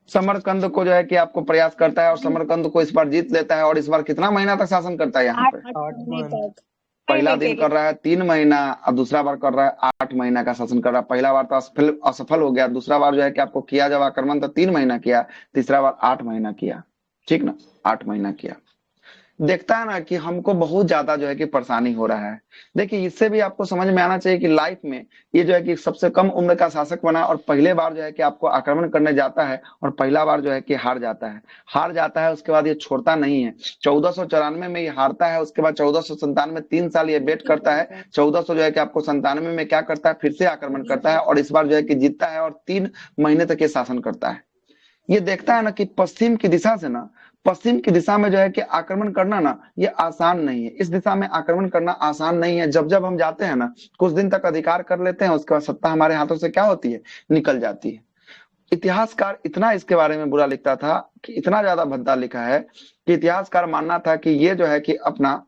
समरकंद को जो है कि आपको प्रयास करता है और समरकंद को इस बार जीत लेता है। और इस बार कितना महीना तक शासन करता है यहाँ पे? 8 महीने तक। पहला दिन कर रहा है 3 महीना, अब दूसरा बार कर रहा है 8 महीना का शासन कर रहा है। पहला बार तो असफल हो गया, दूसरा बार जो है कि आपको किया जब आक्रमण तो 3 महीना किया, तीसरा बार 8 महीना किया, ठीक ना, 8 महीना किया। देखता है ना कि हमको बहुत ज्यादा जो है कि परेशानी हो रहा है। देखिए, इससे भी आपको समझ में आना चाहिए कि लाइफ में ये जो है कि सबसे कम उम्र का शासक बना और पहले बार जो है कि आपको आक्रमण करने जाता है और पहला बार जो है कि हार जाता है। उसके बाद ये छोड़ता नहीं है। 1494 में ये हारता है, उसके बाद 1497 में 3 साल ये वेट करता है। 1400 जो है कि आपको 97 में क्या करता है? फिर से आक्रमण करता है और इस बार जो है कि जीतता है और 3 महीने तक ये शासन करता है। ये देखता है ना कि पश्चिम की दिशा में जो है कि आक्रमण करना ना ये आसान नहीं है। इस दिशा में आक्रमण करना आसान नहीं है। जब हम जाते हैं ना, कुछ दिन तक अधिकार कर लेते हैं, उसके बाद सत्ता हमारे हाथों से क्या होती है? निकल जाती है। इतिहासकार इतना इसके बारे में बुरा लिखता था कि इतना ज्यादा भद्दा लिखा है कि इतिहासकार मानना था कि ये जो है कि अपना,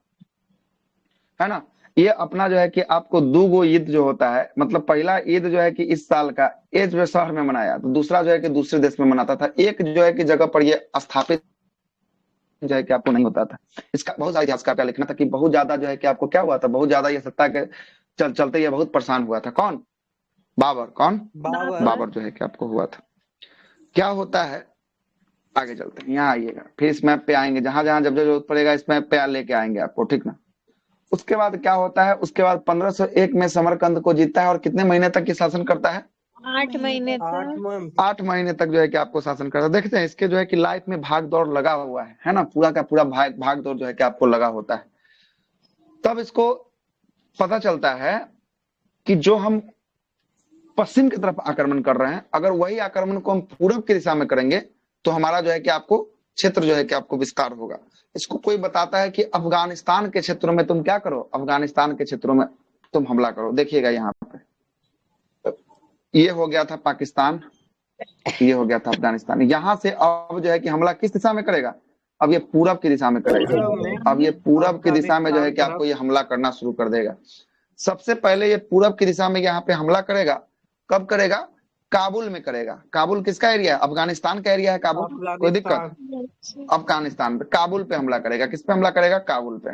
है ना, ये अपना जो है कि आपको 2 ईद जो होता है, मतलब पहला ईद जो है कि इस साल का एक जो शहर में मनाया, तो दूसरा जो है कि दूसरे देश में मनाता था। एक जो है कि जगह पर ये स्थापित जो है कि आपको नहीं होता था। इसका बहुत ज्यादा इतिहासकार का लिखना था कि बहुत ज्यादा जो है कि आपको क्या हुआ था, बहुत ज्यादा ये सत्ता के चलते ये बहुत परेशान हुआ था। कौन? बाबर। कौन? बाबर जो है कि आपको हुआ था। क्या होता है, आगे चलते हैं, यहाँ आइएगा, फिर इस मैप पे आएंगे, जहां जहां जब जरूरत पड़ेगा इस मैप पे लेके आएंगे आपको, ठीक ना। उसके बाद क्या होता है? उसके बाद 1501 में समरकंद को जीतता है और कितने महीने तक ये शासन करता है? 8 महीने तक। 8 महीने तक जो है कि आपको शासन करता है। देखते हैं इसके जो है कि लाइफ में भाग दौड़ लगा हुआ है ना, पूरा का पूरा भाग दौड़ जो है कि आपको लगा होता है। तब इसको पता चलता है कि जो हम पश्चिम की तरफ आक्रमण कर रहे हैं, अगर वही आक्रमण को हम पूरब की दिशा में करेंगे तो हमारा जो है कि आपको क्षेत्र जो है कि आपको विस्तार होगा। इसको कोई बताता है कि अफगानिस्तान के क्षेत्रों में तुम क्या करो, अफगानिस्तान के क्षेत्रों में तुम हमला करो। देखिएगा यहाँ पे ये हो गया था पाकिस्तान, ये हो गया था अफगानिस्तान। यहाँ से अब जो है कि हमला किस दिशा में करेगा, अब ये पूरब की दिशा में करेगा। अब ये पूरब की दिशा में जो है कि आपको ये हमला करना शुरू कर देगा। सबसे पहले ये पूरब की दिशा में यहाँ पे हमला करेगा। कब करेगा, काबुल में करेगा। काबुल किसका एरिया है, अफगानिस्तान का एरिया है काबुल, कोई दिक्कत। अफगानिस्तान पे, काबुल पे हमला करेगा। किस पे हमला करेगा, काबुल पे।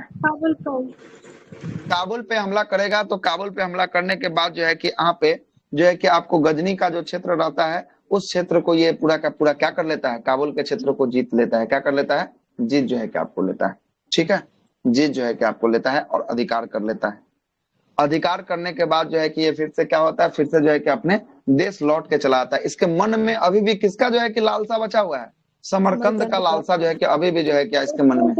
काबुल पे हमला करेगा। तो काबुल पे हमला करने के बाद जो है कि यहाँ पे जो है कि आपको गजनी का जो क्षेत्र रहता है उस क्षेत्र को ये पूरा का पूरा क्या कर लेता है, काबुल के क्षेत्र को जीत लेता है। क्या कर लेता है, जीत जो है कि आपको लेता है। ठीक है, जीत जो है कि आपको लेता है और अधिकार कर लेता है। अधिकार करने के बाद जो है कि ये फिर से क्या होता है, फिर से जो है कि अपने देश लौट के चला आता है। इसके मन में अभी भी किसका जो है कि लालसा बचा हुआ है, समरकंद का लालसा जो है कि अभी भी जो है क्या इसके मन में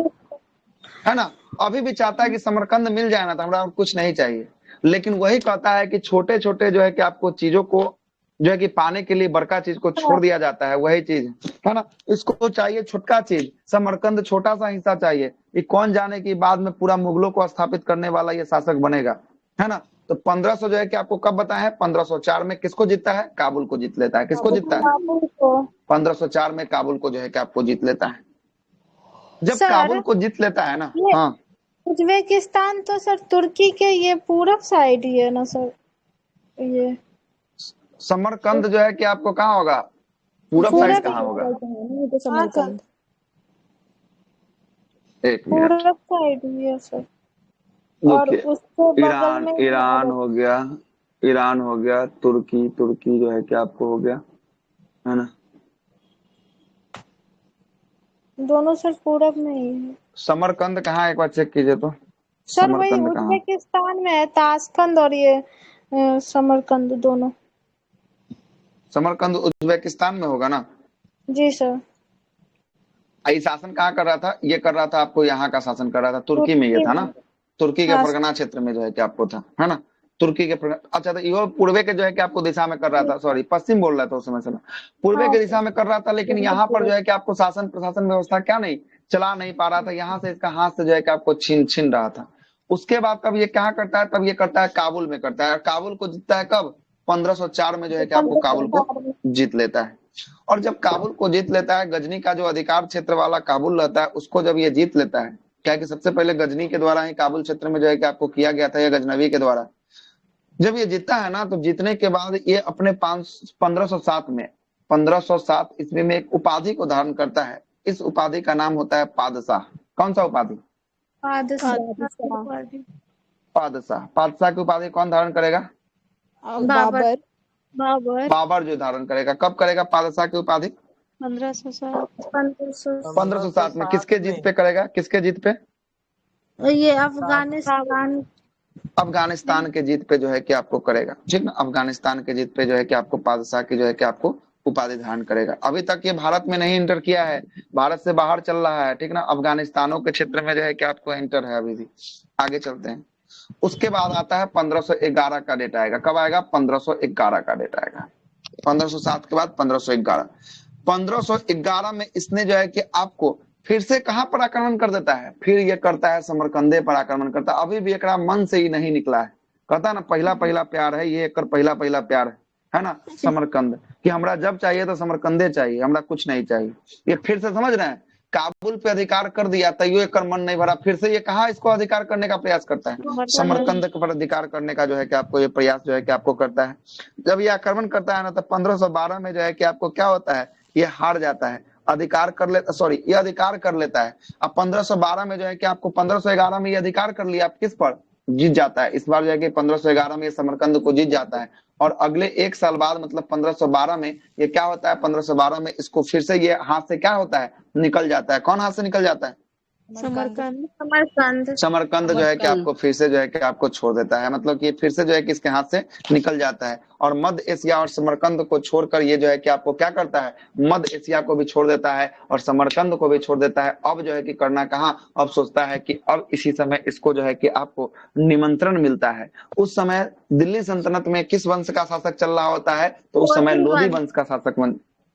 है ना, अभी भी चाहता है कि समरकंद मिल जाए ना तो हमरा कुछ नहीं चाहिए। लेकिन वही कहता है कि छोटे छोटे जो है कि आपको चीजों को जो है कि पाने के लिए बड़का चीज को छोड़ दिया जाता है, वही चीज है ना। इसको चाहिए छोटका चीज, समरकंद छोटा सा हिस्सा चाहिए। ये कौन जाने की बाद में पूरा मुगलों को स्थापित करने वाला ये शासक बनेगा, है ना। तो 1500 जो है कि आपको कब बताया है, 1504 में किसको जीतता है, काबुल को जीत लेता है। किसको जीतता है, 1504 में काबुल को जो है कि आपको जीत लेता है। जब काबुल को जीत लेता है ना, हाँ, उज्बेकिस्तान तो सर तुर्की के ये पूरब साइड ही है ना सर। ये समरकंद जो है कि आपको कहाँ होगा, पूरब साइड कहाँ होगा, समरकंद एक मिनट, पूरब साइड ही है सर। और उसके बगल में ईरान हो गया, ईरान हो गया, तुर्की, तुर्की जो है कि आपको हो गया, है ना। दोनों सर पूरब में ही है। समरकंद कहाँ है, एक बार चेक कीजिए तो। सर वही उज्बेकिस्तान में है, ताशकंद और ये समरकंद दोनों। समरकंद उज्बेकिस्तान में होगा ना। जी सर। ये शासन कहाँ कर रहा था, ये कर रहा था आपको यहाँ का शासन कर रहा था, तुर्की में ये था ना, तुर्की के परगना क्षेत्र में जो है कि आपको था, है ना, तुर्की के अच्छा था। ये पूर्वे के जो है कि आपको दिशा में कर रहा था, सॉरी पश्चिम बोल रहा था उस समय से, पूर्वे के दिशा में कर रहा था। लेकिन यहाँ पर जो है कि आपको शासन प्रशासन व्यवस्था क्या नहीं चला नहीं पा रहा था, यहाँ से इसका हाथ से जो है कि आपको छीन रहा था। उसके बाद कब ये क्या करता है, तब ये करता है काबुल में करता है। काबुल को जीतता है कब, 1504 में जो है कि आपको काबुल को जीत लेता है। और जब काबुल को जीत लेता है, गजनी का जो अधिकार क्षेत्र वाला काबुल रहता है उसको जब ये जीत लेता है, क्या कि सबसे पहले गजनी के द्वारा ही काबुल क्षेत्र में जो है कि आपको किया गया था, या गजनवी के द्वारा। जब ये जीतता है ना, तो जीतने के बाद ये अपने 1507 में 1507 ईस्वी में एक उपाधि को धारण करता है। इस उपाधि का नाम होता है पादशाह। कौन सा उपाधि, पादशाह। पादशाह की उपाधि कौन धारण करेगा, बाबर। बाबर जो धारण करेगा। कब करेगा पादशाह की उपाधि, 1507 में। किसके जीत पे करेगा, किसके जीत पे, ये अफगानिस्तान, अफगानिस्तान के जीत पे जो है कि आपको करेगा, ठीक ना। अफगानिस्तान के जीत पे जो है कि आपको पादशाह की जो है कि आपको उपाधि धारण करेगा। अभी तक ये भारत में नहीं इंटर किया है, भारत से बाहर चल रहा है, ठीक ना। अफगानिस्तानों के क्षेत्र में जो है कि आपको इंटर है अभी भी। आगे चलते हैं। उसके बाद आता है 1511 का डेट आएगा। कब आएगा, 1511 का डेट आएगा। 1507 के बाद 1511। 1511 में इसने जो है कि आपको फिर से कहां पर आक्रमण कर देता है, फिर ये करता है समरकंदे पर आक्रमण करता है। अभी भी एक मन से ही नहीं निकला है, कहता ना पहला पहला प्यार है, ये एक पहला पहला प्यार है ना, समरकंद, कि हमरा जब चाहिए तो समरकंदे चाहिए, हमरा कुछ नहीं चाहिए। ये फिर से समझ रहे हैं, काबुल पे अधिकार कर दिया तैयो एक मन नहीं भरा, फिर से ये कहा इसको अधिकार करने का प्रयास करता है, समरकंद पर अधिकार करने का जो है कि आपको ये प्रयास जो है कि आपको करता है। जब ये आक्रमण करता है ना, तो 1512 में जो है कि आपको क्या होता है, ये हार जाता है, अधिकार कर लेता, सॉरी ये अधिकार कर लेता है। अब 1512 में जो है कि आपको 1511 में ये अधिकार कर लिया, आप किस पर जीत जाता है। इस बार जो है कि 1511 में ये समरकंद को जीत जाता है। और अगले एक साल बाद मतलब 1512 में ये क्या होता है, 1512 में इसको फिर से ये हाथ से क्या होता है, निकल जाता है। कौन हाथ से निकल जाता है, समरकंद जो है कि आपको फिर से जो है कि आपको छोड़ देता है, मतलब कि फिर से जो है कि इसके हाथ से निकल जाता है। और मध्य एशिया और समरकंद को छोड़कर ये जो है कि आपको क्या करता है, मध्य एशिया को भी छोड़ देता है और समरकंद को भी छोड़ देता है। अब जो है कि करना कहाँ, अब सोचता है कि अब इसी समय इसको जो है कि आपको निमंत्रण मिलता है। उस समय दिल्ली सल्तनत में किस वंश का शासक चल रहा होता है, तो उस समय लोधी वंश का शासक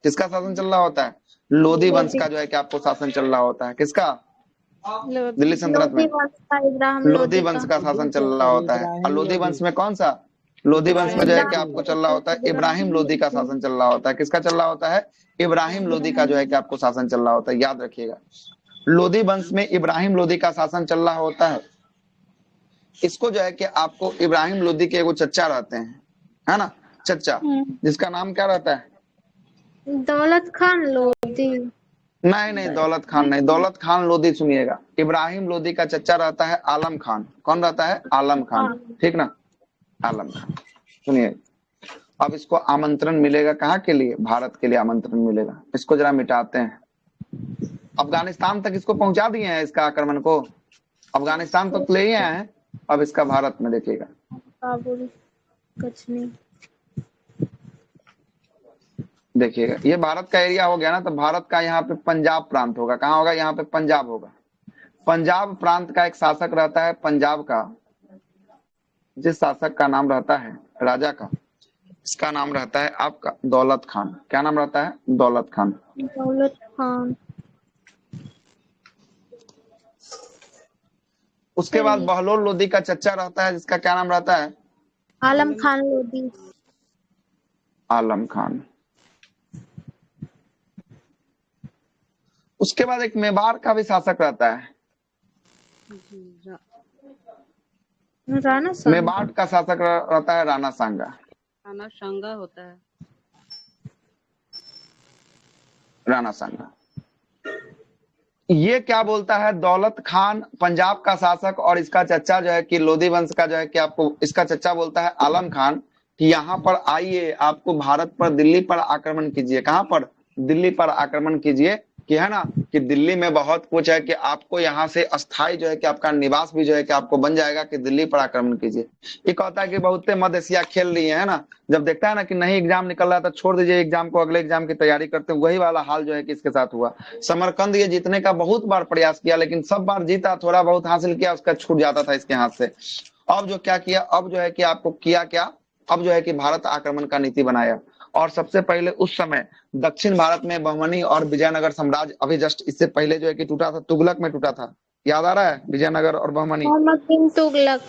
किसका शासन चल रहा होता है? लोधी वंश का जो है कि आपको शासन चल रहा होता है। किसका? दिल्ली सल्तनत में लोधी वंश का शासन चल रहा होता है। और लोधी वंश में कौन सा? लोधी वंश में जो है कि आपको चल रहा होता है इब्राहिम लोधी का शासन चल रहा होता है। किसका चल रहा होता है? इब्राहिम लोधी का जो है कि आपको शासन चल रहा होता है। याद रखिएगा, लोधी वंश में इब्राहिम लोधी का शासन चल रहा होता है। इसको जो है कि आपको इब्राहिम लोधी के एगो चच्चा रहते हैं, है ना, चच्चा, जिसका नाम क्या रहता है? दौलत खान लोधी। नहीं, दौलत खान नहीं, दौलत खान लोधी सुनिएगा, इब्राहिम लोधी का चच्चा रहता है आलम खान। कौन रहता है? आलम खान, ठीक ना, आलम खान। सुनिए, अब इसको आमंत्रण मिलेगा कहाँ के लिए? भारत के लिए आमंत्रण मिलेगा। इसको जरा मिटाते हैं। अफगानिस्तान तक इसको पहुंचा दिए हैं, इसका आक्रमण को अफगानिस्तान तक ले ही आए हैं। अब इसका भारत में देखिएगा, काबुल, कचनी, देखिएगा, ये भारत का एरिया हो गया ना, तो भारत का यहाँ पे पंजाब प्रांत होगा। कहाँ होगा? यहाँ पे पंजाब होगा। पंजाब प्रांत का एक शासक रहता है पंजाब का, जिस शासक का नाम रहता है, राजा का, इसका नाम रहता है आपका दौलत खान। क्या नाम रहता है? दौलत खान। दौलत खान। उसके बाद बहलोल लोधी का चच्चा रहता है, जिसका क्या नाम रहता है? आलम खान लोधी। आलम खान। उसके बाद एक मेवाड़ का भी शासक रहता है, राणा सांगा। मेवाड़ का शासक रहता है राणा सांगा। राणा सांगा होता है। राणा सांगा। ये क्या बोलता है? दौलत खान पंजाब का शासक और इसका चच्चा जो है कि लोधी वंश का जो है कि आपको, इसका चच्चा बोलता है आलम खान कि यहाँ पर आइए, आपको भारत पर, दिल्ली पर आक्रमण कीजिए। कहाँ पर? दिल्ली पर आक्रमण कीजिए, कि है ना, कि दिल्ली में बहुत कुछ है, कि आपको यहाँ से अस्थाई जो है कि आपका निवास भी जो है कि आपको बन जाएगा, कि दिल्ली पर आक्रमण कीजिए। ये कहता है कि बहुते मध्य एशिया खेल रही है ना, जब देखता है ना कि नहीं एग्जाम निकल रहा था, छोड़ दीजिए एग्जाम को, अगले एग्जाम की तैयारी करते हैं। वही वाला हाल जो है कि इसके साथ हुआ। समरकंद ये जीतने का बहुत बार प्रयास किया, लेकिन सब बार जीता, थोड़ा बहुत हासिल किया, उसका छूट जाता था इसके हाथ से। अब जो क्या किया, अब जो है कि आपको किया क्या, अब जो है कि भारत आक्रमण का नीति बनाया। और सबसे पहले उस समय दक्षिण भारत में बहमनी और विजयनगर साम्राज्य, अभी जस्ट इससे पहले जो है कि टूटा था, तुगलक में टूटा था। याद आ रहा है? विजयनगर और बहमनी, मोहम्मद बिन तुगलक।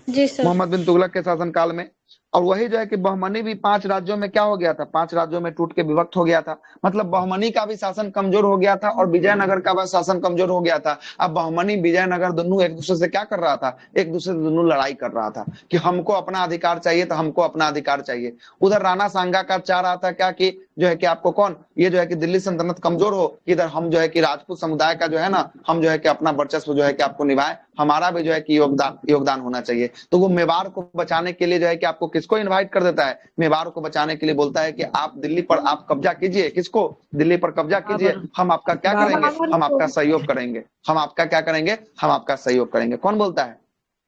जी सर। मोहम्मद बिन तुगलक के शासनकाल में। और वही जो है कि बहमनी भी 5 राज्यों में क्या हो गया था? 5 राज्यों में टूट के विभक्त हो गया था। मतलब बहमनी का भी शासन कमजोर हो गया था और विजयनगर का भी शासन कमजोर हो गया था। अब बहमनी विजयनगर दोनों एक दूसरे से क्या कर रहा था? एक दूसरे से दोनों लड़ाई कर रहा था कि हमको अपना अधिकार चाहिए, तो हमको अपना अधिकार चाहिए। उधर राणा सांगा का चाह रहा था क्या, कि जो है कि आपको कौन, ये जो है कि दिल्ली सल्तनत कमजोर हो, इधर हम जो है कि राजपूत समुदाय का जो है ना, हम जो है कि अपना वर्चस्व जो है कि आपको निभाए, हमारा भी जो है कि योगदान होना चाहिए। तो वो मेवाड़ को बचाने के लिए जो है कि आपको किसको इनवाइट कर देता है? मेवाड़ को बचाने के लिए बोलता है कि आप दिल्ली पर आप कब्जा कीजिए। किसको? दिल्ली पर कब्जा कीजिए, हम आपका क्या करेंगे? हम आपका सहयोग करेंगे। हम आपका क्या करेंगे? हम आपका सहयोग करेंगे। कौन बोलता है?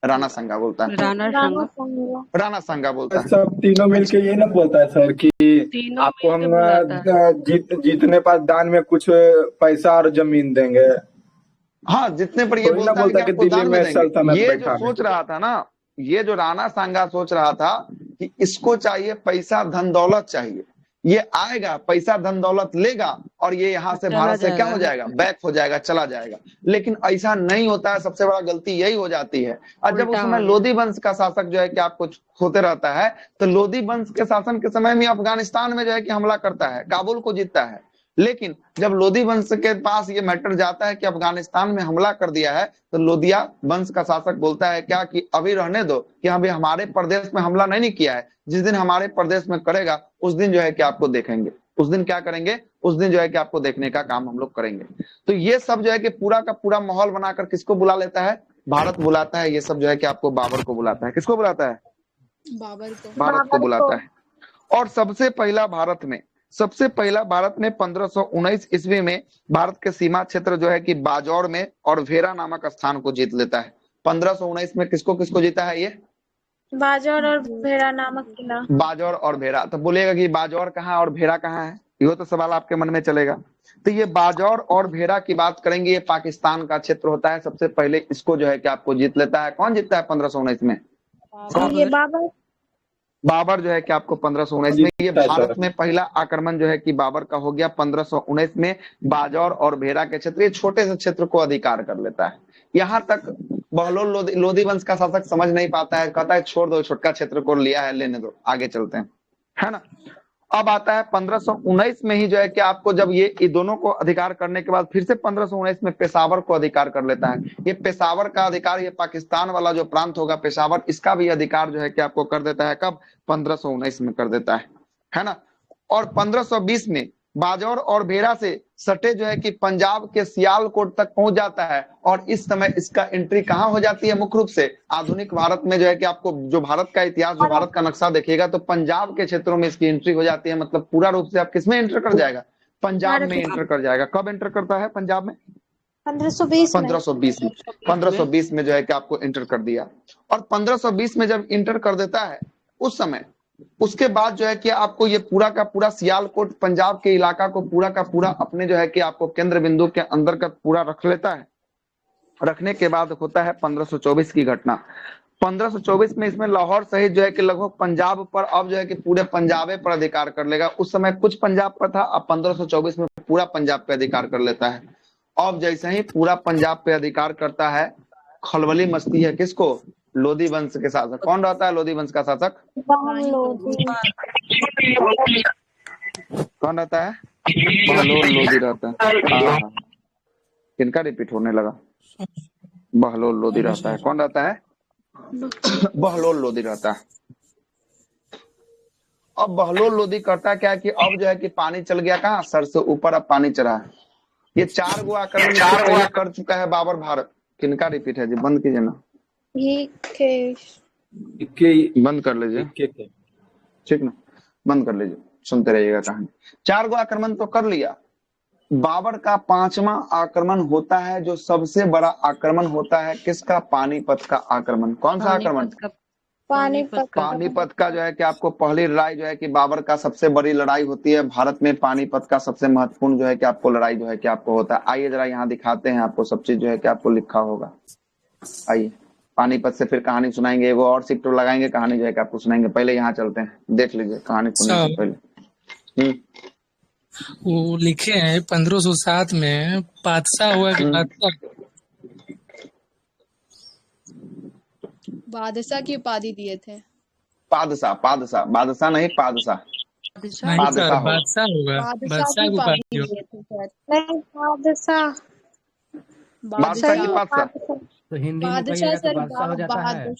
राणा सांगा बोलता है। राणा सांगा बोलता है। सब तीनों मिलके ये ना बोलता है सर कि आपको हम जीतने पर दान में कुछ पैसा और जमीन देंगे। हाँ, जितने पर ये बोलता है कि आपको दान में देंगे। ये जो सोच रहा था ना, ये जो राणा सांगा सोच रहा था कि इसको चाहिए पैसा, धन दौलत चाहिए। ये आएगा, पैसा धन दौलत लेगा और ये यहाँ से भारत से क्या हो जाएगा? बैक हो जाएगा, चला जाएगा। लेकिन ऐसा नहीं होता है। सबसे बड़ा गलती यही हो जाती है। और जब उस समय लोधी वंश का शासक जो है कि आपको होते रहता है, तो लोधी वंश के शासन के समय में अफगानिस्तान में जो है कि हमला करता है, काबुल को जीतता है। लेकिन जब लोधी वंश के पास ये मैटर जाता है कि अफगानिस्तान में हमला कर दिया है, तो लोधिया वंश का शासक बोलता है क्या, कि अभी रहने दो, कि अभी हमारे प्रदेश में हमला नहीं किया है, जिस दिन हमारे प्रदेश में करेगा उस दिन जो है कि आपको देखेंगे। उस दिन क्या करेंगे? उस दिन जो है कि आपको देखने का काम हम लोग करेंगे। तो ये सब जो है कि पूरा का पूरा माहौल बनाकर किसको बुला लेता है? भारत बुलाता है। ये सब जो है कि आपको बाबर को बुलाता है। किसको बुलाता है? भारत को बुलाता है। और सबसे पहला भारत में 1519 ईस्वी में भारत के सीमा क्षेत्र जो है कि बाजौर में और भेरा नामक स्थान को जीत लेता है। 1519 में किसको किसको जीता है? ये बाजौर और भेरा नामक किला। बाजौर और भेरा। तो बोलिएगा कि बाजौर कहाँ और भेरा कहाँ है? ये तो सवाल आपके मन में चलेगा। तो ये बाजौर और भेरा की बात करेंगे। ये पाकिस्तान का क्षेत्र होता है। सबसे पहले इसको जो है कि आपको जीत लेता है। कौन जीतता है 1519 में? ये बाबर। बाबर जो है कि आपको 1519 में, ये भारत में पहला आक्रमण जो है कि बाबर का हो गया 1519 में। बाजौर और भेरा के क्षेत्र, ये छोटे से क्षेत्र को अधिकार कर लेता है। यहाँ तक बहलोल लोधी वंश का शासक समझ नहीं पाता है, कहता है छोड़ दो, छोटका क्षेत्र को लिया है, लेने दो, आगे चलते हैं, है ना। अब आता है 1519 में ही जो है कि आपको जब ये दोनों को अधिकार करने के बाद फिर से 1519 में पेशावर को अधिकार कर लेता है। ये पेशावर का अधिकार, ये पाकिस्तान वाला जो प्रांत होगा पेशावर, इसका भी अधिकार जो है कि आपको कर देता है। कब? 1519 में कर देता है ना। और 1520 में बाजौर और भेरा से सटे जो है कि पंजाब के सियालकोट तक पहुंच जाता है। और इस समय इसका एंट्री कहाँ हो जाती है? मुख्य रूप से आधुनिक भारत में जो है कि आपको जो भारत का इतिहास, जो भारत का नक्शा देखिएगा तो पंजाब के क्षेत्रों में इसकी एंट्री हो जाती है। मतलब पूरा रूप से आप किसमें एंटर कर जाएगा? पंजाब में एंटर कर जाएगा। कब एंटर करता है पंजाब में? 1520 में जो है कि आपको एंटर कर दिया। और 1520 में जब एंटर कर देता है उस समय, उसके बाद जो है कि आपको ये पूरा का पूरा सियालकोट पंजाब के इलाका को पूरा का पूरा अपने जो है कि आपको केंद्र बिंदु के अंदर का पूरा रख लेता है। रखने के बाद होता है 1524 की घटना। 1524 में इसमें लाहौर सहित जो है कि लगभग पंजाब पर, अब जो है कि पूरे पंजाबे पर अधिकार कर लेगा। उस समय कुछ पंजाब पर था, अब 1524 में पूरा पंजाब पे अधिकार कर लेता है। अब जैसे ही पूरा पंजाब पे अधिकार करता है, खलबली मचती है। किसको? लोधी वंश के शासक। कौन रहता है लोधी वंश का शासक? कौन रहता है? बहलोल लोधी रहता है। किनका रिपीट होने लगा? बहलोल लोधी रहता है। कौन रहता है? बहलोल लोधी रहता है। अब बहलोल लोधी करता क्या है कि अब जो है कि पानी चल गया कहाँ? सर से ऊपर अब पानी चढ़ा है। ये 4 गो आक्रमण कर चुका है बाबर भारत। किनका रिपीट है जी? बंद कीजिए ना, बंद कर लीजिए, ठीक ना, बंद कर लीजिए, सुनते रहिएगा कहानी। 4 गो आक्रमण तो कर लिया। बाबर का 5वां आक्रमण होता है, जो सबसे बड़ा आक्रमण होता है। किसका? पानीपत का आक्रमण। कौन सा आक्रमण? पानीपत का जो है कि आपको पहली लड़ाई जो है कि बाबर का सबसे बड़ी लड़ाई होती है भारत में। पानीपत का सबसे महत्वपूर्ण जो है कि आपको लड़ाई जो है कि आपको होता है। आइए जरा यहाँ दिखाते हैं आपको, सब चीज जो है कि आपको लिखा होगा। आइए पानीपत से फिर कहानी सुनाएंगे, एगो और सिक्टर लगाएंगे, कहानी जो है कि आपको सुनाएंगे। पहले यहाँ चलते हैं, देख लीजिए कहानी सुनने से पहले। वो लिखे हैं 1507 में बादशाह हुआ कि बादशाह बादशाह की उपाधि दिए थे। बादशाह नहीं, बादशाह होगा। बादशाह की उपाधि दिए थे शायद। नहीं, बादशाह की बादशाह तो हिंदी में कहिएगा तो बादशाह हो जाता है,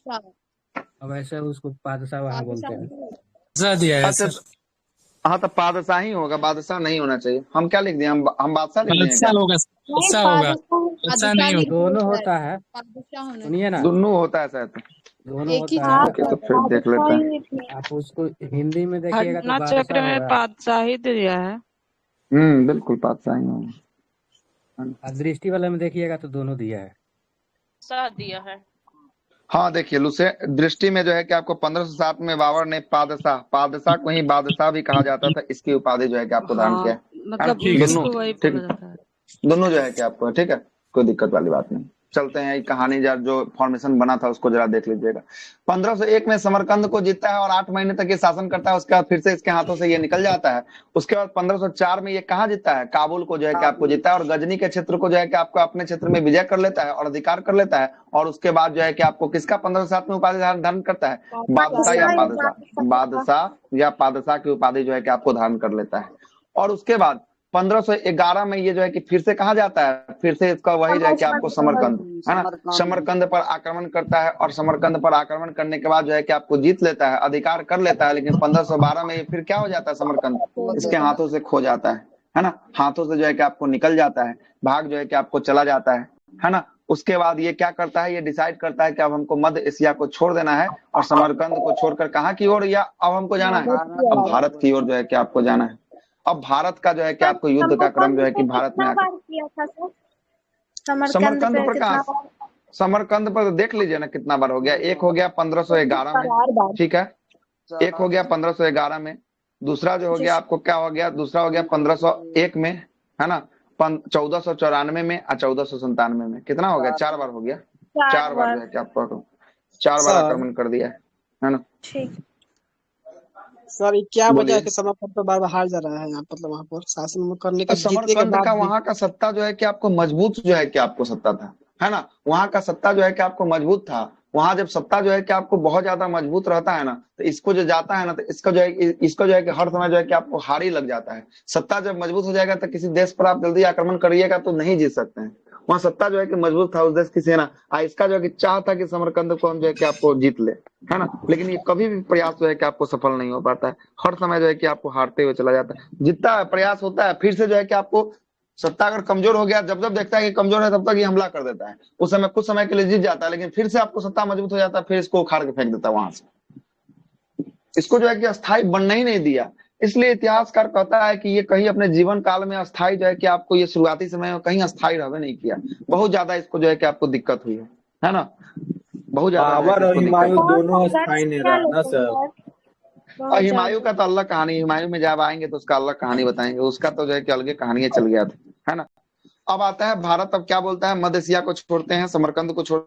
अब ऐसे उसको बादशाह वहाँ बोलते हैं। दिया है। हाँ तो बादशाह ही होगा, बादशाह नहीं होना चाहिए। हम क्या लिख दिए? हम बादशाह लिख दिए क्या? बादशाह नहीं होगा, दोनों होता है। सुनिए ना, दोनों होता है शायद, दोनों होता है। तो फिर देख लेते हैं। आप उसको हिंदी में देखिएगा तो चक्र में बादशाह ही दिया है। बिल्कुल बादशाह ही होगा। दृष्टि वाले में देखिएगा तो दोनों दिया है, दिया है। हाँ देखिए, लुसे दृष्टि में जो है कि आपको 1507 में बाबर ने पादशाह को ही बादशाह भी कहा जाता था, इसकी उपाधि जो है कि आपको दान किया है। मतलब दोनों जो है कि आपको, ठीक है, कोई दिक्कत वाली बात नहीं। चलते हैं, कहानी जो फॉर्मेशन बना था उसको जरा देख लीजिएगा। 1501 में समरकंद को जीतता है और 8 महीने तक ये शासन करता है। उसके बाद फिर से इसके हाथों से ये निकल जाता है। उसके बाद 1504 में ये कहाँ जीतता है? काबुल को जो है कि आपको जीतता है और गजनी के क्षेत्र को जो है कि आपको अपने क्षेत्र में विजय कर लेता है और अधिकार कर लेता है। और उसके बाद जो है कि आपको किसका 1507 में उपाधि धारण करता है? बादशाह या पादशाह की उपाधि जो है कि आपको धारण कर लेता है। और उसके बाद 1511 में ये जो है कि फिर से कहा जाता है, फिर से इसका वही जो है कि आपको समरकंद, है ना, समरकंद पर आक्रमण करता है। और समरकंद पर आक्रमण करने के बाद जो है कि आपको जीत लेता है, अधिकार कर लेता है। लेकिन 1512 में फिर क्या हो जाता है? समरकंद इसके हाथों से खो जाता है ना, हाथों से जो है कि आपको निकल जाता है, भाग जो है कि आपको चला जाता है ना। उसके बाद ये क्या करता है? ये डिसाइड करता है कि अब हमको मध्य एशिया को छोड़ देना है और समरकंद को छोड़कर कहाँ की ओर, या अब हमको जाना है? अब भारत की ओर जो है कि आपको जाना है। अब भारत का जो है कि आपको युद्ध का क्रम जो है कि भारत में समरकंद पर देख लीजिए ना कितना बार हो गया। एक हो गया 1511 में, ठीक है, एक हो गया 1511 में। दूसरा जो हो गया आपको क्या हो गया? दूसरा हो गया 1501 में, है ना, 1494 में और 1497 में। कितना हो गया? 4 बार हो गया। 4 बार जो है कि आपको 4 बार आक्रमण कर दिया है ना। सर ये क्या वजह है बोलिए। कि समरकंद तो बार बार हार जा रहा है यहाँ, मतलब वहाँ पर शासन करने के जीतने के समरकंद बाद का भी। वहां का सत्ता जो है कि आपको मजबूत जो है कि आपको सत्ता था, है ना, वहां का सत्ता जो है कि आपको मजबूत था। वहां जब सत्ता जो है कि आपको बहुत ज्यादा मजबूत रहता है ना, तो इसको जो जाता है ना, तो इसको जो है कि हर समय जो है कि आपको हार ही लग जाता है। सत्ता जब मजबूत हो जाएगा तो किसी देश पर आप जल्दी आक्रमण करिएगा तो नहीं जीत सकते हैं। वहां सत्ता जो है कि मजबूत था उस देश की सेना, इसका जो है कि चाह था कि समरकंद को हम जो है कि आपको जीत ले, है ना, लेकिन ये कभी भी प्रयास जो है कि आपको सफल नहीं हो पाता है। हर समय जो है कि आपको हारते हुए चला जाता है। जितना प्रयास होता है फिर से जो है कि आपको सत्ता अगर कमजोर हो गया, जब जब देखता है कि कमजोर है तब तक ये हमला कर देता है। उस समय कुछ समय के लिए जीत जाता है, लेकिन फिर से आपको सत्ता मजबूत हो जाता है, फिर इसको उखाड़ के फेंक देता है वहां से। इसको जो है कि अस्थायी बनने ही नहीं दिया। इसलिए इतिहासकार कहता है कि ये कहीं अपने जीवन काल में अस्थायी जो है कि आपको ये शुरुआती समय में कहीं अस्थायी रहने नहीं किया। बहुत ज्यादा इसको जो है कि आपको दिक्कत हुई है ना, बहुत ज्यादा जो है बाबर कि और इसको हुमायूं दिक्कत हुई। दोनों अस्थायी नहीं रहा ना सर। और हुमायूं का तो अलग कहानी, हुमायूं में जब आएंगे तो उसका अलग कहानी बताएंगे, उसका तो जो है कि अलग कहानी चल गया था, है ना। अब आता है भारत, अब क्या बोलता है, मध्य एशिया को छोड़ते हैं, समरकंद को छोड़।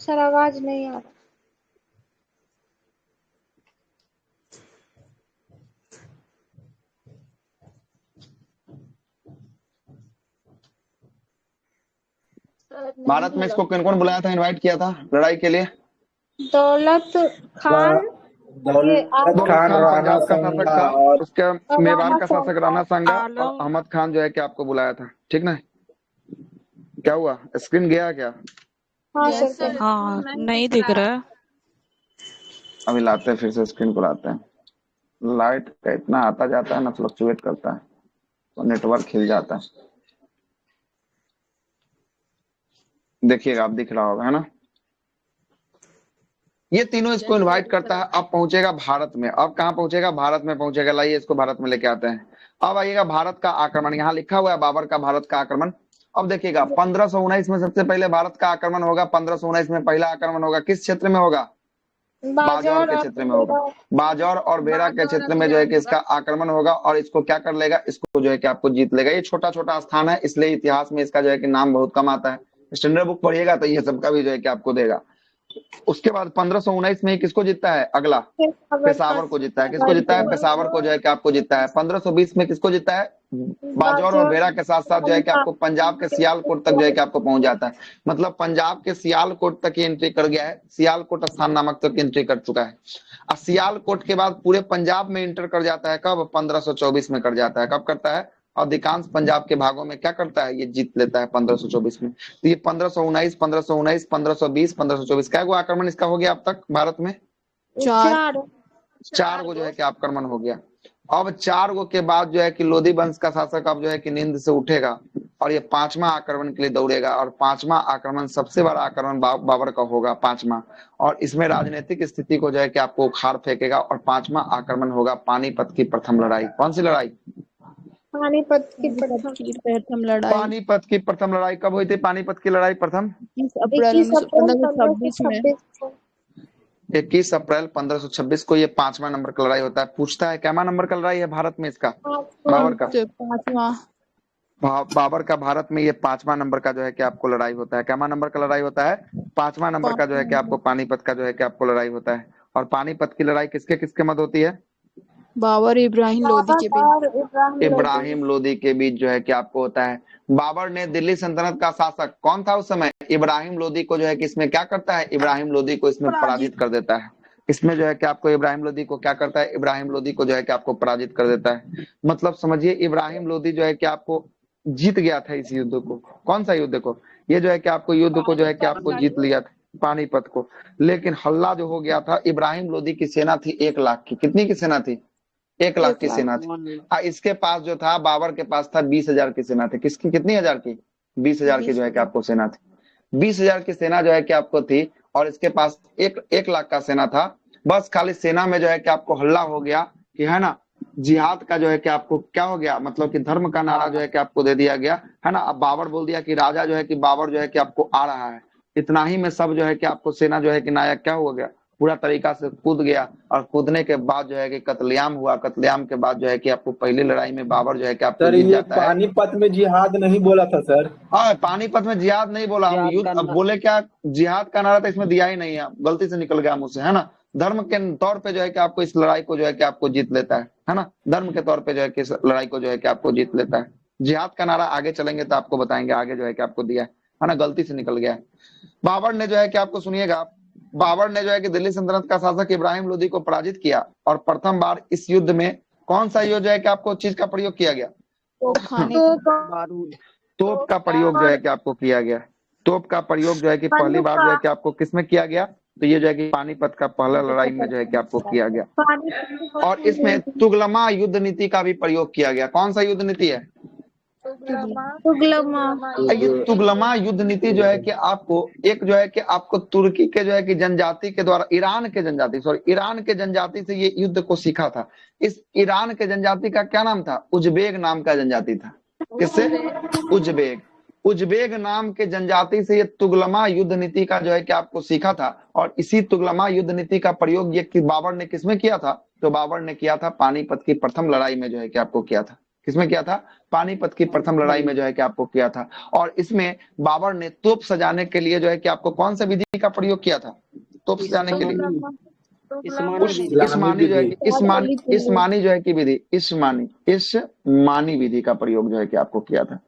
सर आवाज नहीं आ रहा। भारत में इसको कौन कौन बुलाया था, इनवाइट किया था लड़ाई के लिए? दौलत खान, दौलत खान, राणा पंजाब का शासक संगा था, और उसके मेवाड़ का राणा शासक राणा संगा, और आलम अहमद खान जो है कि आपको बुलाया था, ठीक ना। क्या हुआ, स्क्रीन गया क्या? हाँ यस सर सर हाँ नहीं नहीं दिख दिख रहा। रहा। अभी लाते हैं, फिर से स्क्रीन को लाते हैं। लाइट का इतना आता जाता है ना, फ्लक्चुएट करता है तो नेटवर्क हिल जाता है। देखिएगा, आप दिख रहा होगा, है ना। ये तीनों इसको इनवाइट करता है। अब पहुंचेगा भारत में, अब कहाँ पहुंचेगा, भारत में पहुंचेगा। लाइए इसको भारत में लेके आते हैं। अब आइएगा भारत का आक्रमण, यहाँ लिखा हुआ है बाबर का भारत का आक्रमण। अब देखिएगा 1519 में सबसे पहले भारत का आक्रमण होगा। 1519 में पहला आक्रमण होगा, किस क्षेत्र में होगा? बाजौर के क्षेत्र में होगा। बाजौर और बेरा के क्षेत्र में जो है कि इसका आक्रमण होगा, और इसको क्या कर लेगा, इसको जो है कि आपको जीत लेगा। ये छोटा छोटा स्थान है, इसलिए इतिहास में इसका जो है कि नाम बहुत कम आता है। स्टैंडर्ड बुक पढ़िएगा तो ये सबका भी जो है कि आपको देगा। उसके बाद 1519 में किसको जीतता है, अगला पेशावर को जीतता है। किसको जीतता है, पेशावर को जो है कि आपको जीतता है। 1520 में किसको जीतता है, बाजौर और बेरा के साथ साथ जो है कि आपको पंजाब के सियालकोट तक जो है कि आपको पहुंच जाता है। मतलब पंजाब के सियालकोट तक एंट्री कर गया है, सियालकोट स्थान नामक तक एंट्री कर चुका है। और सियालकोट के बाद पूरे पंजाब में एंटर कर जाता है, कब, 1524 में कर जाता है। कब करता है, अधिकांश पंजाब के भागों में क्या करता है, ये जीत लेता है 1524 में। तो ये 1519, 1519, 1520, 1524 क्या आक्रमण इसका हो गया अब तक भारत में? चार गो जो है कि आक्रमण हो गया। अब 4 गो के बाद जो है कि लोधी वंश का शासक अब जो है कि नींद से उठेगा और ये 5वां आक्रमण के लिए दौड़ेगा। और 5वां आक्रमण सबसे बड़ा आक्रमण बाबर का होगा, 5वां। और इसमें राजनीतिक स्थिति को जो है कि आपको उखाड़ फेंकेगा। और 5वां आक्रमण होगा पानीपत की प्रथम लड़ाई। कौन सी लड़ाई? पानीपत की प्रथम लड़ाई। पानीपत की प्रथम लड़ाई कब हुई थी? पानीपत की लड़ाई प्रथम 21 अप्रैल 1526 में। 21 अप्रैल 1526 को ये 5वां नंबर का लड़ाई होता है। पूछता है क्या नंबर का लड़ाई है भारत में इसका, बाबर का? 5वां। बाबर का भारत में ये 5वां नंबर का जो है कि आपको लड़ाई होता है। क्या नंबर का लड़ाई होता है? 5वां नंबर का जो है कि आपको पानीपत का जो है कि आपको लड़ाई होता है। और पानीपत की लड़ाई किसके किसके मध्य होती है? बाबर इब्राहिम लोदी के बीच। इब्राहिम लोदी के बीच जो है कि आपको होता है। बाबर ने दिल्ली सल्तनत का शासक कौन था उस समय? इब्राहिम लोदी को जो है कि इसमें क्या करता है, इब्राहिम लोदी को इसमें पराजित कर देता है। इसमें जो है कि आपको इब्राहिम लोदी को क्या करता है, इब्राहिम लोदी को जो है कि आपको पराजित कर देता है। मतलब समझिए इब्राहिम लोदी जो है कि आपको जीत गया था इस युद्ध को। कौन सा युद्ध को? ये जो है कि आपको युद्ध को जो है कि आपको जीत लिया था, पानीपत को। लेकिन हल्ला जो हो गया था, इब्राहिम लोदी की सेना थी 1 लाख की। कितनी की सेना थी? 1 लाख की सेना थी। इसके पास जो था, बाबर के पास था 20,000 की सेना थी। किसकी कितनी हजार की? 20,000 की जो है कि आपको सेना थी। 20,000 की सेना जो है कि आपको थी, और इसके पास 1 लाख का सेना था। बस खाली सेना में जो है कि आपको हल्ला हो गया कि है ना, जिहाद का जो है कि आपको क्या हो गया, मतलब कि धर्म का नारा जो है कि आपको दे दिया गया, है ना। अब बाबर बोल दिया कि राजा जो है कि बाबर जो है कि आपको आ रहा है। इतना ही में सब जो है कि आपको सेना जो है कि नायक क्या हो गया, पूरा तरीका से कूद गया और कूदने के बाद जो है कि कत्लेआम हुआ। कत्लेआम के बाद जो है कि आपको पहली लड़ाई में बाबर जो है कि आपको सर जीत ये जाता है। पानीपत में जिहाद नहीं बोला था सर। हाँ, पानीपत में जिहाद नहीं बोला हम, युद्ध। अब बोले क्या, जिहाद का नारा तो इसमें दिया ही नहीं है, गलती से निकल गया मुझसे, है ना। धर्म के तौर पे जो है कि आपको इस लड़ाई को जो है कि आपको जीत लेता है ना। धर्म के तौर पे जो है कि इस लड़ाई को जो है कि आपको जीत लेता है। जिहाद का नारा आगे चलेंगे तो आपको बताएंगे, आगे जो है कि आपको दिया है ना, गलती से निकल गया है। बाबर ने जो है कि आपको सुनिएगा, बाबर ने जो है कि दिल्ली सल्तनत का शासक इब्राहिम लोदी को पराजित किया और प्रथम बार इस युद्ध में कौन सा युद्ध जो है कि आपको चीज का प्रयोग किया गया? तोप का प्रयोग जो है कि आपको किया गया। तोप का प्रयोग जो है कि पहली बार जो है कि आपको किसमें किया गया? तो ये जो है कि पानीपत का पहला लड़ाई में जो है कि आपको किया गया। और इसमें तुगलमा युद्ध नीति का भी प्रयोग किया गया। कौन सा युद्ध नीति है? ये तुगलमा युद्ध नीति जो है कि आपको एक जो है कि आपको तुर्की के जो है कि जनजाति के द्वारा, ईरान के जनजाति से ये युद्ध को सीखा था। इस ईरान के जनजाति का क्या नाम था? उज्बेक नाम का जनजाति था। किससे? उज्बेक नाम के जनजाति से ये तुगलमा युद्ध नीति का जो है कि आपको सीखा था। और इसी तुगलमा युद्ध नीति का प्रयोग ये कि बाबर ने किसमें किया था? तो बाबर ने किया था पानीपत की प्रथम लड़ाई में जो है कि आपको किया था। किसमें किया था? पानीपत की प्रथम लड़ाई में जो है कि आपको किया था। और इसमें बाबर ने तोप सजाने के लिए जो है कि आपको कौन सा विधि का प्रयोग किया था तोप सजाने के लिए? इस्मानी जो है कि इस्मानी जो है कि विधि, इस्मानी विधि का प्रयोग जो है कि आपको किया था।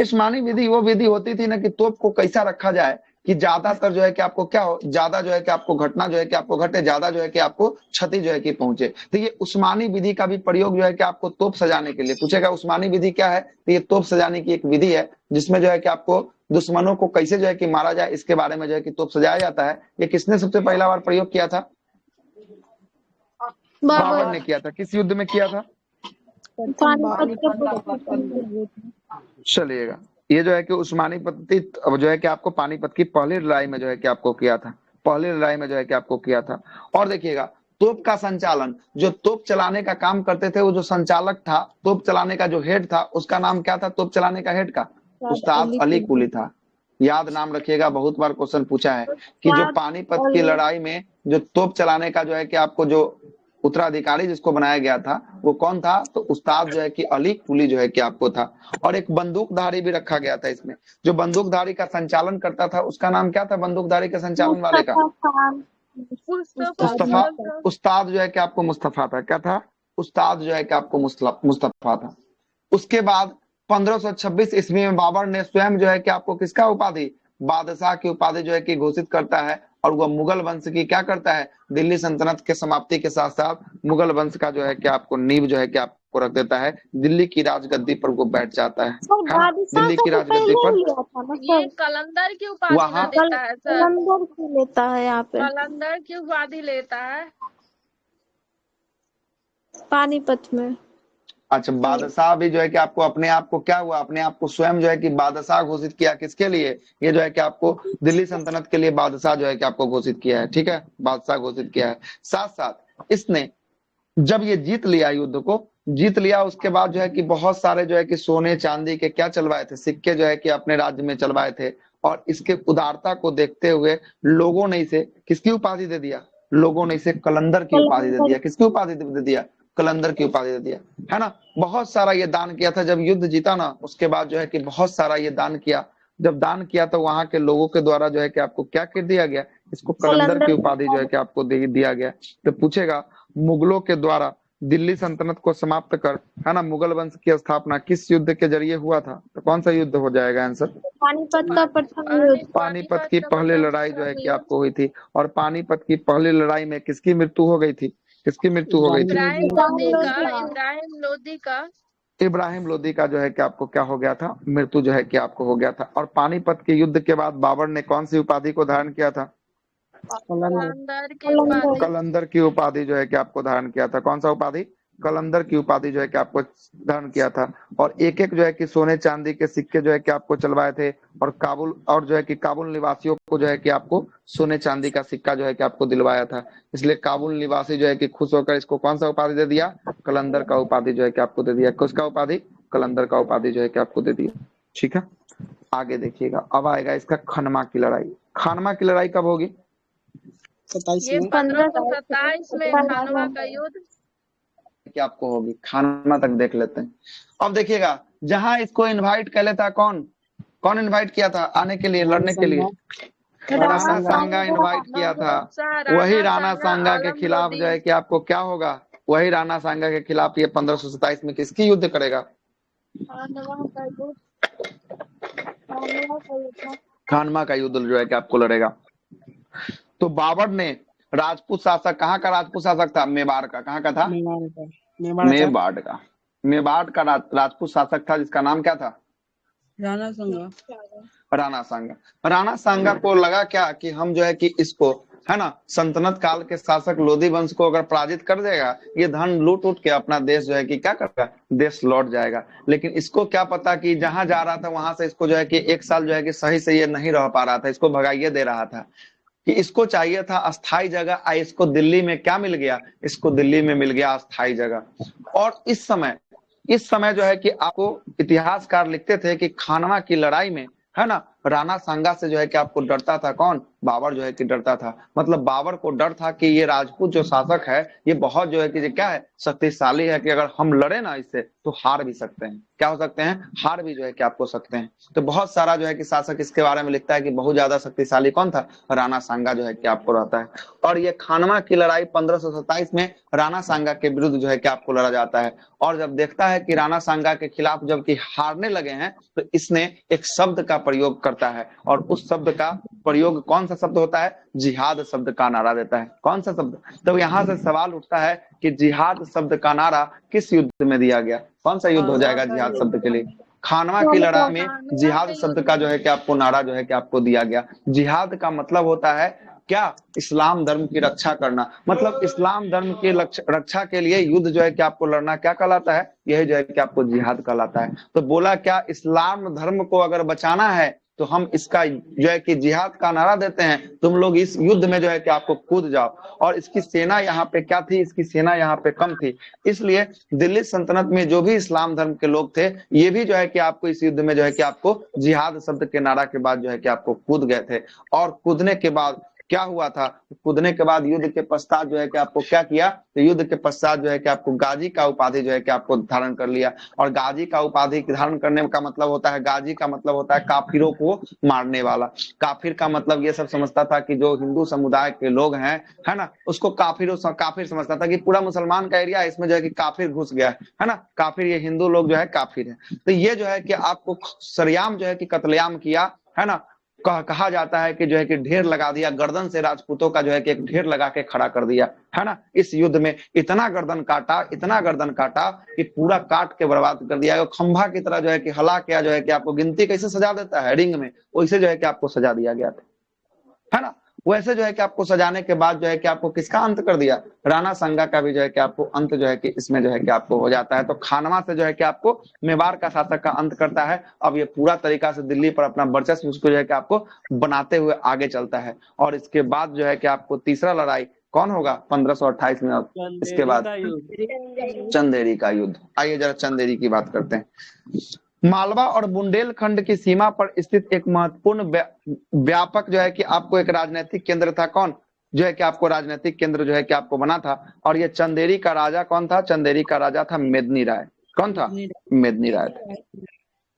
इस्मानी विधि वो विधि होती थी ना कि तोप को कैसा रखा जाए कि ज्यादातर जो है कि आपको क्या हो, ज्यादा जो है कि आपको घटना जो है कि आपको घटे, ज्यादा जो है कि आपको क्षति जो है कि पहुंचे। तो ये उस्मानी विधि का भी प्रयोग जो है कि आपको तोप सजाने के लिए पूछेगा। उस्मानी विधि क्या है? तो ये तोप सजाने की एक विधि है जिसमें जो है कि आपको दुश्मनों को कैसे जो है कि मारा जाए इसके बारे में जो है कि तोप सजाया जाता है। ये किसने सबसे पहला बार प्रयोग किया था? बाबर ने किया था। किस युद्ध में किया था? चलिएगा, ये जो है कि उस्मानी पद्धति जो है कि आपको पानीपत की पहली लड़ाई में जो है कि आपको किया था, पहली लड़ाई में जो है कि आपको किया था। और देखिएगा तोप का संचालन, जो तोप चलाने का काम करते थे, वो जो संचालक था, तोप चलाने का जो हेड था, उसका नाम क्या था? तोप चलाने का हेड का उस्ताद अली कुली था। याद नाम रखिएगा, बहुत बार क्वेश्चन पूछा है कि जो पानीपत की लड़ाई में जो तोप चलाने का जो है कि आपको जो उत्तराधिकारी जिसको बनाया गया था वो कौन था? तो उस्ताद जो है कि अली कुली जो है कि आपको था। और एक बंदूकधारी भी रखा गया था इसमें, जो बंदूकधारी का संचालन करता था उसका नाम क्या था? बंदूकधारी के संचालन वाले का मुस्तफा। उस्ताद जो है कि आपको मुस्तफा था। क्या था? उस्ताद जो है कि आपको मुस्तफा था। उसके बाद 1526 ईस्वी में बाबर ने स्वयं जो है कि आपको किसका उपाधि? बादशाह की उपाधि जो है कि घोषित करता है। और वह मुगल वंश की क्या करता है? दिल्ली सल्तनत के समाप्ति के साथ साथ मुगल वंश का जो है कि आपको नींव जो है कि आपको रख देता है। दिल्ली की राजगद्दी पर वो बैठ जाता है ना? दिल्ली की राजगद्दी पर ये कलंदर की उपाधि वहाँ देता है सर। कलंदर की लेता है यहाँ पे, कलंदर की उपाधि लेता है पानीपत में। अच्छा, बादशाह भी जो है कि आपको अपने आप को क्या हुआ? अपने आप को स्वयं जो है कि बादशाह घोषित किया। किसके लिए? ये जो है कि आपको दिल्ली सल्तनत के लिए बादशाह जो है कि आपको घोषित किया है। ठीक है, बादशाह घोषित किया है। साथ साथ इसने जब ये जीत लिया, युद्ध को जीत लिया, उसके बाद जो है कि बहुत सारे जो है कि सोने चांदी के क्या चलवाए थे? सिक्के जो है कि अपने राज्य में चलवाए थे। और इसके उदारता को देखते हुए लोगों ने इसे किसकी उपाधि दे दिया? लोगों ने इसे कलंदर की उपाधि दे दिया। किसकी उपाधि दे दिया? कलंदर की उपाधि दे दिया, है ना। बहुत सारा ये दान किया था। जब युद्ध जीता ना, उसके बाद जो है कि बहुत सारा ये दान किया। जब दान किया तो वहां के लोगों के द्वारा जो है कि आपको क्या कर दिया गया? इसको कलंदर की उपाधि जो है कि आपको दे दिया गया। तो पूछेगा मुगलों के द्वारा दिल्ली सल्तनत को समाप्त कर, है ना, मुगल वंश की स्थापना किस युद्ध के जरिए हुआ था? तो कौन सा युद्ध हो जाएगा आंसर? पानीपत का प्रथम युद्ध। पानीपत की पहली लड़ाई जो है कि आपको हुई थी। और पानीपत की पहली लड़ाई में किसकी मृत्यु हो गई थी? किसकी मृत्यु हो गई थी? इब्राहिम लोदी का जो है कि आपको क्या हो गया था? मृत्यु जो है कि आपको हो गया था। और पानीपत के युद्ध के बाद बाबर ने कौन सी उपाधि को धारण किया था? कलंदर की उपाधि जो है कि आपको धारण किया था। कौन सा उपाधि? कलंदर की उपाधि जो है कि आपको धारण किया था। और एक एक जो है कि सोने चांदी के सिक्के जो है कि आपको चलवाए थे। और काबुल और जो है कि काबुल निवासियों को जो है कि आपको सोने चांदी का सिक्का जो है कि आपको दिलवाया था। इसलिए काबुल निवासी जो है कि खुश होकर इसको कौन सा उपाधि दे दिया? कलंदर का उपाधि जो है कि आपको दे दिया। किसका उपाधि? कलंदर का उपाधि जो है कि आपको दे दिया। ठीक है, आगे देखिएगा। अब आएगा इसका खनमा की लड़ाई। खनमा की लड़ाई कब होगी? 27 ये में 1527 में खानवा का युद्ध कि आपको होगी, खाना तक देख लेते हैं। अब देखिएगा, जहां इसको इनवाइट कर लेता, कौन इनवाइट किया था आने के लिए, लड़ने के लिए? राणा सांगा इनवाइट किया था। वही राणा सांगा के खिलाफ जो है कि आपको क्या होगा, वही राणा सांगा के खिलाफ ये 1527 में किसकी युद्ध करेगा? खानवा का युद्ध जो है कि आपको लड़ेगा। तो बाबर ने राजपूत शासक, कहाँ का राजपूत शासक था? मेवाड़ का। कहाँ का था? मेवाड़ का राजपूत शासक था, जिसका नाम क्या था? राणा सांगा। राणा सांगा को लगा क्या कि हम जो है कि इसको, है ना, सल्तनत काल के शासक लोधी वंश को अगर पराजित कर देगा, ये धन लूट उठ के अपना देश जो है कि क्या करेगा, देश लौट जाएगा। लेकिन इसको क्या पता कि जहां जा रहा था वहां से इसको जो है कि 1 साल जो है कि सही से ये नहीं रह पा रहा था, इसको भगाइए दे रहा था कि इसको चाहिए था अस्थाई जगह। इसको दिल्ली में क्या मिल गया? इसको दिल्ली में मिल गया अस्थाई जगह। और इस समय जो है कि आपको इतिहासकार लिखते थे कि खानवा की लड़ाई में, है ना, राणा सांगा से जो है कि आपको डरता था कौन? बाबर जो है कि डरता था। मतलब बाबर को डर था कि ये राजपूत जो शासक है ये बहुत जो है कि क्या है, शक्तिशाली है, कि अगर हम लड़े ना इससे तो हार भी सकते हैं। क्या हो सकते हैं? हार भी जो है कि आपको सकते हैं। तो बहुत सारा जो है कि शासक इसके बारे में लिखता है कि बहुत ज्यादा शक्तिशाली कौन था? राणा सांगा जो है कि आपको रहता है। और ये खानवा की लड़ाई 1527 में राणा सांगा के विरुद्ध जो है कि आपको लड़ा जाता है। और जब देखता है कि राणा सांगा के खिलाफ जबकि हारने लगे हैं, तो इसने एक शब्द का प्रयोग करता है। और उस शब्द का प्रयोग, कौन सा शब्द होता है? जिहाद शब्द का नारा देता है। कौन सा शब्द? तो यहाँ से सवाल उठता है कि जिहाद शब्द का नारा किस युद्ध में दिया गया? कौन सा युद्ध हो जाएगा जिहाद शब्द के लिए? खानवा की लड़ाई में जिहाद शब्द का जो है कि आपको नारा जो है कि आपको दिया गया। जिहाद का मतलब होता है क्या? इस्लाम धर्म की रक्षा करना। मतलब इस्लाम धर्म की रक्षा के लिए युद्ध जो है कि आपको लड़ना क्या कहलाता है? यही जो है कि आपको जिहाद कहलाता है। तो बोला क्या, इस्लाम धर्म को अगर बचाना है तो हम इसका जो है कि जिहाद का नारा देते हैं, तुम लोग इस युद्ध में जो है कि आपको कूद जाओ। और इसकी सेना यहाँ पे क्या थी? इसकी सेना यहाँ पे कम थी, इसलिए दिल्ली सल्तनत में जो भी इस्लाम धर्म के लोग थे, ये भी जो है कि आपको इस युद्ध में जो है कि आपको जिहाद शब्द के नारा के बाद जो है कि आपको कूद गए थे। और कूदने के बाद क्या हुआ था? कूदने के बाद युद्ध के पश्चात जो है कि आपको क्या किया? तो युद्ध के पश्चात जो है कि आपको गाजी का उपाधि जो है कि आपको धारण कर लिया। और गाजी का उपाधि धारण करने का मतलब होता है, गाजी का मतलब होता है काफिरों को मारने वाला। काफिर का मतलब ये सब समझता था कि जो हिंदू समुदाय के लोग हैं, है ना, उसको काफिर समझता था कि पूरा मुसलमान का एरिया है, इसमें जो है कि काफिर घुस गया है ना, काफिर, ये हिंदू लोग जो है काफिर है। तो ये जो है कि आपको सरेआम जो है कि कत्लेआम किया, है ना। कहा जाता है कि जो है कि ढेर लगा दिया, गर्दन से राजपूतों का जो है कि एक ढेर लगा के खड़ा कर दिया, है ना। इस युद्ध में इतना गर्दन काटा कि पूरा काट के बर्बाद कर दिया। खंभा की तरह जो है कि हला के जो है कि आपको गिनती कैसे सजा देता है रिंग में, वैसे जो है कि आपको सजा दिया गया था, है ना। वैसे जो है कि आपको सजाने के बाद जो है कि आपको किसका अंत कर दिया? राणा सांगा का भी जो है कि आपको अंत जो है कि इसमें जो है कि आपको हो जाता है। तो खानवा से जो है कि आपको मेवाड़ का शासक का अंत करता है। अब ये पूरा तरीका से दिल्ली पर अपना वर्चस्व उसको जो है कि आपको बनाते हुए आगे चलता है। और इसके बाद जो है कि आपको तीसरा लड़ाई कौन होगा 1528 में? अब इसके बाद चंदेरी का युद्ध। आइए जरा चंदेरी की बात करते हैं। मालवा और बुंदेलखंड की सीमा पर स्थित एक महत्वपूर्ण व्यापक जो है कि आपको एक राजनीतिक केंद्र था। कौन? जो है कि आपको राजनीतिक केंद्र जो है कि आपको बना था। और ये चंदेरी का राजा कौन था? चंदेरी का राजा था मेदिनी राय। कौन था? मेदिनी राय।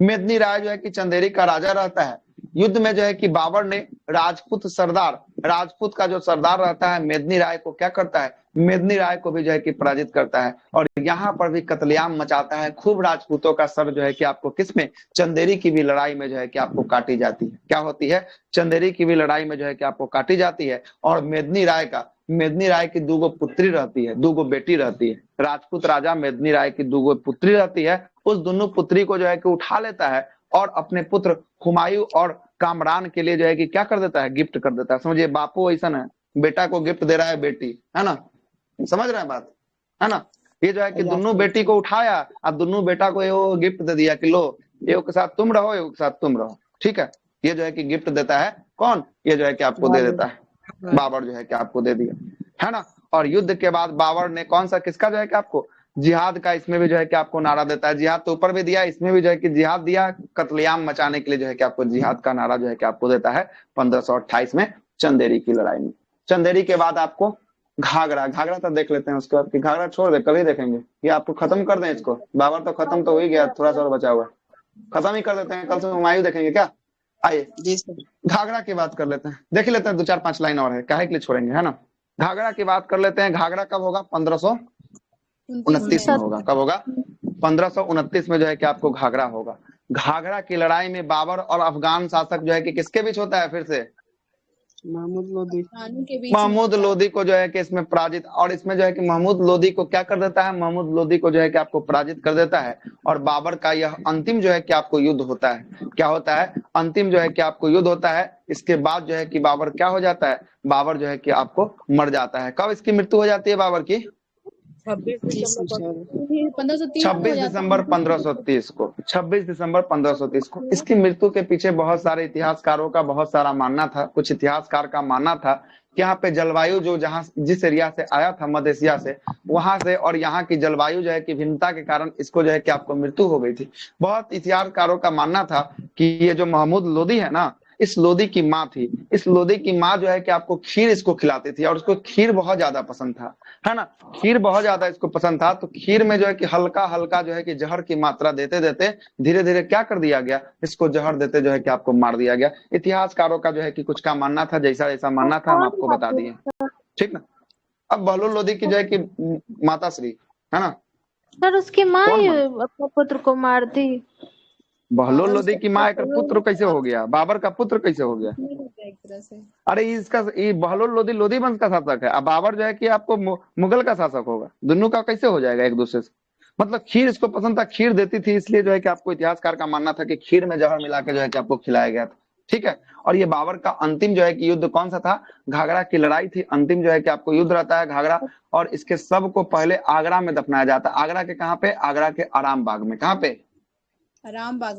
मेदिनी राय जो है कि चंदेरी का राजा रहता है। युद्ध में जो है कि बाबर ने राजपूत का जो सरदार रहता है मेदिनी राय को क्या करता है? मेदिनी राय को भी जो है कि पराजित करता है। और यहाँ पर भी कत्लेआम मचाता है। खूब राजपूतों का सर जो है कि आपको किसमें? चंदेरी की भी लड़ाई में जो है कि आपको काटी जाती है। क्या होती है? चंदेरी की भी लड़ाई में जो है कि आपको काटी जाती है। और मेदिनी राय की 2 पुत्री रहती है, 2 बेटी रहती है। राजपूत राजा मेदिनी राय की 2 पुत्री रहती है। उस दोनों पुत्री को जो है कि उठा लेता है और अपने पुत्र हुमायूं और कामरान के लिए जो है कि क्या कर देता है? गिफ्ट कर देता है। समझिए, बापू ऐसा है, बेटा को गिफ्ट दे रहा है बेटी, है ना। समझ रहे हैं बात, है ना। ये जो है कि दोनों बेटी को उठाया और दोनों बेटा को ये गिफ्ट दे दिया कि लो, एक के साथ तुम रहो, एक के साथ तुम रहो, ठीक है। ये जो है कि गिफ्ट देता है कौन? ये जो है कि आपको दे देता है बाबर, जो है कि आपको दे दिया, है ना। और युद्ध के बाद बाबर ने कौन सा, किसका जो है कि आपको? जिहाद का, इसमें भी जो है कि आपको नारा देता है। जिहाद तो ऊपर भी दिया, इसमें भी जो है कि जिहाद दिया, कत्लेआम मचाने के लिए जो है कि आपको जिहाद का नारा जो है कि आपको देता है 1528 में चंदेरी की लड़ाई में। चंदेरी के बाद आपको घाघरा, घाघरा तो देख लेते हैं उसके बाद, कि घाघरा छोड़ दे, कल ही देखेंगे, ये आपको खत्म कर दें इसको। बाबर तो खत्म तो हो ही गया, थोड़ा सा और बचा हुआ, खत्म ही कर देते हैं, कल से हुमायूं देखेंगे क्या। आइए घाघरा की बात कर लेते हैं, देख लेते हैं, 2-4-5 लाइन और है, काहे के लिए छोड़ेंगे, है ना। घाघरा की बात कर लेते हैं। घाघरा कब होगा? 1529 में होगा। कब होगा? 1529 में जो है कि आपको घाघरा होगा। घाघरा की लड़ाई में बाबर और अफगान शासक जो है कि किसके बीच होता है? फिर से महमूद लोदी। महमूद लोदी को जो है कि इसमें पराजित, और इसमें जो है कि महमूद लोदी को क्या कर देता है? महमूद लोदी को जो है कि आपको पराजित कर देता है। और बाबर का यह अंतिम जो है कि आपको युद्ध होता है। क्या होता है? अंतिम जो है कि आपको युद्ध होता है। इसके बाद जो है कि बाबर क्या हो जाता है? बाबर जो है कि आपको मर जाता है। कब इसकी मृत्यु हो जाती है बाबर की? 26 दिसंबर 1530 को। 26 दिसंबर 1530 को इसकी मृत्यु के पीछे बहुत सारे इतिहासकारों का बहुत सारा मानना था। कुछ इतिहासकार का मानना था कि यहाँ पे जलवायु जो जहाँ जिस एरिया से आया था, मध्य एशिया से, वहां से, और यहाँ की जलवायु जो है कि भिन्नता के कारण इसको जो है कि आपको मृत्यु हो गई थी। बहुत इतिहासकारों का मानना था कि ये जो महमूद लोदी है ना, इस लोदी की माँ थी। इस लोदी की माँ जो है कि आपको खीर इसको खिलाती थी, और उसको खीर बहुत ज्यादा पसंद था, है ना। खीर बहुत ज्यादा इसको पसंद था, तो खीर में जो है कि हल्का हल्का जो है कि जहर की मात्रा देते देते धीरे धीरे क्या कर दिया गया? इसको जहर देते जो है कि आपको मार दिया गया। इतिहासकारों का जो है कि कुछ का मानना था, जैसा जैसा मानना था हम आपको बता दिए, ठीक ना। अब बहलोल लोदी की जो है कि माता श्री, है ना सर, उसकी माँ ही अपने पुत्र को मार दी। बहलोल लोदी की माँ का पुत्र कैसे हो गया? बाबर का पुत्र कैसे हो गया? एक तरह से। अरे इसका ये बहलोल लोदी लोदी वंश का शासक है, अब बाबर जो है कि आपको मुगल का शासक होगा। दोनों का कैसे हो जाएगा एक दूसरे से? मतलब खीर इसको पसंद था, खीर देती थी, इसलिए जो है कि आपको इतिहासकार का मानना था कि खीर में जहर मिला के जो है कि आपको खिलाया गया था, ठीक है। और ये बाबर का अंतिम जो है कि युद्ध कौन सा था? घाघरा की लड़ाई थी। अंतिम जो है कि आपको युद्ध रहता है घाघरा, और इसके सब को पहले आगरा में दफनाया जाता है। आगरा के कहाँ पे? आगरा के आराम बाग में। कहाँ पे? आराम बाग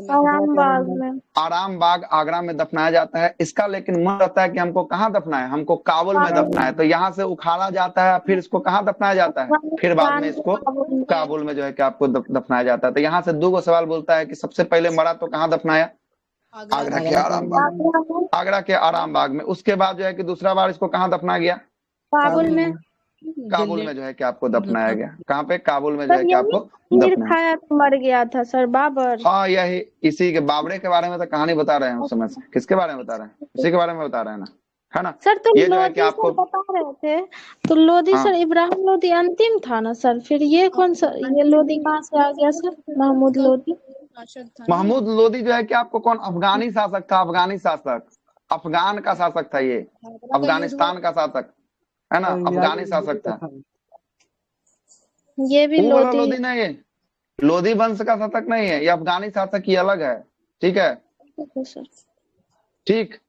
में। आराम बाग आगरा में दफनाया जाता है। इसका लेकिन मन रहता है कि हमको कहाँ दफनाए? हमको काबुल में दफनाए। तो यहाँ से उखाड़ा जाता है, फिर इसको कहाँ दफनाया जाता है? फिर बाद में इसको काबुल में जो है कि आपको दफनाया जाता है। तो यहाँ से 2 सवाल बोलता है कि सबसे पहले मरा तो कहाँ दफनाया? आगरा के आराम बाग। आगरा के आराम बाग में। उसके बाद जो है कि दूसरा बार इसको कहाँ दफनाया गया? काबुल में। काबुल में जो है कि आपको दफनाया गया। कहाँ पे? काबुल में जो है कि आपको दफनाया। खाया तो मर गया था सर बाबर। हाँ, यही इसी के बाबरे के बारे में तो कहानी बता रहे हैं उस समय से। किसके बारे में बता रहे हैं? इसी के बारे में बता रहे हैं ना, है ना। सर तो ये जो है कि आपको बता रहे थे, तो लोदी सर इब्राहिम लोदी अंतिम था ना सर, फिर ये कौन सा, ये लोदी कहाँ से आ गया सर? महमूद लोदी। महमूद लोदी जो है कि आपको कौन? अफगानी शासक था। अफगानी शासक, अफगान का शासक था ये, अफगानिस्तान का शासक, है ना, अफगानी शासक था। ये भी लोदी नहीं है, लोदी वंश का शासक नहीं है, ये अफगानी शासक ही अलग है, ठीक है। ठीक,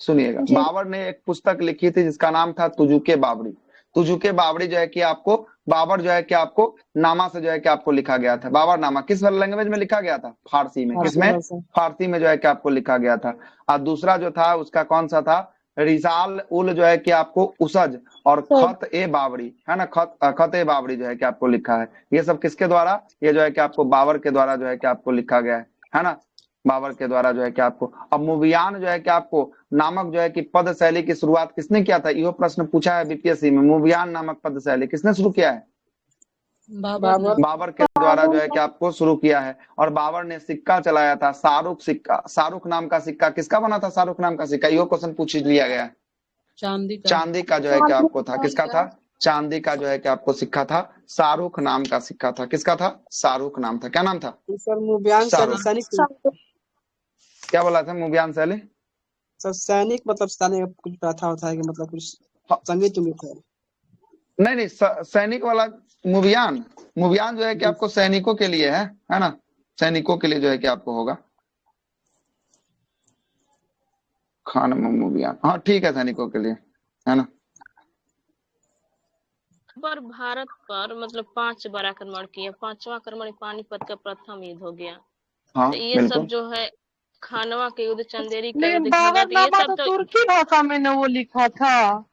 सुनिएगा। बाबर ने एक पुस्तक लिखी थी जिसका नाम था तुजुके बाबरी। तुजुके बाबरी जो है कि आपको बाबर जो है कि आपको नामा से जो है कि आपको लिखा गया था। बाबर नामा किस लैंग्वेज में लिखा गया था? फारसी में। किसमें? फारसी में जो है कि आपको लिखा गया था। और दूसरा जो था उसका कौन सा था? रिसाल उल जो है कि आपको उसज और खत ए बाबरी, है ना, खत ए बाबरी जो है कि आपको लिखा है। ये सब किसके द्वारा? ये जो है कि आपको बाबर के द्वारा जो है कि आपको लिखा गया है ना, बाबर के द्वारा जो है कि आपको। अब मुबियान जो है कि आपको नामक जो है कि पद शैली की शुरुआत किसने किया था? यह प्रश्न पूछा है बीपीएससी में। मुबियान नामक पद शैली किसने शुरू किया है? बाबर के द्वारा जो है कि आपको शुरू किया है। और बाबर ने सिक्का चलाया था, शाहरुख सिक्का। शाहरुख नाम का सिक्का किसका बना था? शाहरुख नाम का सिक्का। यो क्वेश्चन पूछ लिया गया है। चांदी का जो है कि आपको था। किसका था? चांदी का जो है कि आपको सिक्का था। शाहरुख नाम का सिक्का था। किसका था? शाहरुख नाम था। क्या नाम था? सैनिक। क्या बोला था? मुबियान शैली सैनिक, मतलब सैनिक कुछ प्रथा होता है कि मतलब कुछ संगीत उम्मीद है। नहीं नहीं, सैनिक वाला मुबियान। मुबियान जो है कि आपको सैनिकों के लिए है ना, सैनिकों के लिए जो है कि आपको होगा खान मुबियान। हाँ ठीक है, सैनिकों के लिए, है ना। पर भारत पर मतलब 5 बार आक्रमण किया। 5वां आक्रमण पानीपत का प्रथम युद्ध हो गया। हाँ, तो ये सब जो है खानवा के युद्ध, चंदेरी का युद्ध, बाबरनामा तो तुर्की भाषा में न वो लिखा था।